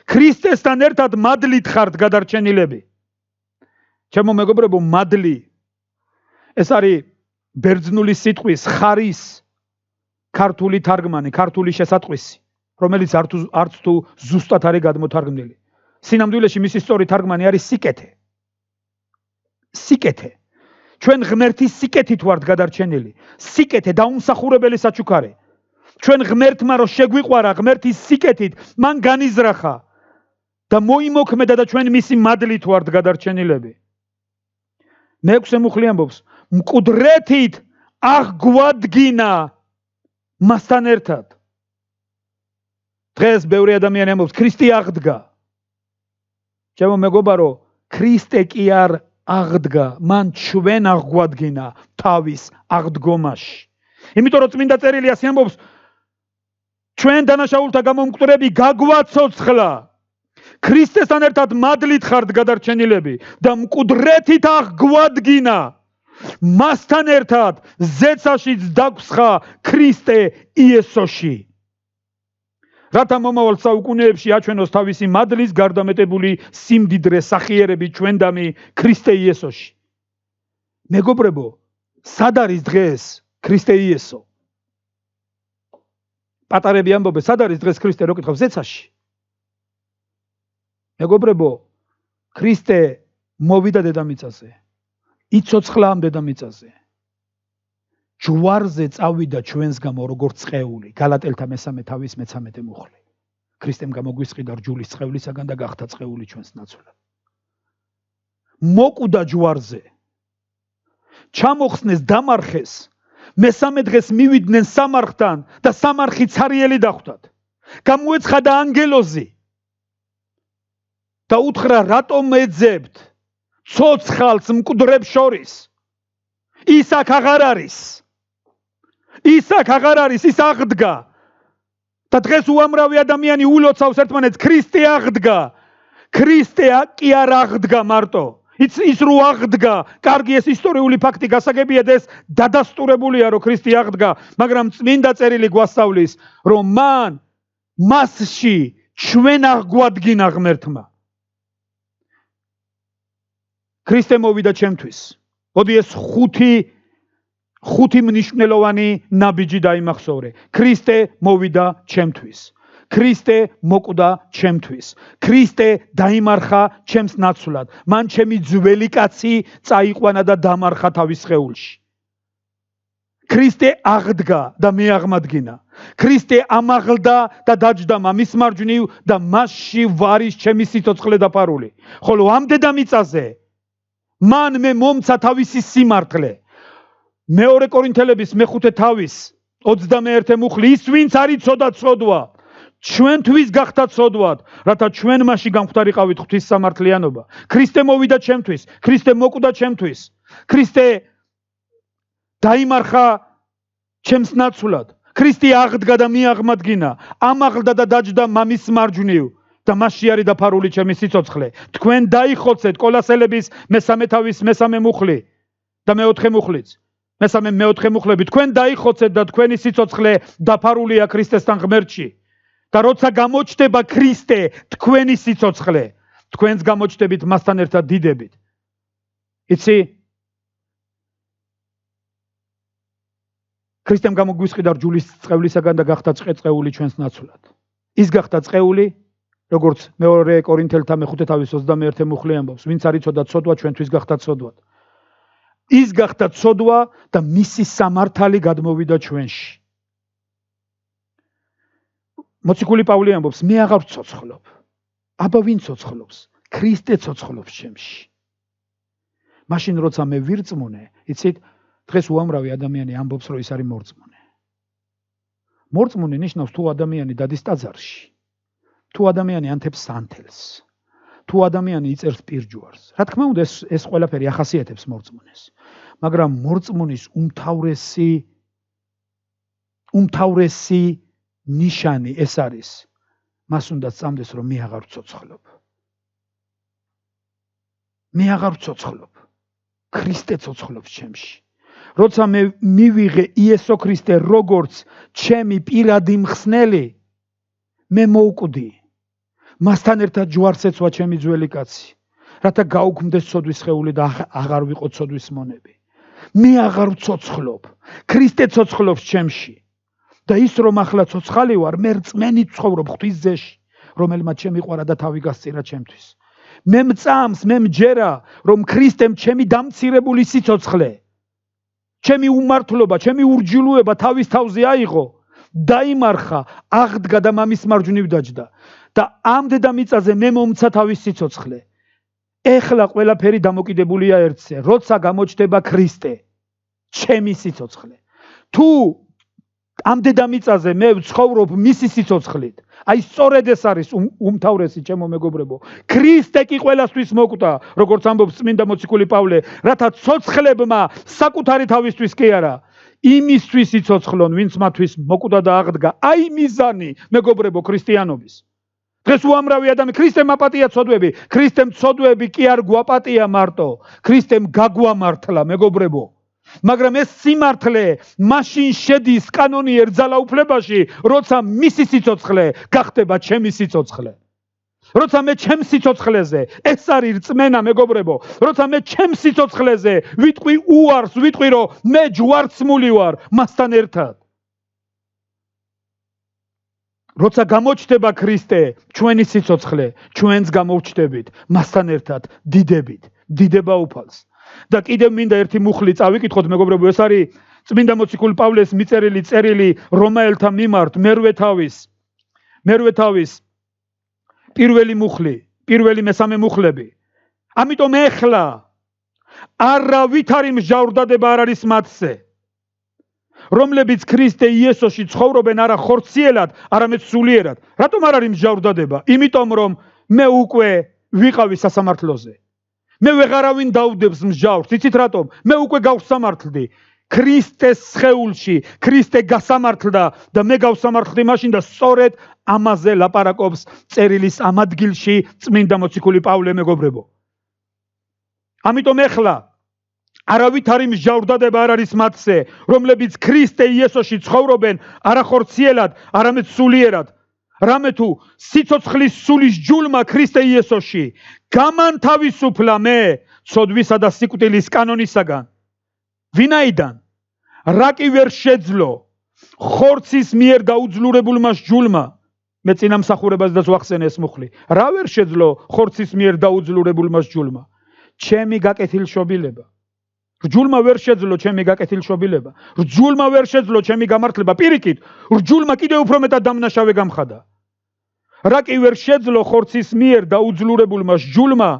ქრისტესთან ერთად მადლით ხართ გადარჩენილები. ჩემო მეგობრებო, მადლი ეს არის ბერძნული სიტყვის ხარის ქართული თარგმანი, ქართული შესატყვისი, რომელიც არც თუ ზუსტად არის გადმოთარგმნილი. სინამდვილეში მისი სწორი თარგმანი არის სიკეთე. სიკეთე. ჩვენ ღმერთის სიკეთით ვართ გადარჩენილი. სიკეთე დაუმსახურებელი საჩუქარი. ჩვენ ღმერთმა რო შეგვიყვარა, ღმერთის სიკეთით მან განიზრახა და მოიმოქმედა და ჩვენ მისი მადლით ვართ გადარჩენილები. მეექვსე მუხლი ამბობს, მკვდრეთით აღგვადგინა მასთან ერთად. დღეს ბევრი ადამიანი ამბობს, ქრისტე აღდგა. ჩემო მეგობარო, ქრისტე კი არ აღდგა, მან ჩვენ აღგვადგინა თავის აღდგომაში. იმიტომ რომ წმინდა წერილი ასე ამბობს, ჩვენ დანაშაულთა გამო მკვდრები გაგვაცოცხლა. ქრისტესთან ერთად მადლით ხართ გადარჩენილები და მკვდრეთით აღგვადგინა მასთან ერთად ზეცაშიც დაგვსხა ქრისტე იესოში. რათა მომავალ საუკუნეებში აჩვენოს თავისი მადლის გარდამეტებული სიმდიდრე სახიერები ჩვენდამი ქრისტე იესოში. მეგობრებო, სად არის დღეს ქრისტე იესო? პატარები ამბობენ, სად არის დღეს ქრისტე, რო კითხავ, ზეცაში. მეგობრებო, ქრისტე მოვიდა დედამიწაზე, იცოცხლა ამ დედამიწაზე. ჯვარზე წავიდა ჩვენს გამო როგორც წეული, გალატელთა მესამე თავის 13 მუხლი. ქრისტემ გამოგვისყიდა რჯულის წყევლისაგან და გახდა წეული ჩვენს ნაცვლად. მოკვდა ჯვარზე, ჩამოხსნეს, დამარხეს, მესამე დღეს მივიდნენ სამარხთან და სამარხი ცარიელი დახვდათ. გამოეცხადა ანგელოზი და უთხრა, რატომ ეძებთ ცოცხალს მკვდრებს შორის? ის აქ აღარ არის. ის აქ აღარ არის, ის აღდგა. და დღეს უამრავი ადამიანი ულოცავს ერთმანეთს, ქრისტე აღდგა. ქრისტე კი არ აღდგა მარტო. ის რო აღდგა, კარგი, ეს ისტორიული ფაქტი გასაგებია და ეს დადასტურებულია, რომ ქრისტე აღდგა, მაგრამ წმინდა წერილი გვასწავლის, რომ მან მასში ჩვენ აღგვადგინა ღმერთმა. ქრისტე მოვიდა ჩემთვის. მოდი ეს ხუთი მნიშვნელოვანი ნაბიჯი დაიმახსოვრე. ქრისტე მოვიდა ჩემთვის. ქრისტე მოკვდა ჩემთვის. ქრისტე დაიმარხა ჩემს ნაცვლად. მან ჩემი ძველი კაცი წაიყვანა და დამარხა თავის სხეულში. ქრისტე აღდგა და მე აღმადგინა. ქრისტე ამაღლდა და დაჯდა მამის მარჯვნივ და მასში ვარის ჩემი სიცოცხლე დაფარული. ხოლო ამ დედამიწაზე მან მე მომცა თავისი სიმართლე. მეორე კორინთელების მეხუთე თავის 21 მუხლი ის ვინც არ იცოდა ცოდვა ჩვენთვის გახდა ცოდვად რათა ჩვენ მასში გამختარიყავით ღვთის სამართლიანობა. ქრისტე მოვიდა ჩემთვის, ქრისტე მოკვდა ჩემთვის, ქრისტე დაიმარხა ჩემს ნაცვლად, ქრისტე აღდგა და მე აღმადგინა, ამაღლდა და დაჯდა მამის მარჯვნივ და მასში არის დაფარული ჩემი სიცოცხლე. თქვენ დაიხოცეთ კოლასელების მესამე თავის მესამე მუხლი და მეოთხე მუხლიც. მეოთხე მუხლები თქვენ დაიხოცეთ და თქვენი სიცოცხლე დაფარულია ქრისტესთან ღმერთში. და როცა გამოჩნდება ქრისტე თქვენი სიცოცხლე, თქვენს გამოჩნდებით მასთან ერთად დიდებით. იცი? ქრისტემ გამოგვისყიდა რჯულის წყევლისაგან და გახდა წყეული ჩვენს ნაცვლად. ის გახდა წყეული, როგორც მეორე კორინთელთა მეხუთე თავის 21 მუხლი ამბობს, ვინც არ იცოდა ცოდვა ჩვენთვის გახდა ცოდვად. ის გახდა ცოდვა და მისი სამართალი გადმოვიდა ჩვენში. მოციქული პავლე ამბობს, მე აღარ ვცოცხლობ. აბა ვინ ცოცხლობს? ქრისტე ცოცხლობს ჩემში. მაშინ როცა მე ვირწმუნე, იცით, დღეს უამრავი ადამიანი ამბობს, რომ ის არის მორწმუნე. მორწმუნე ნიშნავს თუ ადამიანი დადის ტაძარში, თუ ადამიანი ანთებს სანთელს, თუ ადამიანი იწერს პირჯვარს. რა თქმა უნდა, ეს ყველაფერი ახასიათებს მორწმუნეს. მაგრამ მორწმუნის უმთავრესი ნიშანი ეს არის, მას უნდა სწამდეს, რომ მე აღარ ვცოცხლობ. მე აღარ ვცოცხლობ. ქრისტე ცოცხლობს ჩემში. როცა მე მივიღე იესო ქრისტე როგორც ჩემი პირადი მხსნელი, მე მოვკვდი. მასთან ერთად ჯვარს ეცვა ჩემი ძველი კაცი, რათა გაუქმდეს ცოდვის სხეული და აღარ ვიყო ცოდვის მონები. მე აღარ ვცოცხლობ. ქრისტე ცოცხლობს ჩემში. და ის რომ ახლა ცოცხალი ვარ, მე რწმენით ცხოვრობ ღვთის ძეში, რომელმაც შემიყვარა და თავი გასწირა ჩემთვის. მე მწამს, მე მჯერა, რომ ქრისტემ ჩემი დამცირებული სიცოცხლე, ჩემი უმართლობა, ჩემი ურჯულუება თავის თავზე აიღო, დაიმარხა, აღდგა და მამის მარჯვნივ დაჯდა. და ამ დედამიწაზე მე მომცა თავის სიცოცხლე. ეხლა ყველაფერი დამოკიდებულია ერთზე, როცა გამოჩნდება ქრისტე, ჩემი სიცოცხლე. თუ ამ დედამიწაზე მე ვცხოვრობ მისი სიცოცხლით, აი სწორედ ეს არის უმთავრესი ჩემო მეგობრებო. ქრისტე კი ყველასთვის მოკვდა, როგორც ამბობს წმინდა მოციქული პავლე, რათა ცოცხლებმა საკუთარი თავისთვის კი არა, იმისთვის იცოცხლონ, ვინც მათთვის მოკვდა და აღდგა. აი მიზანი, მეგობრებო, ქრისტიანობის. დღეს უამრავი ადამიანი ქრისტემ აპატია ცოდვები, ქრისტემ ცოდვები კი არ გვაპატია მარტო, ქრისტემ გაგვამართლა, მეგობრებო. მაგრამ ეს სიმართლე მაშინ შედის კანონიერ ძალაუფლებაში, როცა მისი სიცოცხლე გახდება ჩემი სიცოცხლე. როცა მე ჩემს სიცოცხლეზე, ეს არის რწმენა, მეგობრებო, როცა მე ჩემს სიცოცხლეზე ვიტყვი უარს, ვიტყვი, რომ მე ჯვარცმული ვარ მასთან ერთად. როცა გამოჩნდება ქრისტე, ჩვენი სიცოცხლე, ჩვენც გამოვჩნდებით მასთან ერთად დიდებით, დიდება უფალს. და კიდევ მინდა ერთი მუხლი წავიკითხოთ, მეგობრებო, ეს არის წმინდა მოციქული პავლეს მიწერილი წერილი რომაელთა მიმართ, მერვე თავის პირველი მუხლი, პირველი მესამე მუხლები. ამიტომ ეხლა არავითარი მსჯავრდადება არ არის მათზე, რომლებიც ქრისტე იესოში ცხოვრობენ არა ხორციელად, არამედ სულიერად. რატომ არ არის მსჯავრდადება? იმიტომ რომ მე უკვე ვიყავი სასამართლოზე. მე ვეღარავინ დაუდებს მსჯავრს. იცით რატომ? მე უკვე გავსამართლდი. ქრისტეს სხეულში, ქრისტე გასამართლდა და მე გავსამართლდი მაშინ და სწორედ ამაზე ლაპარაკობს წერილის ამ ადგილში წმინდა მოციქული პავლე, მეგობრებო. ამიტომ ეხლა არავითარი მსჯავრდადება არ არის მათზე, რომლებიც ქრისტე იესოში ცხოვრობენ არა ხორციელად, არამედ სულიერად. რამე თუ სიცოცხლის სულის ჯულმა ქრისტე იესოში გამანთავისუფლა მე ცოდვისა და სიკვდილის კანონისაგან. ვინაიდან რა კი ვერ შეძლო ხორცის მიერ დაუძლურებულმა ჯულმა, მე წინამსახურებასაც ვახსენე ეს მუხლი, რა ვერ შეძლო ხორცის მიერ დაუძლურებულმა ჯულმა? ჩემი გაკეთილშობილება. რჯულმა ვერ შეძლო ჩემი გაკეთილშობილება. რჯულმა ვერ შეძლო ჩემი გამართლება. პირიქით, რჯულმა კიდევ უფრო მეტად დამნაშავე გამხადა. რა კი ვერ შეძლო ხორცის მიერ დაუძლურებულმა ჯულმა,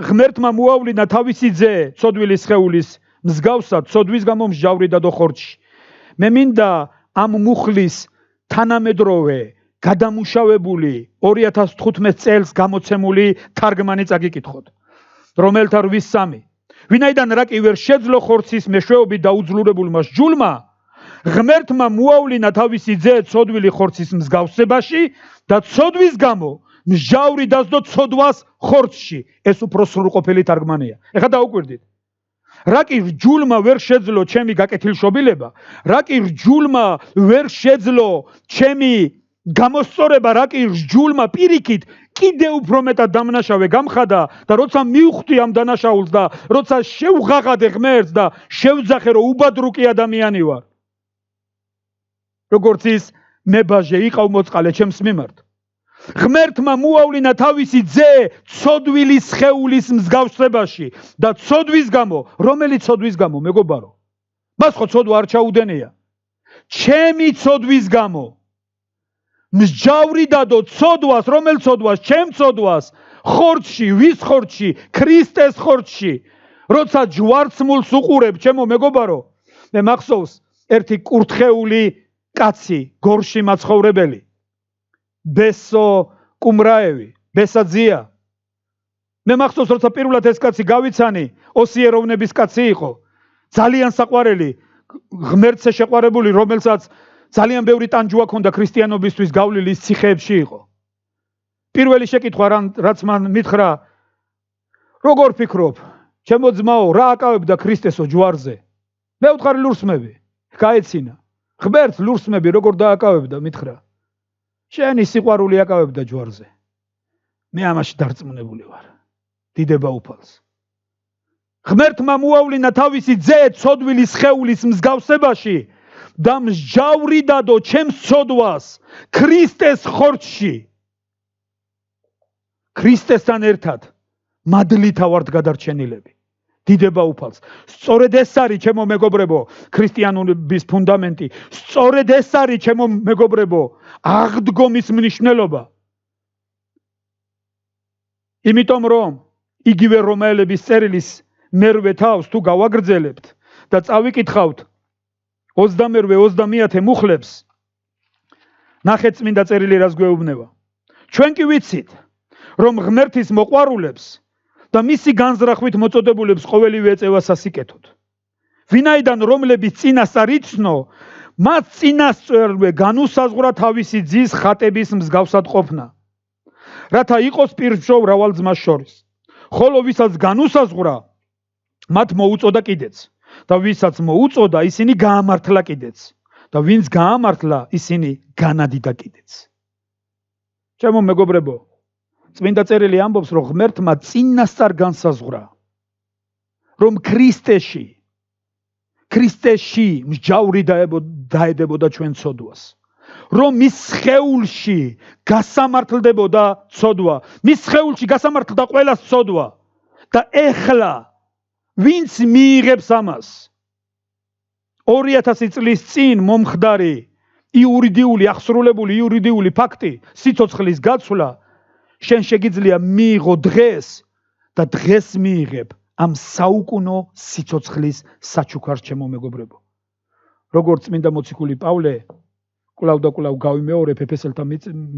ღმერთმა მოავლინა თავისი ძე ცოდვილის სხეულის მსგავსად ცოდვის გამო მსჯავრი დადო ხორცში. მე მინდა ამ მუხლის თანამედროვე გადამუშავებული 2015 წელს გამოცემული თარგმანი წაგიკითხოთ, რომელთა 8:3. ვინაიდან რა კი ვერ შეძლო ხორცის მეშვეობით დაუძლურებულმა ჯულმა, ღმერთმა მოავლინა თავისი ძე ცოდვილი ხორცის მსგავსებაში და ცოდვის გამო მსჯავრი დასდო ცოდვას ხორცში. ეს უფრო სრულყოფილი თარგმანია. ეხლა დაუკვირდით. რა კი რჯულმა ვერ შეძლო ჩემი გაკეთილშობილება, რა კი რჯულმა ვერ შეძლო ჩემი გამოსწორება, რა კი რჯულმა პირიქით კიდევ უფრო მეტად დამნაშავე გამხადა და როცა მივხვდი ამ დანაშაულს და როცა შევღაღადე ღმერთს და შევძახე რომ უბადრუკი ადამიანი ვარ, როგორც ის მებაჟე იყავ მოწყალე ჩემს მიმართ, ღმერთმა მოავლინა თავისი ძე ცოდვილის სხეულის მსგავსებაში და ცოდვის გამო, რომელი ცოდვის გამო, მეგობარო? მას ხო ცოდვა არ ჩაუდენია. ჩემი ცოდვის გამო მსჯავრი დადო ცოდვას, რომელ ცოდვას? ჩემ ცოდვას, ხორცში, ვის ხორცში? ქრისტეს ხორცში. როცა ჯვარცმულს უყურებ, ჩემო მეგობარო, მე მახსოვს ერთი კურთხეული კაცი, გორში მაცხოვრებელი, ბესო კუმრაევი, ბესაძია. მე მახსოვს, როცა პირველად ეს კაცი გავიცანი, ოსიეროვნების კაცი იყო, ძალიან საყვარელი, ღმერთზე შეყვარებული, რომელსაც ძალიან ბევრი ტანჯვა ჰქონდა ქრისტიანობისთვის გავლილი ციხეებში იყო. პირველი შეკითხვა რაც მან მითხრა, როგორ ფიქრობ, ჩემო ძმაო, რა აკავებდა ქრისტესო ჯვარზე? მე ვთხარი ლურსმები, გაეცინა. ღმერთს ლურსმები როგორ დააკავებდა, მითხრა. შენი სიყვარული აკავებდა ჯვარზე. მე ამაში დარწმუნებული ვარ. დიდება უფალს. ღმერთმა მოავლინა თავისი ძე ცოდვილის სხეულის მსგავსებაში და მსჯავრი დადო ჩემს ცოდვას ქრისტეს ხორცში. ქრისტესთან ერთად მადლითა ვართ გადარჩენილები. დიდება უფალს. სწორედ ეს არის, ჩემო მეგობრებო, ქრისტიანობის ფუნდამენტი. სწორედ ეს არის, ჩემო მეგობრებო, აღდგომის მნიშვნელობა. იმიტომ რომ იგივე რომაელების წერილის მერვე თავს თუ გავაგრძელებთ და წავიკითხავთ 22-30 მუხლებს, ნახეთ წმინდა წერილი რას გვეუბნება. ჩვენ კი ვიცით, რომ ღმერთის მოყვარულებს და მისი განზრახვით მოწოდებულებს ყოველივე ეწევა სასიკეთოდ. ვინაიდან რომლებიც წინასწარ იცნო, მათ წინასწორვე განუსაზღვრა თავისი ძის ხატების მსგავსად ყოფნა, რათა იყოს პირშო მრავალ ძმას შორის. ხოლო ვისაც განუსაზღვრა, მათ მოუწოდა კიდეც, და ვისაც მოუწოდა, ისინი გაამართლა კიდეც, და ვინც გაამართლა, ისინი განადიდა კიდეც. ჩემო მეგობრებო, წმინდა წერილი ამბობს, რომ ღმერთმა წინასწარ განსაზღვრა, რომ ქრისტეში მსჯავრი დაედებოდა ჩვენ ცოდვას, რომ მის სხეულში გასამართლდებოდა ცოდვა, მის სხეულში გასამართლდა ყველა ცოდვა და ეხლა ვინც მიიღებს ამას 2000 წლის წინ მომხდარი იურიდიული, აღსრულებული იურიდიული ფაქტი, სიცოცხლის გაცვლა, შენ შეგიძლია მიიღო დღეს და დღეს მიიღებ ამ საუკუნო სიცოცხლის საჩუქარს, ჩემო მეგობრებო. როგორც წმინდა მოციქული პავლე კვლავ და კვლავ გავიმეორებ ეფესელთა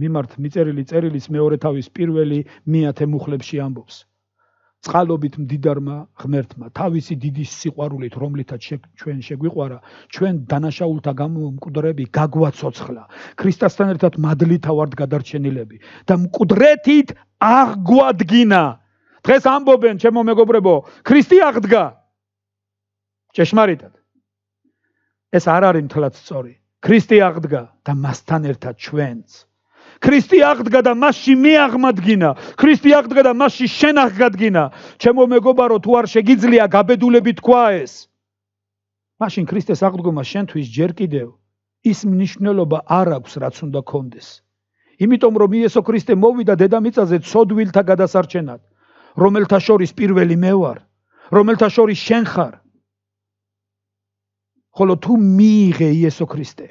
მიმართ მიწერილი წერილის მეორე თავის პირველი 100 მუხლებში ამბობს. წყალობით მდიდარმა ღმერთმა თავისი დიდი სიყვარულით, რომლითაც ჩვენ შეგვიყვარა, ჩვენ დანაშაულთა გამო მკვდრები გაგვაცოცხლა. ქრისტესთან ერთად მადლითა ვართ გადარჩენილები და მკვდრეთით აღგვადგინა. დღეს ამბობენ, ჩემო მეგობრებო, ქრისტე აღდგა. ჭეშმარიტად. ეს არ არის მთლად სწორი. ქრისტე აღდგა და მასთან ერთად ჩვენც. ქრისტე აღდგა და მასში მე აღმადგინა. ქრისტე აღდგა და მასში შენ აღგადგინა. ჩემო მეგობარო, თუ არ შეგიძლია გაბედულებით თქვა ეს. მაშინ ქრისტეს აღდგომა შენთვის ჯერ კიდევ ის მნიშვნელობა არ აქვს, რაც უნდა გქონდეს. იმიტომ რომ იესო ქრისტე მოვიდა დედამიწაზე ცოდვილთა გადასარჩენად, რომელთა შორის პირველი მე ვარ, რომელთა შორის შენ ხარ. ხოლო თუ მიიღე იესო ქრისტე,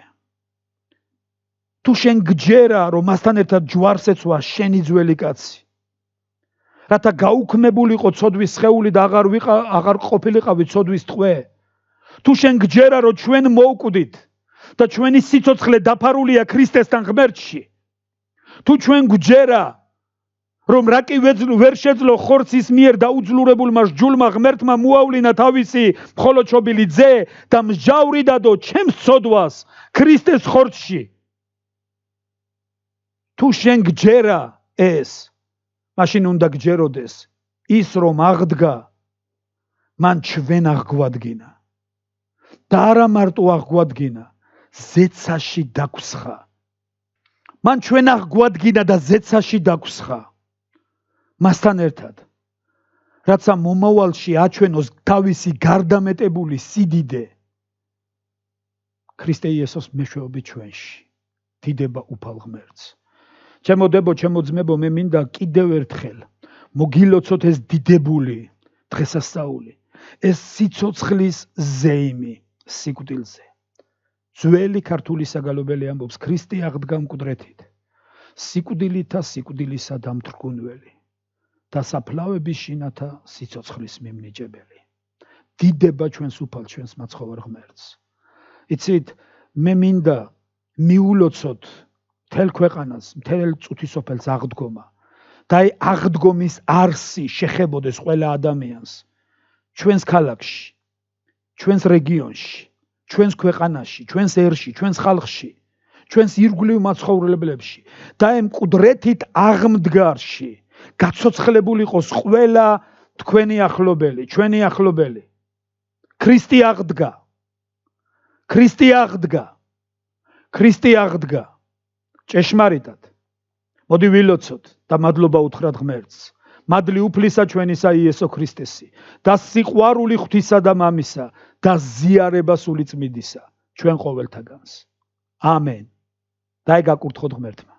თუ შენ გჯერა რომ მასთან ერთად ჯვარს ეცვა შენი ძველი კაცი, რათა გაუქმებულიყო ცოდვის სხეული და აღარ ყოფილიყავი ცოდვის ტყვე, თუ შენ გჯერა რომ ჩვენ მოვკვდით და ჩვენი სიცოცხლე დაფარულია ქრისტესთან ღმერთში, თუ ჩვენ გჯერა რომ რა კი ვერ შეძლო ხორცის მიერ დაუძლურებულმა სჯულმა ღმერთმა მოავლინა თავისი მხოლოდშობილი ძე და მსჯავრი დადო ჩემს ცოდვას ქრისტეს ხორცში. თუ შენ გჯერა ეს, მაშინ უნდა გჯეროდეს ის რომ აღდგა, მან ჩვენ აღგვადგინა და არა მარტო აღგვადგინა, ზეცაში დაგვსხა. მან ჩვენ აღგვადგინა და ზეცაში დაგვსხა. მასთან ერთად, რაცა მომავალში აჩვენოს თავისი გარდამეტებული სიდიდე ქრისტე იესოს მეშვეობით ჩვენში. დიდება უფალ ღმერთს. ჩემო დებო, ჩემო ძმებო, მე მინდა კიდევ ერთხელ მოგილოცოთ ეს დიდებული დღესასწაული, ეს სიცოცხლის ზეიმი სიკვდილზე. ძველი ქართული საგალობელი ამბობს, ქრისტე აღდგა მკვდრეთით, სიკვდილითა სიკვდილისა დამთრგუნველი და საფლავების შინათა სიცოცხლის მიმნიჭებელი. დიდება ჩვენს უფალ, ჩვენს მაცხოვარ ღმერთს. იცით, მე მინდა მიულოცოთ მთელ ქვეყანას, მთელ წუთისოფელს აღდგომა და აი აღდგომის არსი შეხებოდეს ყველა ადამიანს ჩვენს ქალაქში, ჩვენს რეგიონში, ჩვენს ქვეყანაში, ჩვენს ერში, ჩვენს ხალხში, ჩვენს ირგვლივ მაცხოვრებლებში და ამ მკვდრეთით აღმდგარში გაცოცხლებული იყოს ყველა თქვენი ახლობელი, ჩვენი ახლობელი. ქრისტე აღდგა. ქრისტე აღდგა. ქრისტე აღდგა. ჭეშმარიტად. მოდი ვილოცოთ და მადლობა უთხრათ ღმერთს. მადლი უფლისა ჩვენისა იესო ქრისტესი და სიყვარული ღვთისა და მამისა და ზიარება სული წმიდისა ჩვენ ყოველთაგანს. ამენ. დაი გაკურთხოთ ღმერთმა.